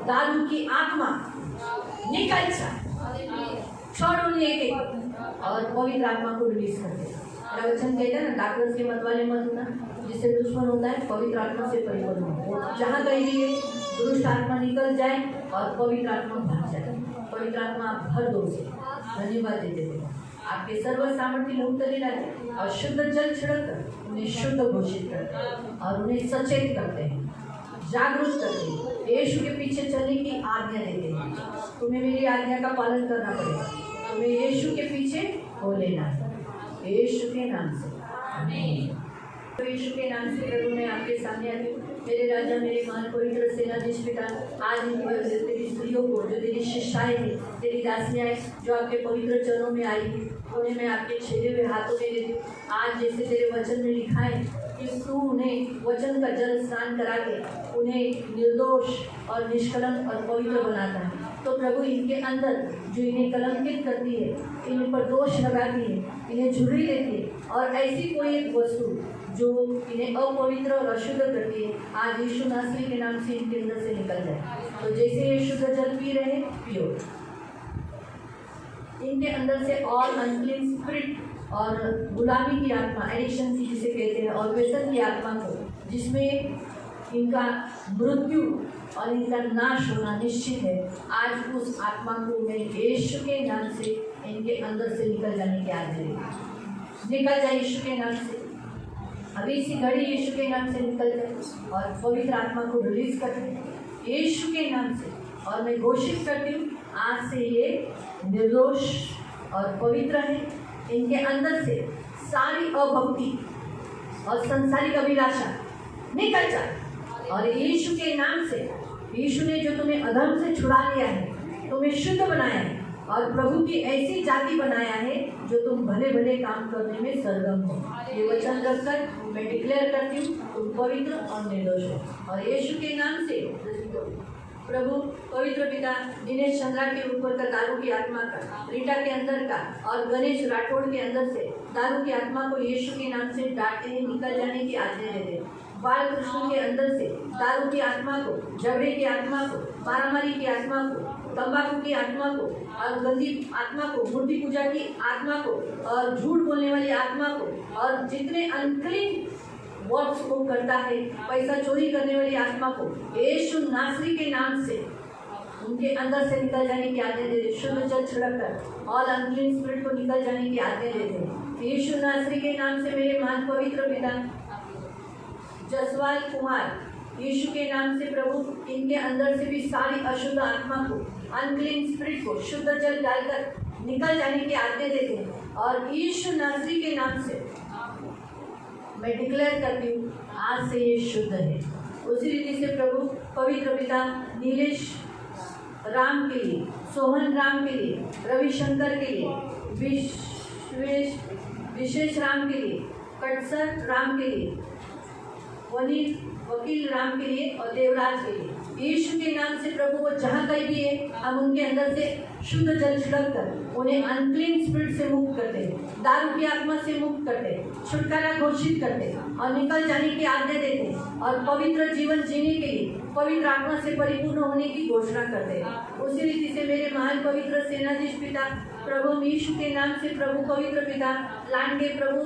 दारू की आत्मा निकल जाए, छोड़ उन्हें और पवित्र आत्मा को रिलीज कर दे। वचन कहते हैं ना, डाकरस के मत वाले मत होना, जिससे दुश्मन होता है पवित्र आत्मा से परिपूर्ण हो। जहाँ कहीं भी दुष्ट आत्मा निकल जाए और पवित्र आत्मा भाग जाए। पवित्र आत्मा भर दो उसे। धन्यवाद देते थे। आपके सर्व सामर्थ्य लोग तले लाते और शुद्ध जल छिड़क कर उन्हें शुद्ध घोषित करते हैं और उन्हें सचेत करते हैं, जागरूक करते हैं, यीशु के पीछे चलने की आज्ञा देते हैं। तुम्हें मेरी आज्ञा का पालन करना पड़ेगा, तुम्हें यीशु के पीछे हो लेना है, यीशु के नाम से। आमीन। तो यीशु के नाम से प्रभु मैं आपके सामने आती हूँ। मेरे राजा, मेरे महान पवित्र सेनाधीश पिता, आज तेरी स्त्रियों को जो तेरी शिष्याएं थी, तेरी दासियाँ जो आपके पवित्र चरणों में आई थी, उन्हें मैं आपके छेदे हुए हाथों में देती हूँ। आज जैसे तेरे वचन में लिखा है कि तू उन्हें वचन का जल स्नान करा के उन्हें निर्दोष और निष्कलंक और पवित्र बनाता है, तो प्रभु इनके अंदर जो इन्हें कलंकित करती है, इन पर दोष लगाती है, इन्हें झुर्री देती है और ऐसी कोई एक वस्तु जो इन्हें अपवित्र और अशुद्ध करती है, आज यीशु नासरी के नाम से इनके अंदर से निकल जाए। तो जैसे ये शुद्ध जल पी रहे पियो, इनके अंदर से ऑल अनक्लीन स्पिरिट और गुलामी की आत्मा, एडिक्शन की जिसे कहते हैं, और व्यसन की आत्मा को, जिसमें इनका मृत्यु और इनका नाश होना निश्चित है, आज उस आत्मा को मैं यीशु के नाम से इनके अंदर से निकल जाने की आज्ञा देती। निकल जाए यीशु के नाम से, अभी इसी घड़ी यीशु के नाम से निकल जाए और पवित्र आत्मा को रिलीज करते हैं यीशु के नाम से। और मैं घोषित करती हूँ, आज से ये निर्दोष और पवित्र है। इनके अंदर से सारी अभक्ति और संसारिक अभिलाषा निकल जाए और यीशु के नाम से, यीशु ने जो तुम्हें अधर्म से छुड़ा लिया है, तुम्हें शुद्ध बनाया है और प्रभु की ऐसी जाति बनाया है जो तुम भले भले काम करने में सरगम हो। ये वचन रखकर मैं डिक्लेयर करती हूँ, तुम पवित्र और निर्दोष हो। और यीशु के नाम से प्रभु पवित्र पिता, दिनेश चंद्रा के ऊपर का दारू की आत्मा का, रीटा के अंदर का और गणेश राठौड़ के अंदर से दारू की आत्मा को यीशु के नाम से डांटते हैं, निकल जाने की आज्ञा देते। बाल कृष्ण के अंदर से दारू की आत्मा को, झगड़े की आत्मा को, मारामारी की आत्मा को, तंबाकू की आत्मा को और गंदी आत्मा को, मूर्ति पूजा की आत्मा को और झूठ बोलने वाली आत्मा को और जितने अनक्लीन वर्ड्स को करता है, पैसा चोरी करने वाली आत्मा को यीशु नासरी के नाम से उनके अंदर से निकल जाने की आज्ञा देते। शुद्ध जल छिड़क कर ऑल अनक्लीन स्पिरिट को निकल जाने की आज्ञा देते। यीशु नासरी के नाम से मेरे महान पवित्र पिता जसवाल कुमार, यीशु के नाम से प्रभु इनके अंदर से भी सारी अशुद्ध आत्मा को, अनक्लीन स्पिरिट को शुद्ध जल डालकर निकल जाने की आज्ञा देते हैं। और यीशु नासरी के नाम से मैं डिक्लेयर करती हूँ, आज से ये शुद्ध है। उसी रीति से प्रभु पवित्र पिता नीलेश राम के लिए, सोहन राम के लिए, रविशंकर के लिए, विशेष राम के लिए, कटसर राम के लिए, वकील राम के लिए और देवराज के लिए, यीशु के नाम से प्रभु वो जहाँ कहीं भी है, हम उनके अंदर से शुद्ध जल छिड़क कर उन्हें अनक्लीन स्पिरिट से मुक्त करते हैं, दारू की आत्मा से मुक्त करते हैं, छुटकारा घोषित करते हैं और निकल जाने की आज्ञा देते हैं और पवित्र जीवन जीने के लिए पवित्र आत्मा से परिपूर्ण होने की घोषणा करते हैं। उसी रीति से मेरे महान पवित्र सेनाधीश पिता प्रभु यीशु के नाम से प्रभु पवित्र पिता लांडे प्रभु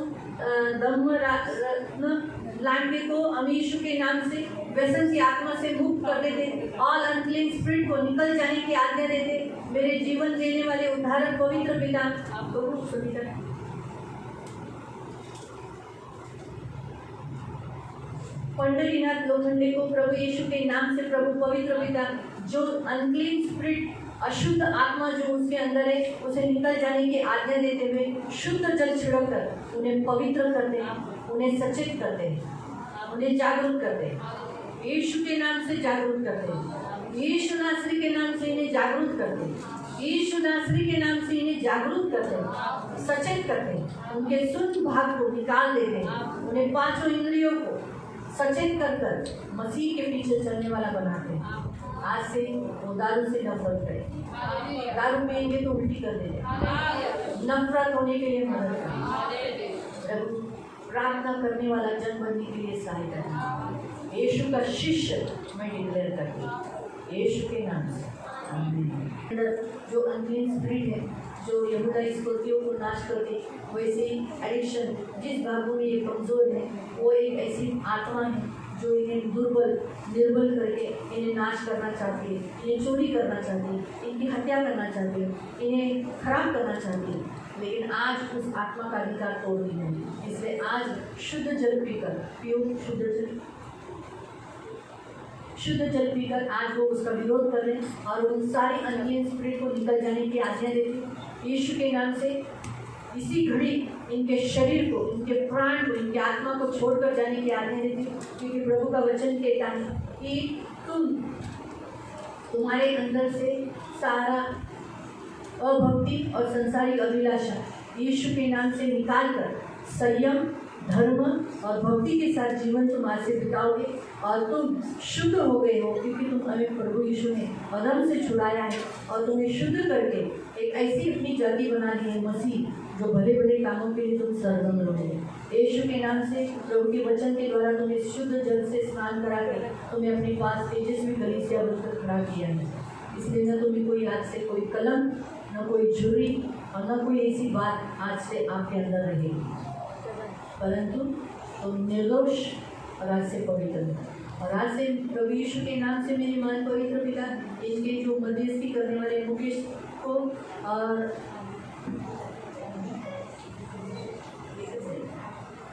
धम्म रत्न लांडे को हम यीशु के नाम से व्यसन की आत्मा से मुक्त कर देते, ऑल अनक्लीन स्पिरिट को निकल जाने की आज्ञा देते। मेरे जीवन देने वाले उद्धारक पवित्र पिता पंडरीनाथ लोखंडे को प्रभु यीशु के नाम से प्रभु पवित्र पिता जो अनक्लीन स्पिरिट, अशुद्ध आत्मा जो उसके अंदर है, उसे निकल जाने की आज्ञा देते हुए शुद्ध जल छिड़क कर उन्हें पवित्र करते हैं, उन्हें सचेत करते हैं, उन्हें जागरूक करते हैं। यीशु के नाम से जागरूक करते हैं, यीशु नासरी के नाम से इन्हें जागरूक करते हैं, यीशु नासरी के नाम से इन्हें जागरूक करते हैं, सचेत करते हैं, उनके सुन भाग को निकाल देते हैं, उन्हें पांचों इंद्रियों को सचेत कर कर मसीह के पीछे चलने वाला बनाते हैं। आज से वो दारू से नफरत करें, दारू पिएंगे तो उल्टी कर देंगे, नफरत होने के लिए मदद करें, प्रार्थना करने वाला जन बनने के लिए सहायता करें। यीशु का शिष्य मैं डिक्लेयर करती हूँ यीशु के नाम से। जो अनक्लीन स्पिरिट है, जो यहूदा इस्करियोतियों को नाश करते, वैसे ही एडिक्शन जिस भागों में ये कमज़ोर है, वो एक ऐसी आत्मा है जो इन्हें निर्बल करके इन्हें नाश करना चाहती है, इन्हें चोरी करना चाहती है, इनकी हत्या करना चाहती है, इन्हें खराब करना चाहती है। लेकिन आज उस आत्मा का अधिकार तोड़ दी है। इसलिए आज शुद्ध जल पीकर पियो, शुद्ध जल पीकर आज वो उसका विरोध कर रहे हैं और उन सारी अनक्लीन स्पिरिट को निकल जाने की आज्ञा देते यीशु के नाम से। इसी घड़ी इनके शरीर को, इनके प्राण को, इनके आत्मा को छोड़कर जाने की आज्ञा देती हूँ, क्योंकि प्रभु का वचन कहता है कि तुम्हारे अंदर से सारा अभक्ति और संसारिक अभिलाषा यीशु के नाम से निकालकर संयम, धर्म और भक्ति के साथ जीवन तुम आज से बिताओगे और तुम शुद्ध हो गए हो, क्योंकि तुम हमें प्रभु यीशु ने अधर्म से छुड़ाया है और तुम्हें शुद्ध करके एक ऐसी अपनी जाति बना दी है मसीह, जो भले भले कामों के लिए तुम सरगम रहोगे। यीशु के नाम से प्रभु के वचन के द्वारा तुम्हें शुद्ध जल से स्नान करा कर तुम्हें अपने पास तेजस्वी कलीसिया बनकर खड़ा किया है। इसलिए न तुम्हें कोई आज से कोई कलम, न कोई झुर्री और न कोई ऐसी बात आज से आपके अंदर रहेगी, परंतु तुम निर्दोष और आज से पवित्र हो। और आज से प्रभु यीशु के नाम से मेरी मान पवित्र पिता, इनके जो मध्यस्थी करने वाले मुकेश को और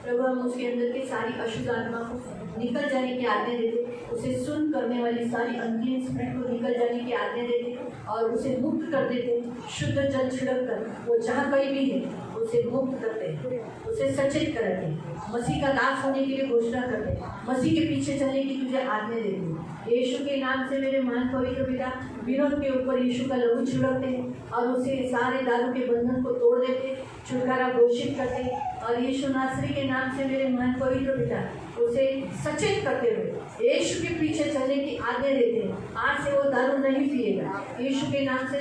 प्रभु हम उसके अंदर की सारी अशुद्ध आत्मा को निकल जाने की आज्ञा देते, उसे सुन करने वाली सारी अनक्लीन स्पिरिट को निकल जाने की आज्ञा देते और उसे मुक्त कर देते। शुद्ध जल छिड़क कर वो जहाँ कहीं भी है उसे मुक्त करते हैं, उसे सचेत करते हैं, मसीह का दास होने के लिए घोषणा करते हैं, मसीह के पीछे चलने की तुझे आज्ञा देती हूँ। यीशु के नाम से मेरे महान पवित्र पिता, विरोध के ऊपर यीशु का लहू छिड़कते हैं और उसे सारे दारू के बंधन को तोड़ देते, छुटकारा घोषित करते हैं और यीशु नासरी के नाम से मेरे महान पवित्र पिता उसे सचेत करते हुए यीशु के पीछे चलने की आज्ञा देते हैं। आज से वो दारू नहीं पिएगा। यीशु के नाम से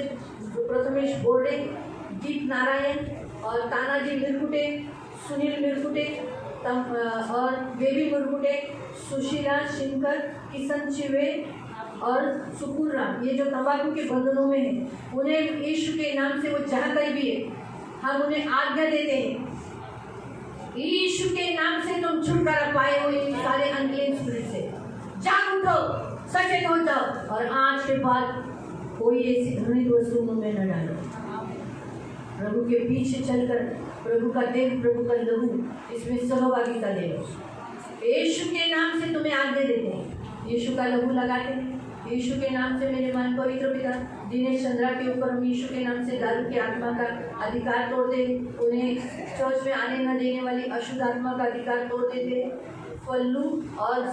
प्रथमेश बोर्डे, दीप नारायण और तानाजी मिरकुटे, सुनील मिरकुटे और बेबी मिरकुटे, सुशीला शिंकर, किशन चिवे और सुकुर राम, ये जो तंबाकू के बंधनों में हैं, उन्हें यीशु के नाम से वो जहाँ कहीं भी है हम उन्हें आज्ञा देते हैं, यीशु के नाम से तुम छुटकारा पाए हो इन सारे अनक्लीन स्पिरिट से। जाग उठो, सचेत हो जाओ और आज के बाद कोई ऐसी घृणित वस्तु मुंह में न डालो। प्रभु के पीछे चलकर प्रभु का देह, प्रभु का लहू, इसमें सहभागिता ले लो। यीशु के नाम से तुम्हें आज्ञा देते हैं, यीशु का लहू लगाते हैं। यीशु के नाम से मेरे मान पवित्र पिता, दिनेश चंद्रा के ऊपर हम यीशु के नाम से दारू की आत्मा का अधिकार तोड़ दे, उन्हें चर्च में आने न देने वाली अशुद्ध आत्मा का अधिकार तोड़ देते। फल्लू और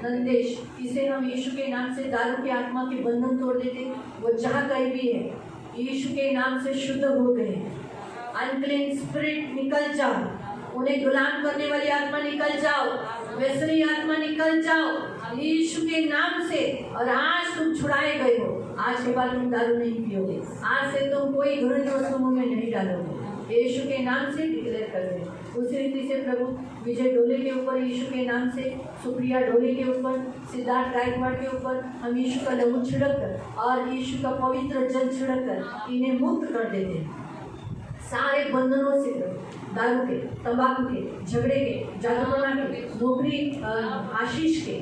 नंदेश, इसे हम यीशु के नाम से दारू की आत्मा के बंधन तोड़ देते, वो जहाँ कहीं भी है यीशु के नाम से शुद्ध हो गए। अनक्लीन स्पिरिट निकल जाओ, उन्हें गुलाम करने वाली आत्मा निकल जाओ, वैसनी आत्मा निकल जाओ यीशु के नाम से। और आज तुम छुड़ाए गए हो, आज के बाद तुम दारू नहीं पियोगे, आज से तुम कोई घृणित वस्तु मुंह में नहीं डालोगे, यीशु के नाम से डिक्लेयर कर दे। उसी रीति से प्रभु विजय डोले के ऊपर यीशु के नाम से, सुप्रिया डोले के ऊपर, सिद्धार्थ गायकवाड़ के ऊपर हम यीशु का लहू छिड़क कर और यीशु का पवित्र जल छिड़क कर इन्हें मुक्त कर देते हैं सारे बंधनों से, दारू के, तंबाकू के, झगड़े के, जादूटोना के, नौकरी आशीष के,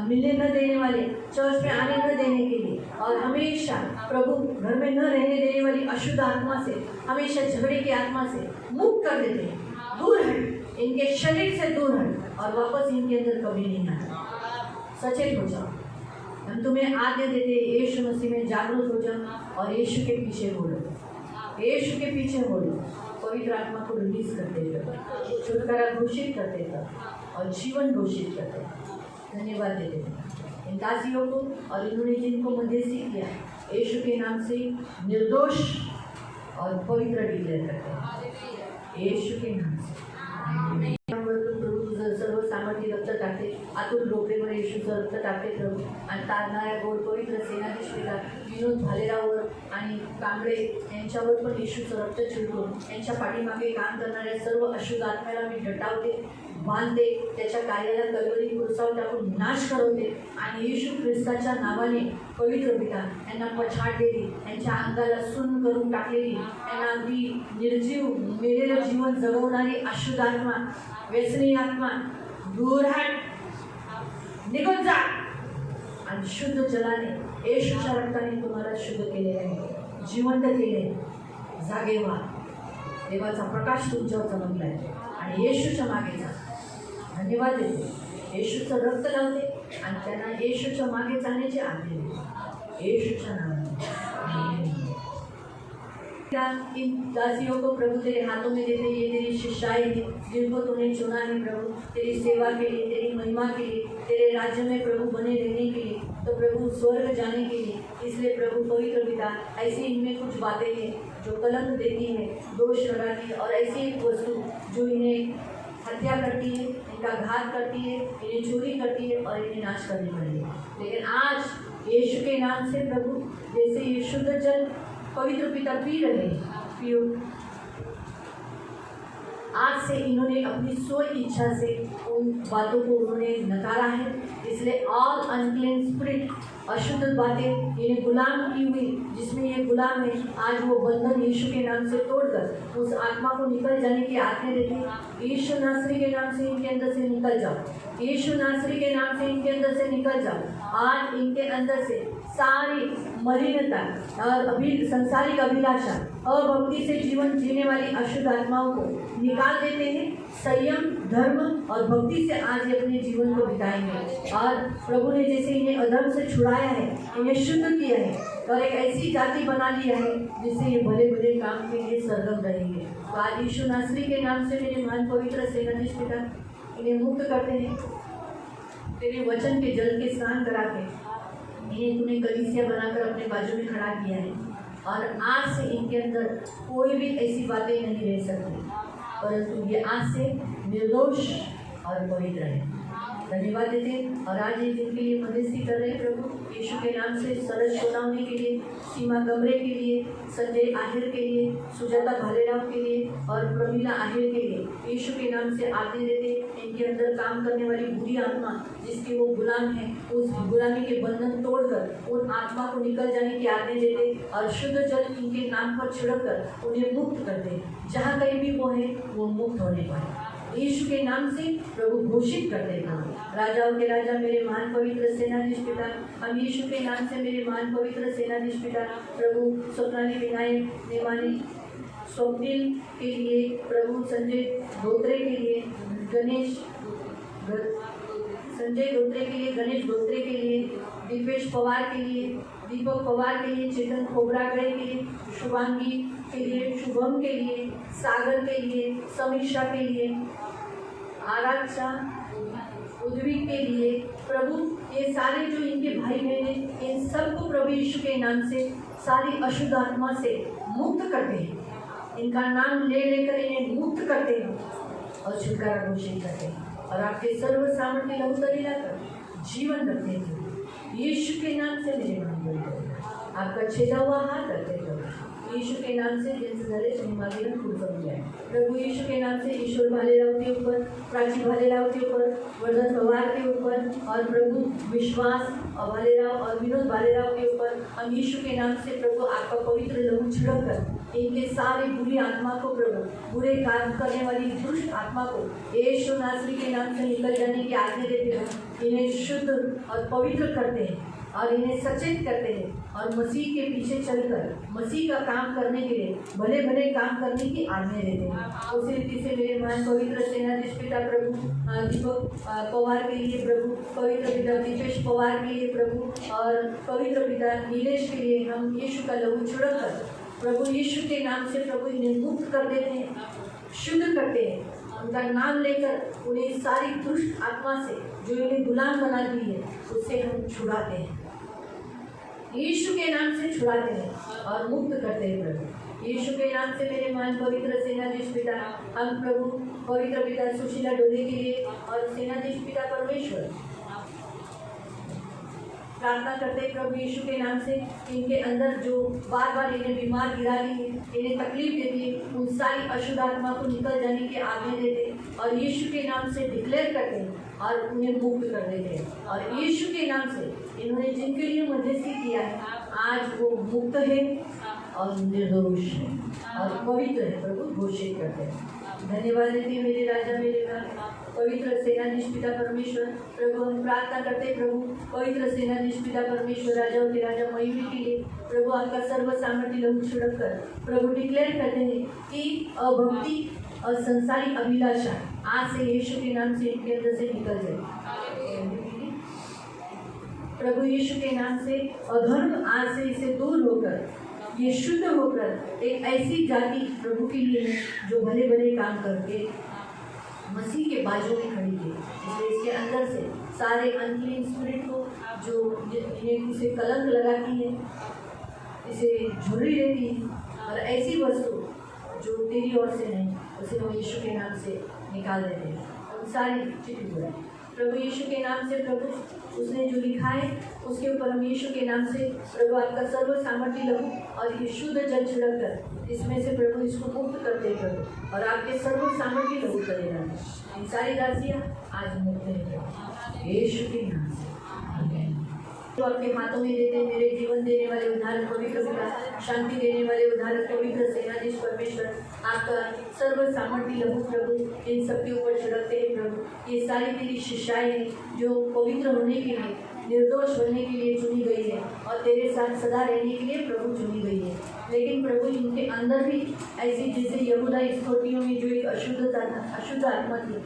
मिलने न देने वाले, चर्च में आने न देने के लिए और हमेशा प्रभु घर में न रहने देने वाली अशुद्ध आत्मा से, हमेशा झगड़े की आत्मा से मुक्त कर देते हैं। दूर हट, इनके शरीर से दूर हट और वापस इनके अंदर कभी नहीं आना। सचेत हो जाओ, हम तुम्हें आज्ञा देते यीशु मसीह में जागरूक हो जाओ और यीशु के पीछे बोलो, यीशु के पीछे बोलो, पवित्र आत्मा को रिलीज करते थे, छुटकारा घोषित करते थे और जीवन घोषित करते। धन्यवाद देते थे इन दासियों को और इन्होंने जिनको मध्यस्थी किया यीशु के नाम से निर्दोष और पवित्र डिक्लेयर करते हैं यीशु के नाम से। सर्व सामर्थ्य रक्त टाकते, आतुर डोकरेवर येशूचं रक्त टाकते प्रभू आणि तारणाऱ्या गोड पवित्र सेनाधीश पिता विनोद भालेरावर आणि कांबळे यांच्यावर पण येशूचं रक्त छिडकून यांच्या पाठीमागे काम करणाऱ्या सर्व अशुद्ध आत्म्याला मी दटावते, बांधते, त्याच्या कार्याला कलवरी कुरसावर टाकून नाश करवते आणि येशू ख्रिस्ताच्या नावाने पवित्र पिता यांना पछाड देते, यांच्या अंगाला सुन्न करून टाकलेली, यांना अगदी निर्जीव मेलेलं जीवन जगवणारी अशुद्ध आत्मा, व्यसनी आत्मा दूर हट, निघून जा आणि शुद्ध जलाने येशूच्या रक्ताने तुम्हाला शुद्ध केले आहे, जिवंत केले, जागे व्हा. देवाचा प्रकाश तुमच्यावर चमकलाय आणि येशूच्या मागे जा. धन्यवाद देते. येशूचं रक्त लावते आणि त्यांना येशूच्या मागे जाण्याची आज्ञा देते. येशूच्या नावाने आमीन. इन दासियों को प्रभु तेरे हाथों में देते, ये तेरी शिष्याएं हैं जिनको तूने चुना है प्रभु तेरी सेवा के लिए, तेरी महिमा के लिए, तेरे राज्य में प्रभु बने रहने के लिए, तो प्रभु स्वर्ग जाने के लिए. इसलिए प्रभु पवित्र पिता ऐसी इनमें कुछ बातें हैं जो कलंक देती है, दोष लगाती है, और ऐसी एक वस्तु जो इन्हें हत्या करती है, इनका घात करती है, इन्हें चोरी करती है और इन्हें नाश करने वाली है. लेकिन आज यीशु के नाम से प्रभु जैसे ये शुद्ध जल पवित्र पिता पी रहे हैं, पियो. आज से इन्होंने अपनी स्व इच्छा से उन बातों को उन्होंने नकारा है. इसलिए ऑल अनक्लीन स्पिरिट, अशुद्ध बातें इन्हें गुलाम की हुई, जिसमें ये गुलाम है, आज वो बंधन यीशु के नाम से तोड़कर उस आत्मा को निकल जाने की आज्ञा देती. यीशु नासरी के नाम से इनके अंदर से निकल जाओ. यीशु नासरी के नाम से इनके अंदर से निकल जाओ. आज इनके अंदर से सारी मलिनता और संसारिक अभिलाषा, अभक्ति से जीवन जीने वाली अशुद्ध आत्माओं को निकाल देते हैं. संयम, धर्म और भक्ति से आज ये अपने जीवन को बिताएंगे. और प्रभु ने जैसे इन्हें अधर्म से छुड़ाया है, इन्हें शुद्ध किया है और एक ऐसी जाति बना लिया है जिससे ये भले भले काम के लिए सरगम रहेंगे. तो आज यीशु नासरी के नाम से मेरे महान पवित्र सेनाधीश पिता इन्हें मुक्त करते हैं. तेरे वचन के जल के स्नान करा के इन्हें तूने कलीसिया बनाकर अपने बाजू में खड़ा किया है. और आज से इनके अंदर कोई भी ऐसी बातें नहीं रह सकती, परंतु ये आज से निर्दोष और पवित्र है. धन्यवाद देते हैं. और आज ये जिनके लिए मध्यस्थी कर रहे हैं प्रभु यीशु के नाम से, सरस सोनावने के लिए, सीमा गमरे के लिए, संजय आहिर के लिए, सुजाता भालेराव के लिए और प्रमीला आहिर के लिए यीशु के नाम से आज्ञा देते. इनके अंदर काम करने वाली बुरी आत्मा जिसके वो गुलाम है, उस गुलामी के बंधन तोड़कर उन आत्मा को निकल जाने की आज्ञा देते और शुद्ध जल इनके नाम पर छिड़क कर उन्हें मुक्त करते. जहाँ कहीं भी वो है वो मुक्त होने पाए. यीशु के नाम से प्रभु घोषित करते हैं. राजाओं के राजा मेरे महान पवित्र सेनाधीश पिता, हम यीशु के नाम से मेरे महान पवित्र सेनाधीश पिता प्रभु स्वप्नाली विनायक नेमानी स्वप्निल के लिए, प्रभु संजय धोत्रे के लिए, संजय धोत्रे के लिए, गणेश धोत्रे के लिए, दीपेश पवार के लिए, दीपक पवार के लिए, चेतन खोबरागड़े के लिए, शुभांगी के लिए, शुभम के लिए, सागर के लिए, समीक्षा के लिए, आराक्षा, उद्विक के लिए, प्रभु ये सारे जो इनके भाई बहन हैं, इन सबको प्रभु यीशु के नाम से सारी अशुद्ध आत्मा से मुक्त करते हैं. इनका नाम ले लेकर इन्हें मुक्त करते हैं और छुटकारा घोषित करते हैं. और आपके सर्व सामर्थ्य लहू तली लाकर जीवन रखते हैं. यीशु के नाम से मेरे मन आपका छेदा हुआ हाथ रखते प्रभु यीशु के नाम से, जिनसे धरे महिमागिरन फूल कर जाए. प्रभु यीशु के नाम से ईश्वर भालेराव के ऊपर, प्राची भालेराव के ऊपर, वर्धन पवार के ऊपर और प्रभु विश्वास भालेराव और विनोद भालेराव के ऊपर हम यीशु के नाम से प्रभु आपका पवित्र लहू छिड़क कर इनके सारी बुरी आत्मा को, प्रभु बुरे काम करने वाली दुष्ट आत्मा को यीशु नासरी के नाम से निकल जाने की आज्ञा देते हैं. इन्हें शुद्ध और पवित्र करते हैं और इन्हें सचेत करते हैं और मसीह के पीछे चलकर मसीह का काम करने के लिए भले भले काम करने की आज्ञा देते हैं. उसी रीति से मेरे महान पवित्र सेनाधीश पिता प्रभु दीपक पवार के लिए, प्रभु पवित्र पिता दीपेश पवार के लिए, प्रभु और पवित्र पिता नीलेश के लिए हम यीशु का लहू छिड़क कर प्रभु यीशु के नाम से प्रभु इन्हें मुक्त कर देते हैं, शुद्ध करते हैं. उनका नाम लेकर उन्हें सारी दुष्ट आत्मा से जो इन्हें गुलाम बना दी है उससे हम छुड़ाते हैं. यीशु के नाम से छुड़ाते हैं और मुक्त करते हैं प्रभु यीशु के नाम से. मेरे महान पवित्र सेनाधीश पिता, हम प्रभु पवित्र पिता सुशीला डोले के लिए और सेनाधीश पिता परमेश्वर प्रार्थना करते हैं प्रभु यीशु के नाम से. इनके अंदर जो बार बार इन्हें बीमार गिरा रही है, इन्हें तकलीफ देती है, उन सारी अशुद्ध आत्मा को निकल जाने की आज्ञा देते हैं और यीशु के नाम से डिक्लेयर करते हैं और उन्हें मुक्त कर देते हैं. और यीशु के नाम से इन्होंने जिनके लिए मध्यस्थी किया है आज वो मुक्त है और निर्दोष है और पवित्र है प्रभु घोषित करते हैं. धन्यवाद देते हैं मेरे राजा मेरे पवित्र सेनाधीश पिता परमेश्वर। प्रभु हम प्रार्थना करते हैं प्रभु पवित्र सेनाधीश पिता परमेश्वर राजाओं के राजा महिमा के लिए प्रभु आपका सर्व सामर्थ्य लहू छिड़क कर प्रभु डिक्लेयर करते हैं कि अभक्ति और संसारिक अभिलाषा आज से यीशु के नाम से इनके अंदर से निकल जाए। प्रभु यीशु के नाम से अधर्म आज से इसे दूर होकर ये शुद्ध होकर एक ऐसी जाति प्रभु के लिए है जो भले भले काम करके मसीह के बाजू में खड़ी है। इसलिए इसके अंदर से सारे अनक्लीन स्पिरिट को जो इन्हें इसे कलंक लगाती है, इसे झुर्री रहती है और ऐसी वस्तु जो तेरी ओर से नहीं उसे हम यीशु के नाम से निकाल देते हैं। उन सारी चिट्ठी को प्रभु यीशु के नाम से प्रभु उसने जो लिखा है उसके ऊपर हम यीशु के नाम से प्रभु आपका सर्व सामर्थ्य लहू और ये शुद्ध जल छिड़क कर इसमें से प्रभु इसको मुक्त करते हैं प्रभु और आपके सर्व सामर्थ्य लहू करेगा। इन सारी राशियाँ आज मुक्त हैं यीशु के नाम से। तो आपके हाथों में देते हैं मेरे जीवन देने वाले उद्धारक पवित्र पिता, शांति देने वाले उद्धारक पवित्र सेनाधीश परमेश्वर, आपका सर्व सामर्थ्य लहू प्रभु इन सबके ऊपर छिड़कते हैं प्रभु। ये सारी तेरी शिष्याएं हैं जो पवित्र होने के लिए निर्दोष बनने के लिए चुनी गई है और तेरे साथ सदा रहने के लिए प्रभु चुनी गई है। लेकिन प्रभु इनके अंदर भी ऐसी जैसे यहूदा इस्करियोती में जो एक अशुद्ध आत्मा थी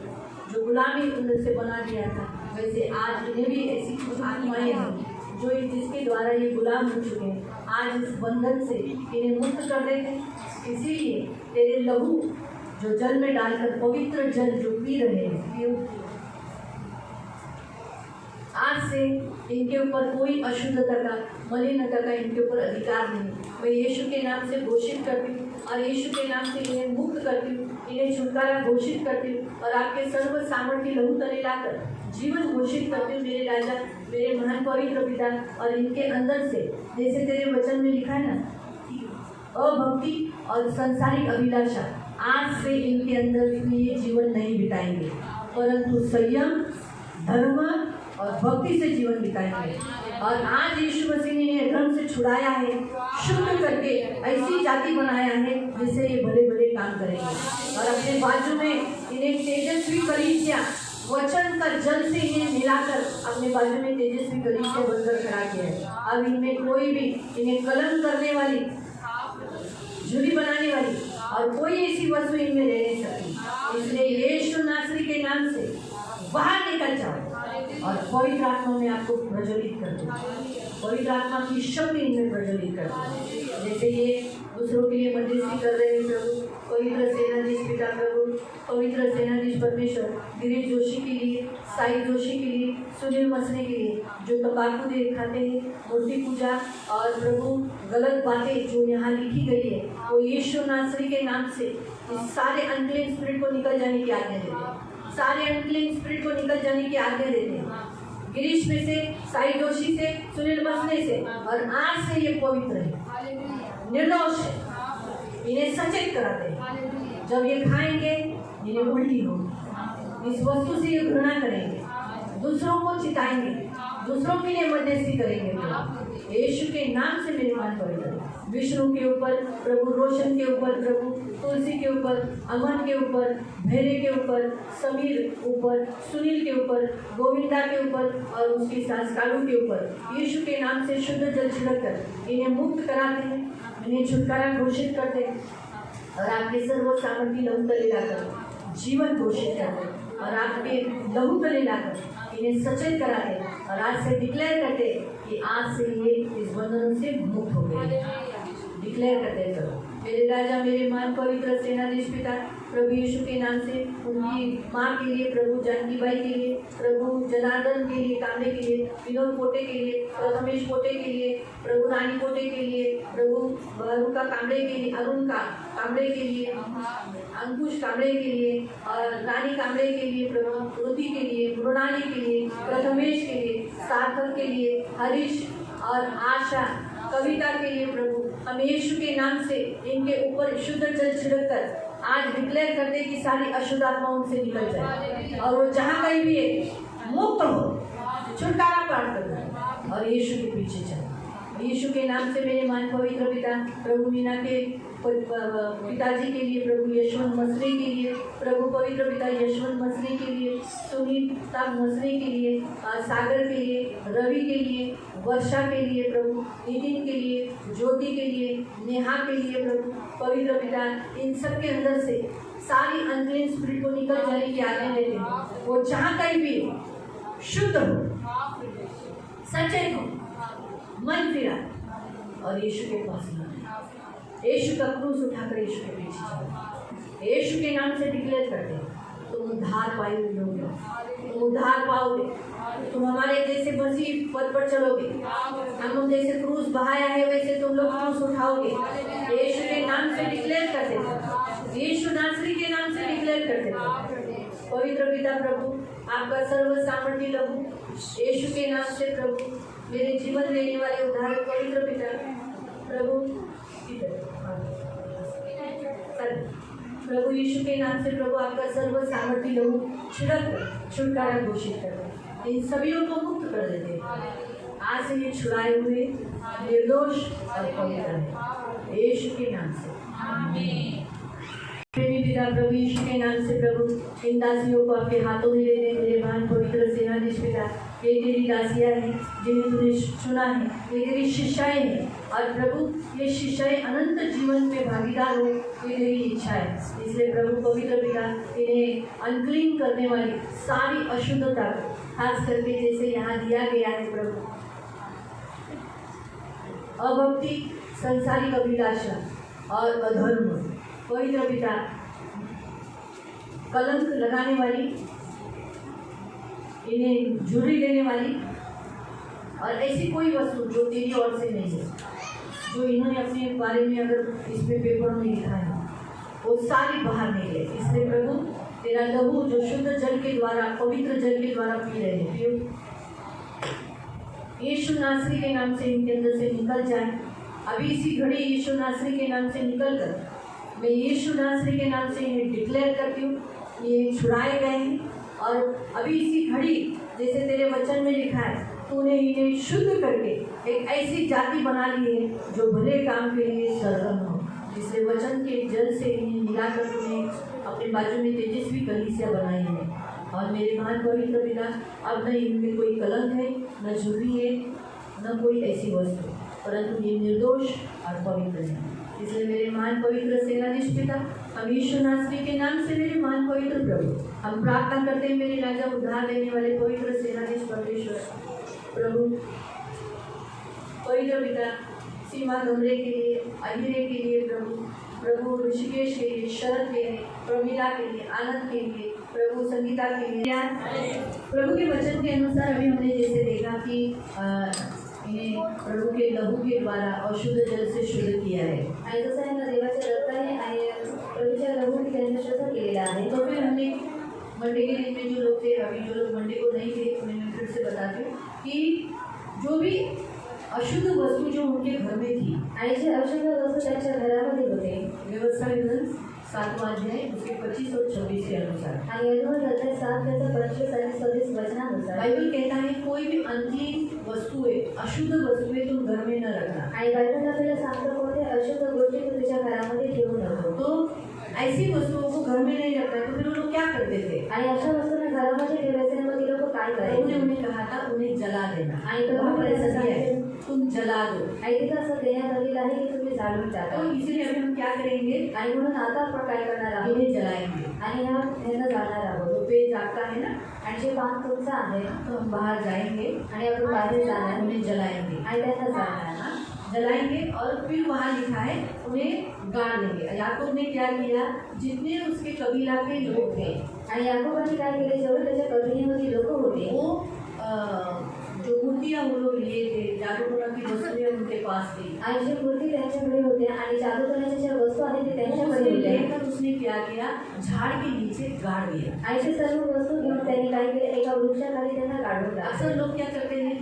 जो गुलामी उनसे बना दिया था, वैसे आज इन्हें भी ऐसी कुछ आत्माएं हैं जो जिसके द्वारा ये गुलाम हो चुके हैं। आज इस बंधन से इन्हें मुक्त कर देते, इसीलिए तेरे लहू जो जल में डालकर पवित्र जल जो पी रहे हैं, आज से इनके ऊपर कोई अशुद्धता का मलिनता का इनके ऊपर अधिकार नहीं। मैं यीशु के नाम से घोषित करती हूँ और यीशु के नाम से इन्हें मुक्त करती हूँ, इन्हें छुटकारा घोषित करती हूँ और आपके सर्व सामर्थ्य लहू तले लाकर जीवन घोषित करती हूँ मेरे राजा मेरे महान पवित्र पिता। और इनके अंदर से जैसे तेरे वचन में लिखा है ना, अभक्ति और संसारिक अभिलाषा आज से इनके अंदर ये जीवन नहीं बिताएंगे, परंतु संयम धर्म और भक्ति से जीवन बिताएंगे। और आज यीशु मसीह ने इन्हें धर्म से छुड़ाया है, शुद्ध करके ऐसी जाति बनाया है जिससे ये बड़े बड़े काम करेंगे। और अपने बाजू में इन्हें तेजस्वी कलीसिया वचन का जल से इन्हें मिलाकर अपने बाजू में तेजस्वी कलीसिया बनकर खड़ा किया है। अब इनमें कोई भी इन्हें कलंक करने वाली, झुरी बनाने वाली और कोई ऐसी वस्तु इनमें रह नहीं सकती। इसलिए यीशु नासरी के नाम से बाहर निकल जाओ और पवित्र आत्मा में आपको प्रज्वलित कर दो, पवित्र आत्मा की शक्ति इनमें प्रज्वलित कर दो। जैसे ये दूसरों के लिए मध्यस्थी कर रहे हैं प्रभु, पवित्र सेनाधीश पिता प्रभु, पवित्र सेनाधीश परमेश्वर, गिरीश जोशी के लिए, साई जोशी के लिए, सुनील मसने के लिए जो तंबाकू दे खाते हैं, मूर्ति पूजा और प्रभु गलत बातें जो यहाँ लिखी गई है, वो यीशु नासरी के नाम से इस सारे अनक्लीन स्पिरिट को निकल जाने की आज्ञा देते हैं, सारे अनक्लीन स्पिरिट को निकल जाने की आज्ञा देते हैं। गिरीश में से, साई जोशी से, सुनील मसने से, और आज से ये पवित्र है, निर्दोष है, इन्हें सचेत कराते हैं। जब ये खाएंगे इन्हें उल्टी होगी, इस वस्तु से ये घृणा करेंगे, दूसरों को चिताएंगे, दूसरों के लिए मध्यस्थी करेंगे। यीशु के नाम से मेरे मान पड़ेगा। विष्णु के ऊपर प्रभु, रोशन के ऊपर प्रभु, तुलसी के ऊपर, अमन के ऊपर, भेरे के ऊपर, समीर ऊपर, सुनील के ऊपर, गोविंदा के ऊपर और उसकी सास कालू के ऊपर यीशु के नाम से शुद्ध जल छिड़क कर इन्हें मुक्त कराते हैं, इन्हें छुटकारा घोषित करते हैं और आपके सर्व सामर्थ्य लहू तले लाकर जीवन घोषित करते हैं और आपके लहू तले लाकर इन्हें सचेत कराते और आज से डिक्लेयर करते कि आज से ये इस बंधनों से मुक्त हो गए। डिक्लेयर करते करो मेरे राजा मेरे मान पवित्र सेनाधीश पिता प्रभु यीशु के नाम से उनकी माँ के लिए, प्रभु जानकी बाई के लिए, प्रभु जनार्दन के लिए, कामड़े के लिए, विनोद पोटे के लिए, प्रथमेश पोटे के लिए, प्रभु रानी पोटे के लिए, प्रभु बहरूका कामड़े के लिए, अरुण का कामड़े के लिए, अंकुश कामड़े के लिए और रानी कामड़े के लिए, प्रभु रुति के लिए, मृणाली के लिए, प्रथमेश के लिए, सार्थक के लिए, हरीश और आशा कविता के लिए प्रभु हम यीशु के नाम से इनके ऊपर शुद्ध जल छिड़क कर आज डिक्लेयर करते कि सारी अशुद्ध आत्मा उनसे निकल जाए और वो जहाँ कहीं भी है मुक्त हो, छुटकारा प्राप्त कर और यीशु के पीछे चले। यीशु के नाम से मेरे मान पवित्र पिता प्रभु मीना के पिताजी के लिए प्रभु यशवंत मसरे के लिए, प्रभु पवित्र पिता यशवंत मसरे के लिए, सुनीता मसरे के लिए, सागर के लिए, रवि के लिए, वर्षा के लिए प्रभु, नितिन के लिए, ज्योति के लिए, नेहा के लिए प्रभु पवित्र पिता, इन सब के अंदर से सारी अनक्लीन स्पिरिट को निकल जाने की आज्ञा देते हैं। वो जहाँ कहीं भी शुद्ध हो, सचेत हो, मन फिरा और यीशु के पास आए। यीशु का क्रूस उठाकर यीशु के पीछे चलो। यीशु के नाम से डिक्लेयर करते हैं तुम उद्धार पाओगे, तुम उद्धार पाओगे, तुम हमारे जैसे मसीह पद पर चलोगे। हम लोग जैसे क्रूस बहाया है वैसे तुम लोग क्रूस उठाओगे। यीशु के नाम से डिक्लेयर करते थे, यीशु नासरी के नाम से डिक्लेयर करते थे। पवित्र पिता प्रभु, आपका सर्व सामर्थ्य लहू यीशु के नाम से प्रभु, मेरे जीवन देने वाले उद्धार पवित्र पिता प्रभु, प्रभु यीशु के नाम से प्रभु, आपका सर्व सामर्थ्य लहू छिड़क छुटकारा घोषित कर इन सभी को मुक्त कर देते। आज से ये छुड़ाए हुए निर्दोष और पवित्र है यीशु के नाम से। आमीन। प्रेमी पिता प्रभु यीशु के नाम से प्रभु, इन दासियों को आपके हाथों में दे दे। मेरे महान पवित्र सेनाधीश पिता, ये तेरी दासियाँ हैं जिन्हें तूने चुना है, ये तेरी शिष्याएं हैं और प्रभु ये शिष्याएं अनंत जीवन में भागीदार हो, ये तेरी इच्छा है। इसलिए प्रभु पवित्र पिता, इन्हें अनक्लीन करने वाली सारी अशुद्धता को, खास करके जैसे यहाँ दिया गया है प्रभु, अभक्ति, संसारिक अभिलाषा और अधर्म, पवित्र पिता कलंक लगाने वाली, इन्हें झुर्री देने वाली और ऐसी कोई वस्तु जो तेरी ओर से नहीं है, जो इन्होंने अपने बारे में अगर इसमें पेपर में लिखा है, वो सारी बाहर निकले। इसलिए प्रभु तेरा लहू जो शुद्ध जल के द्वारा, पवित्र जल के द्वारा पी रहे हैं, यीशु नासरी के नाम से इनके अंदर से निकल जाए। अभी इसी घड़ी यीशु नासरी के नाम से निकल कर मैं यीशु नासरी के नाम से इन्हें डिक्लेयर करती हूँ, ये छुड़ाए गए हैं। और अभी इसी घड़ी जैसे तेरे वचन में लिखा है, तूने इन्हें शुद्ध करके एक ऐसी जाति बना ली है जो भले काम के लिए सरगम हो। इसलिए वचन के जल से इन्हें मिलाकर तूने अपने बाजू में तेजस्वी कलीसिया बनाई है। और मेरे महान पवित्र पिता, अब न इनमें कोई कलंक है, न झुर्री है, न कोई ऐसी वस्तु, परंतु ये निर्दोष और पवित्र है। इसलिए मेरे महान पवित्र सेनाधीश पिता, हम यीशु नासरी के नाम से मेरे महान पवित्र प्रभु, हम प्रार्थना करते हैं मेरे राजा, उद्धार देने वाले पवित्र सेनाधीश परमेश्वर प्रभु, पवित्र पिता, सीमा गमरे के लिए, अहिरे के लिए प्रभु ऋषिकेश के लिए, शरद के लिए, प्रमीला के लिए, आनंद के लिए, प्रभु संगीता के लिए। प्रभु के वचन के अनुसार अभी हमने जैसे देखा कि इन्हें प्रभू के लहू के द्वारा अशुद्ध जल से शुद्ध किया है। आणि जसं यांना देवाच्या रक्ताने आणि प्रभूच्या लहूने त्यांना शुद्ध केलेला आहे। तो फिर हमने मंडे के दिन में जो लोग थे, अभी जो लोग मंडे को नहीं थे, उन्हें मैं फिर से बताती हूँ कि जो भी अशुद्ध वस्तु जो उनके घर में थी, आणि जे अशुद्ध वस्तू त्यांच्या घरामध्ये होते, व्यवस्था विवरण 7वां अध्याय उसके 25 और 26 के अनुसार, आणि यजमान अध्याय 7 त्याचा 25 आणि 26 वचनानुसार बाइबल कहता है कोई भी अनक्लीन वस्तुएं, अशुद्ध वस्तुएं तुम घर में न रखना। आणि बायबल आपल्याला सांगतो कोणते अशुद्ध गोष्टी तू तुझ्या घरामध्ये ठेवू नको। तो ऐसी वस्तुओं को घर में नहीं रखना, तो फिर वो लोग क्या करते थे? आणि अशा वस्तूंना घरामध्ये ठेवायचे, मग ते लोक काय करायचे? उन्हें कहा था उन्हें जला देना। आणि तो वहाँ पर ऐसा दिया है, तुम जला दो। ऐसे असं देण्यात आलेलं आहे की तुम्ही जाळून टाका। तो इसलिए अभी हम क्या करेंगे? आणि म्हणून आता आपण काय करणार आहोत? इन्हें जलाएंगे आणि ह्यांना जाणार आहोत। तो पेज आपका है ना, आणि जे पान तुमचं आहे, तो हम बाहर जाएंगे आणि आपण बाहेर जाणार, उन्हें जलाएंगे आणि त्यांना जाणार ना, जलाएंगे और फिर वहाँ लिखा है उन्हें गाड़ देंगे। याकूब ने क्या किया? जितने उसके कबीला के लोग थे, आणि याकोबाने काय केले? जेवढे त्याच्या कबिलेमध्ये लोक होते, वो जो मूर्तियाँ वो लोग लिए थे, जादूटोना की वस्तुएं उनके पास थी, आणि जे मूर्ती त्यांच्याकडे होत्या आणि जादूटोण्याच्या ज्या वस्तू आहेत ते त्यांच्याकडे होत्या, लेकर उसने क्या किया? झाड़ के नीचे गाड़ दिया। आणि ते सर्व वस्तू घेऊन त्यांनी काय केले? एका वृक्षाखाली त्यांना काढून टाकले। अक्सर लोग क्या करते हैं?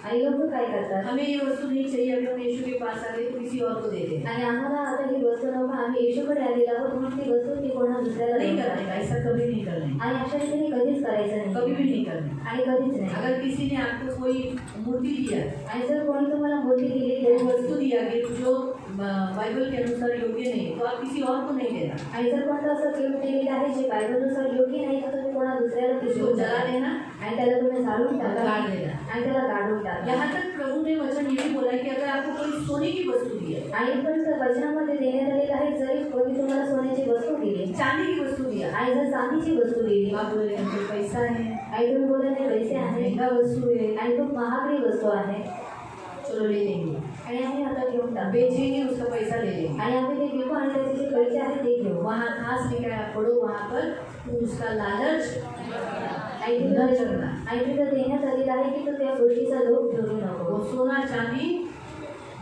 आणि लोक काय करतात? हमें ये वस्तु नहीं चाहिए, अभी हम यीशु के पास आ गए तो किसी और को दे दें। आणि आम्हाला आता ही वस्तू नको, आम्ही येशूकडे आलेलो आहोत, म्हणून ती वस्तू ती कोणा दुसऱ्याला नहीं देऊन करने का, टाकायची। ऐसा कभी नहीं करना है, आणि अशा रीतीने कधीच करायचं नाही, कभी भी नहीं करना है। आणि कधीच नाही। अगर किसी ने आपको कोई मूर्ति दिया, आणि जर कोणी तुम्हाला मूर्ती दिली, कोई वस्तु दिया कि जो बाइबल के अनुसार योग्य नहीं है तो आप किसी और को नहीं देना, आणि जर कोणतं असं गिफ्ट दिलेलं आहे जे बायबलनुसार योग्य नाही तर तुम्ही कोणा दुसऱ्याला उसको देऊ जला नका. देना, आणि त्याला तुम्ही जाळून टाका गाड़ देना. आणि त्याला गाडून टाका. यहाँ तक प्रभु ने वचन ये भी बोला है कि अगर आपको कोई सोने की वस्तु दी है, आणि पण वचनामध्ये देण्यात आलेलं आहे जरी कोणी तुम्हाला सोन्याची वस्तू दिली चांदी की वस्तु दिया, आणि जर चांदीची वस्तू दिली आप बोले हमको पैसा है, आणि तुम्ही बोलत नाही पैसे आहे महंगा वस्तु है, आणि खूप महागडी वस्तू आहे चलो ले लेंगे, आणि आम्ही आता घेऊन टाकू बेचेंगे उसका पैसा ले लेंगे. आणि आम्ही ते विकू आणि त्याचे जे पैसे आहेत ते घेऊ. वहाँ घास निकाला पड़ो वहाँ पर तो उसका लालच आणि न करना. आणि तिथं देण्यात आलेलं आहे की तू त्या गोष्टीचा लोभ ठेवू नको. वो सोना चांदी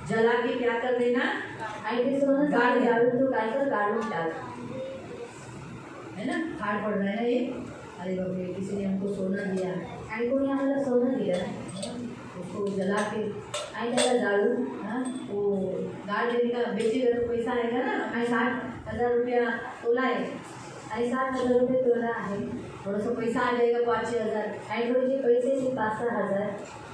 जला के क्या कर देना, आणि ते सोनं गाड द्या. जाळून तू काय कर गाडून टाक. है ना, हार्ड पड़ रहा है ना ये. अरे बाप रे, किसी ने हमको सोना दिया, आणि कोणी आम्हाला सोनं दिलं उसको जला के आणि त्याला जाळून हाँ, वो गाड़ देने का, बेचेगा तो पैसा आएगा ना. आणि 60,000 रुपया तोला है, आणि 60,000 रुपये तोला आहे थोड़ा सा पैसा आ जाएगा 5-6 हज़ार. आणि थोडे जे पैसे ते 5-6 हजार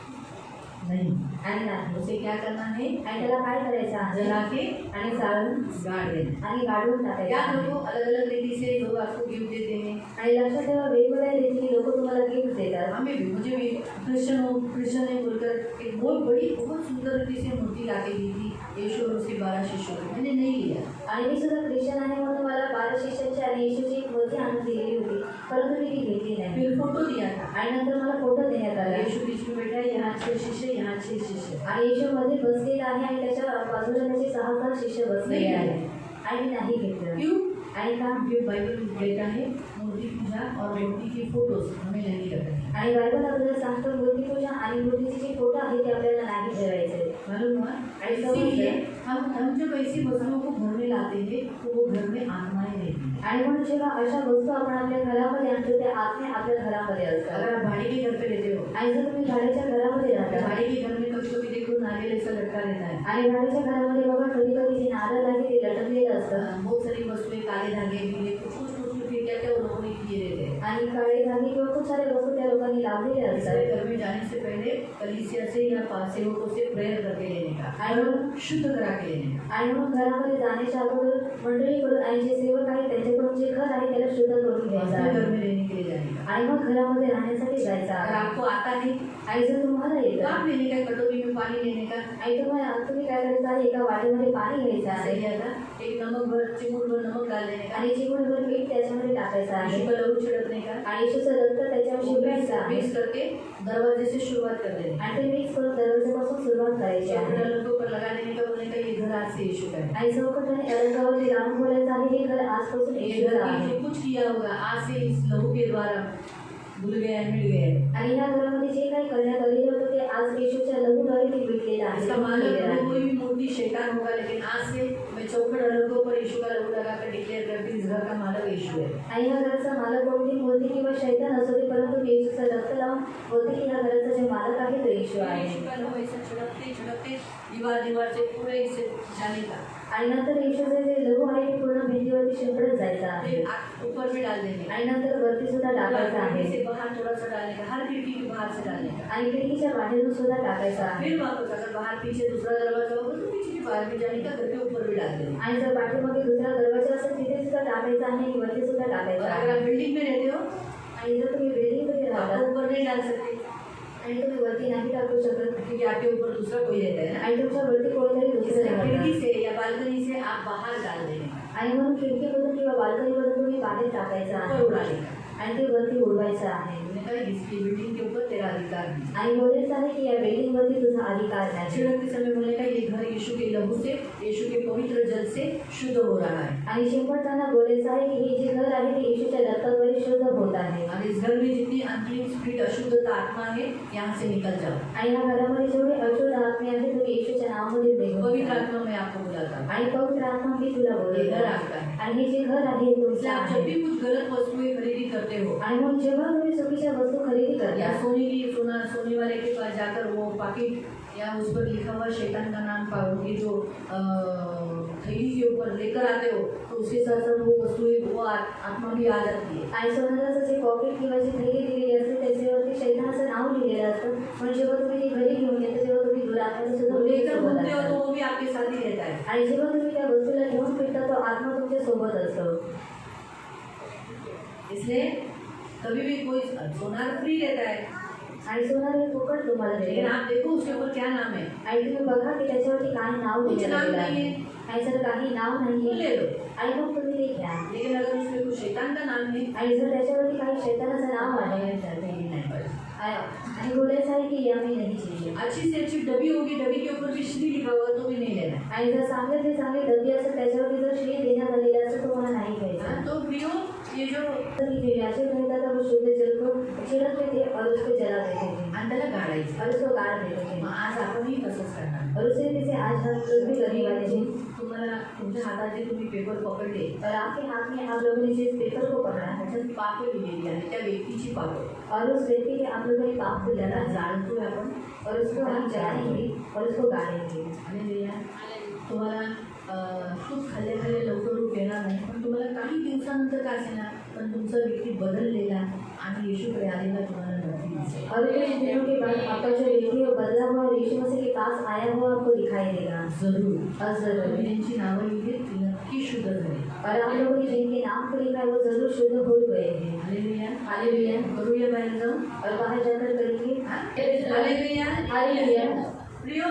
नहीं, आणि नाही उसे क्या करना है, आणि त्याला काय करायचं आहे जला के आणि जाळून गाड़ देना. आणि गाडून टाकायचं क्या आहे. लोगों अलग अलग रीति से लोग आपको गिफ्ट देते हैं. आणि लक्षात ठेवा वेगवेगळ्या रीतीने लोक तुम्हाला गिफ्ट देतात. हमें भी, मुझे भी क्रिश्चियन ने बोलकर एक बहुत सुंदर रीति से मूर्ति ला के दी थी यीशु और उसके 12 शिष्यों को. मैंने नहीं लिया. आणि मी सुद्धा ख्रिश्चन आहे म्हणून मला 12 शिष्यांची आणि येशूची एक मूर्ती आणून दिलेली होती परंतु मी ती घेतली नाही. फिर फोटो दिया था, आणि नंतर मला फोटो देण्यात आला यीशु बीच में बैठा है, यहाँ 6 शिष्य, यहाँ 6 शिष्य. आणि येशू मध्ये बसलेला आहे आणि त्याच्या बाजूला त्याचे 6 शिष्य बसलेले नाही. आहेत आणि मी नाही घेतलं. क्यों? आणि का ये बाइबल कहता है मूर्ति पूजा और मूर्ति के फोटोज हमें नहीं रखने. आणि बायबल आपल्याला सांगतो मूर्ती पूजा आणि मूर्तीचे जे फोटो आहेत ते आपल्याला नाही ठेवायचे. मालूम हुआ. इसीलिए हम जब ऐसी वस्तुओं को घर में लाते हैं तो वो घर में आत्माएं रहती हैं. आणि म्हणून जेव्हा अशा वस्तू आपण आपल्या घरामध्ये आणतो त्या आत्मे आपल्या घरामध्ये असतात. अगर आप भाड़े के घर पे रहते हो, आणि जर तुम्ही भाड्याच्या घरामध्ये राहता भाड़े के घर में कभी कभी देखो नारियल ऐसा लटका रहता है. आणि भाड्याच्या घरामध्ये बघा कधी कधी जे नारळ आहे ते लटकलेलं असतं बहुत सारी वस्तुएं, काले धागे भी कुछ कुछ क्या क्या उन लोगों ने किए रहते हैं. आणि काळे धागे किंवा खूप सारे वस्तू त्या लोकांनी लावलेले इसलिए असतात. घर में जाने से पहले कलीसिया से या सेवकों से प्रेयर करके लेने का और शुद्ध करा के लेने का. आणि म्हणून घरामध्ये जाण्याच्या अगोदर मंडळीकडून आणि जे सेवक आहेत त्यांच्याकडून जे घर आहे त्याला शुद्ध करून घ्यायचं अपने घर आहे में रहने के लिए जाने का. आणि मग घरामध्ये राहण्यासाठी जायचं अगर आहे. आपको आता नहीं आणि जर तुम्हाला तो येतं आप लेने का, कटोरी में पानी लेने का. आणि तुम्ही काय करायचं आहे एका वाटीमध्ये पाणी घ्यायचं आहे सही है ना. एक नमक भर, चिमूट भर नमक डाल देने का. आणि चिमूटभर मीठ त्याच्यामध्ये टाकायचं आहे यीशु का लहू छिड़कने का. आणि येशूचं रक्त त्याच्यावर शिंपडायचं आहे मिक्स करके दरवाजे से शुरुआत कर देने का. आणि ते मिक्स करून दरवाजापासून सुरुवात करायची आहे. चौखटों पर लगा देने का, बोलने का ये घर आज से यीशु का है. आणि चौकटाने अलंकावरती लावून बोलायचं आहे हे घर आजपासून ये येशूचं घर आहे. की जो कुछ किया होगा आज से इस लहू के द्वारा भूल गया, मिल गया. आणि या घरामध्ये जे काही करण्यात आलेलं होतं ते आज येशूच्या लहूद्वारे ते मिटलेलं आहे. इसका मालक वो कोई भी मूर्ति शैतान होगा, लेकिन आज से मैं चौखट अलगों पर यीशु का लहू लगा कर डिक्लेयर करती हूँ इस घर का मालक यीशु है. आणि या घराचा मालक कोणती मूर्ती किंवा शैतान असू दे परंतु येशूचं रक्त लावून बोलते की या घराचा जे मालक आहे तो येशू आहे. यीशु का लहू ऐसा छिड़कते छिड़कते दीवार से पूरे इसे जाने का. आणि नंतर येशूचे जे लहू आहे ते पूर्ण भिंतीवरती शिंपडत जायचं आहे. फिर ऊपर में डाल देंगे. आणि नंतर वरती सुद्धा टाकायचं खिड़की आहे से बाहर थोड़ा सा डालने का, हर खिड़की के बाहर से डालने का. आणि खिडकीच्या बाहेरून सुद्धा टाकायचं आहे. फिर वापस अगर बाहर पीछे दूसरा दरवाजा होगा तो पीछे के बाहर भी जाने का, घर के ऊपर भी डाल देंगे. आणि जर पाठीमागे दुसरा दरवाजा असेल तिथे सुद्धा टाकायचं आहे आणि वरती सुद्धा टाकायचं और आहे. अगर आप बिल्डिंग में रहते हो आणि जर तुम्ही बिल्डिंगमध्ये तो आप राहता ऊपर नहीं डाल सकते आणि तुम्ही वरती नाही टाकू शकत क्योंकि आपके ऊपर दूसरा कोई रहता है ना. आणि तुमच्या वरती कोणीतरी दुसरं इसलिए राहतं. खिड़की से या बालकनी से आप बाहर डाल देने का, आणि म्हणून खिडकीमधून किंवा बाल्कनीमधून तुम्ही बाहेर टाकायचं ऊपर आहे उड़ाने का. आणि ते वरती उडवायचं आहे. मैंने कहा इसकी बिल्डिंग के ऊपर तेरा अधिकार नहीं. आणि बोलायचं आहे की या बिल्डिंगवरती तुझा अधिकार नाही. छिड़कते समय बोलने का ये घर यीशु के लहू से, यीशु के पवित्र जल से शुद्ध हो रहा है. आणि शिंपडताना बोलायचं आहे की हे जे घर आहे ते येशूच्या रक्ताद्वारे शुद्ध होत आहे. और इस घर में जितनी अनक्लीन स्पिरिट, अशुद्धता आत्मा है, यहाँ से निकल जाओ. आणि या घरामध्ये जेवढे अशुद्ध आत्मे आहेत तुम्ही येशूच्या नावामध्ये निघून पवित्र जा. आत्मा मैं आपको बुलाता हूँ. आणि पवित्र आत्मा मी तुला ये बोलत घर आहे. आपका है. आणि हे जे घर आहे हे तुमचं इसलिए आप जब आहे. भी कुछ गलत वस्तुएं खरीदी करते हो आणि मग जेव्हा तुम्ही चुकीच्या वस्तू खरेदी या करता सोने वाले के पास जाकर वो पाकिट या उस पर लिखा हुआ शैतान का नाम पाओगे जो थैली के ऊपर लेकर आते हो तो उसके साथ साथ वो वस्तुएं, वो आत्मा भी आ जाती है. आणि सोनाराचं जे पॉकेट किंवा जी थैली दिलेली असते त्याच्यावरती शैतानाचं नाव लिहिलेलं असतं. पण जेव्हा तुम्ही ती घरी घेऊन येता तेव्हा तुम्ही दुरात्मा आत्म्याने सुद्धा वो लेकर तुमच्यासोबत घूमते हो असतात. तो वो भी आपके साथ ही रहता है. आणि जेव्हा तुम्ही त्या वस्तूला घेऊन फिरता तो आत्मा तुमच्या सोबत असतो. इसलिए कभी भी कोई सोनार फ्री रहता है, आणि सोनार हे फुकट तुम्हाला लेकिन देते. आप देखो उसके ऊपर क्या नाम है. आणि तुम्ही बघा की त्याच्यावरती काही नाव कुछ लिहिलेलं नाम आहे. नहीं है, आणि जर काही नाव तो नाही ले लो. आणि मग तुम्ही ते घ्या. लेकिन अगर उसमें कुछ शैतान का नाम है, आणि जर त्याच्यावरती काही शैतानाचं नाव आहे आणि बोलायचं आहे की आम्ही नाही चाहिए. अच्छी से अच्छी डब्बी होगी, डब्बी के ऊपर भी श्री लिखा हुआ तो भी नहीं लेना है. आणि जर चांगले ते चांगली डबी असेल त्याच्यावरती जर श्री देण्यात आलेलं असेल तो मला नाही घ्यायचं. हाँ, तो प्रियो ये जो तर इथे याचे म्हणतात वो शुद्ध जल को चिरत थे और उसको जला देते थे आणि त्याला गाळायचं. और उसको गाड़ देते थे. मग आज आपणही तसंच करणार. और उसी रीति से आज हम लोग भी करने वाले थे. तुम्हाला तुमच्या हातात जे तुम्ही पेपर पकडले और आपके हाथ में आप लोगों ने जिस पेपर को पकड़ा है त्याच्यात पाप लिहिलेली आहे, त्या व्यक्तीची पाप. और उस व्यक्ति के आप लोगों ने पाप को त्याला जला जाणतोय आपण. और उसको हम जलाएंगे और उसको गाड़ेंगे. हालेलुया. तुम्हाला खूप खाल्ले खाल्ले लवकर रूप येणार नाही, पण तुम्हाला काही दिवसानंतर काय असेल ना, पण तुमचा व्यक्ती बदललेला आणि येशूकडे आलेला तुम्हाला नक्की दिसेल. और कुछ दिनों के बाद आपका जो व्यक्ति है बदला हुआ और यीशु मसीह के पास आया हुआ आपको दिखाई देगा. जरूर. और जरूर. तुम्ही त्यांची नावं लिहिली ती नक्की शुद्ध झाली. और आप लोगों ने जिनके नाम को लिखा है वो जरूर शुद्ध हो गए हैं. हालेलुया. हालेलुया. करूया बाहेर जाऊन. और बाहर जाकर करेंगे. हालेलुया. हालेलुया. प्रियो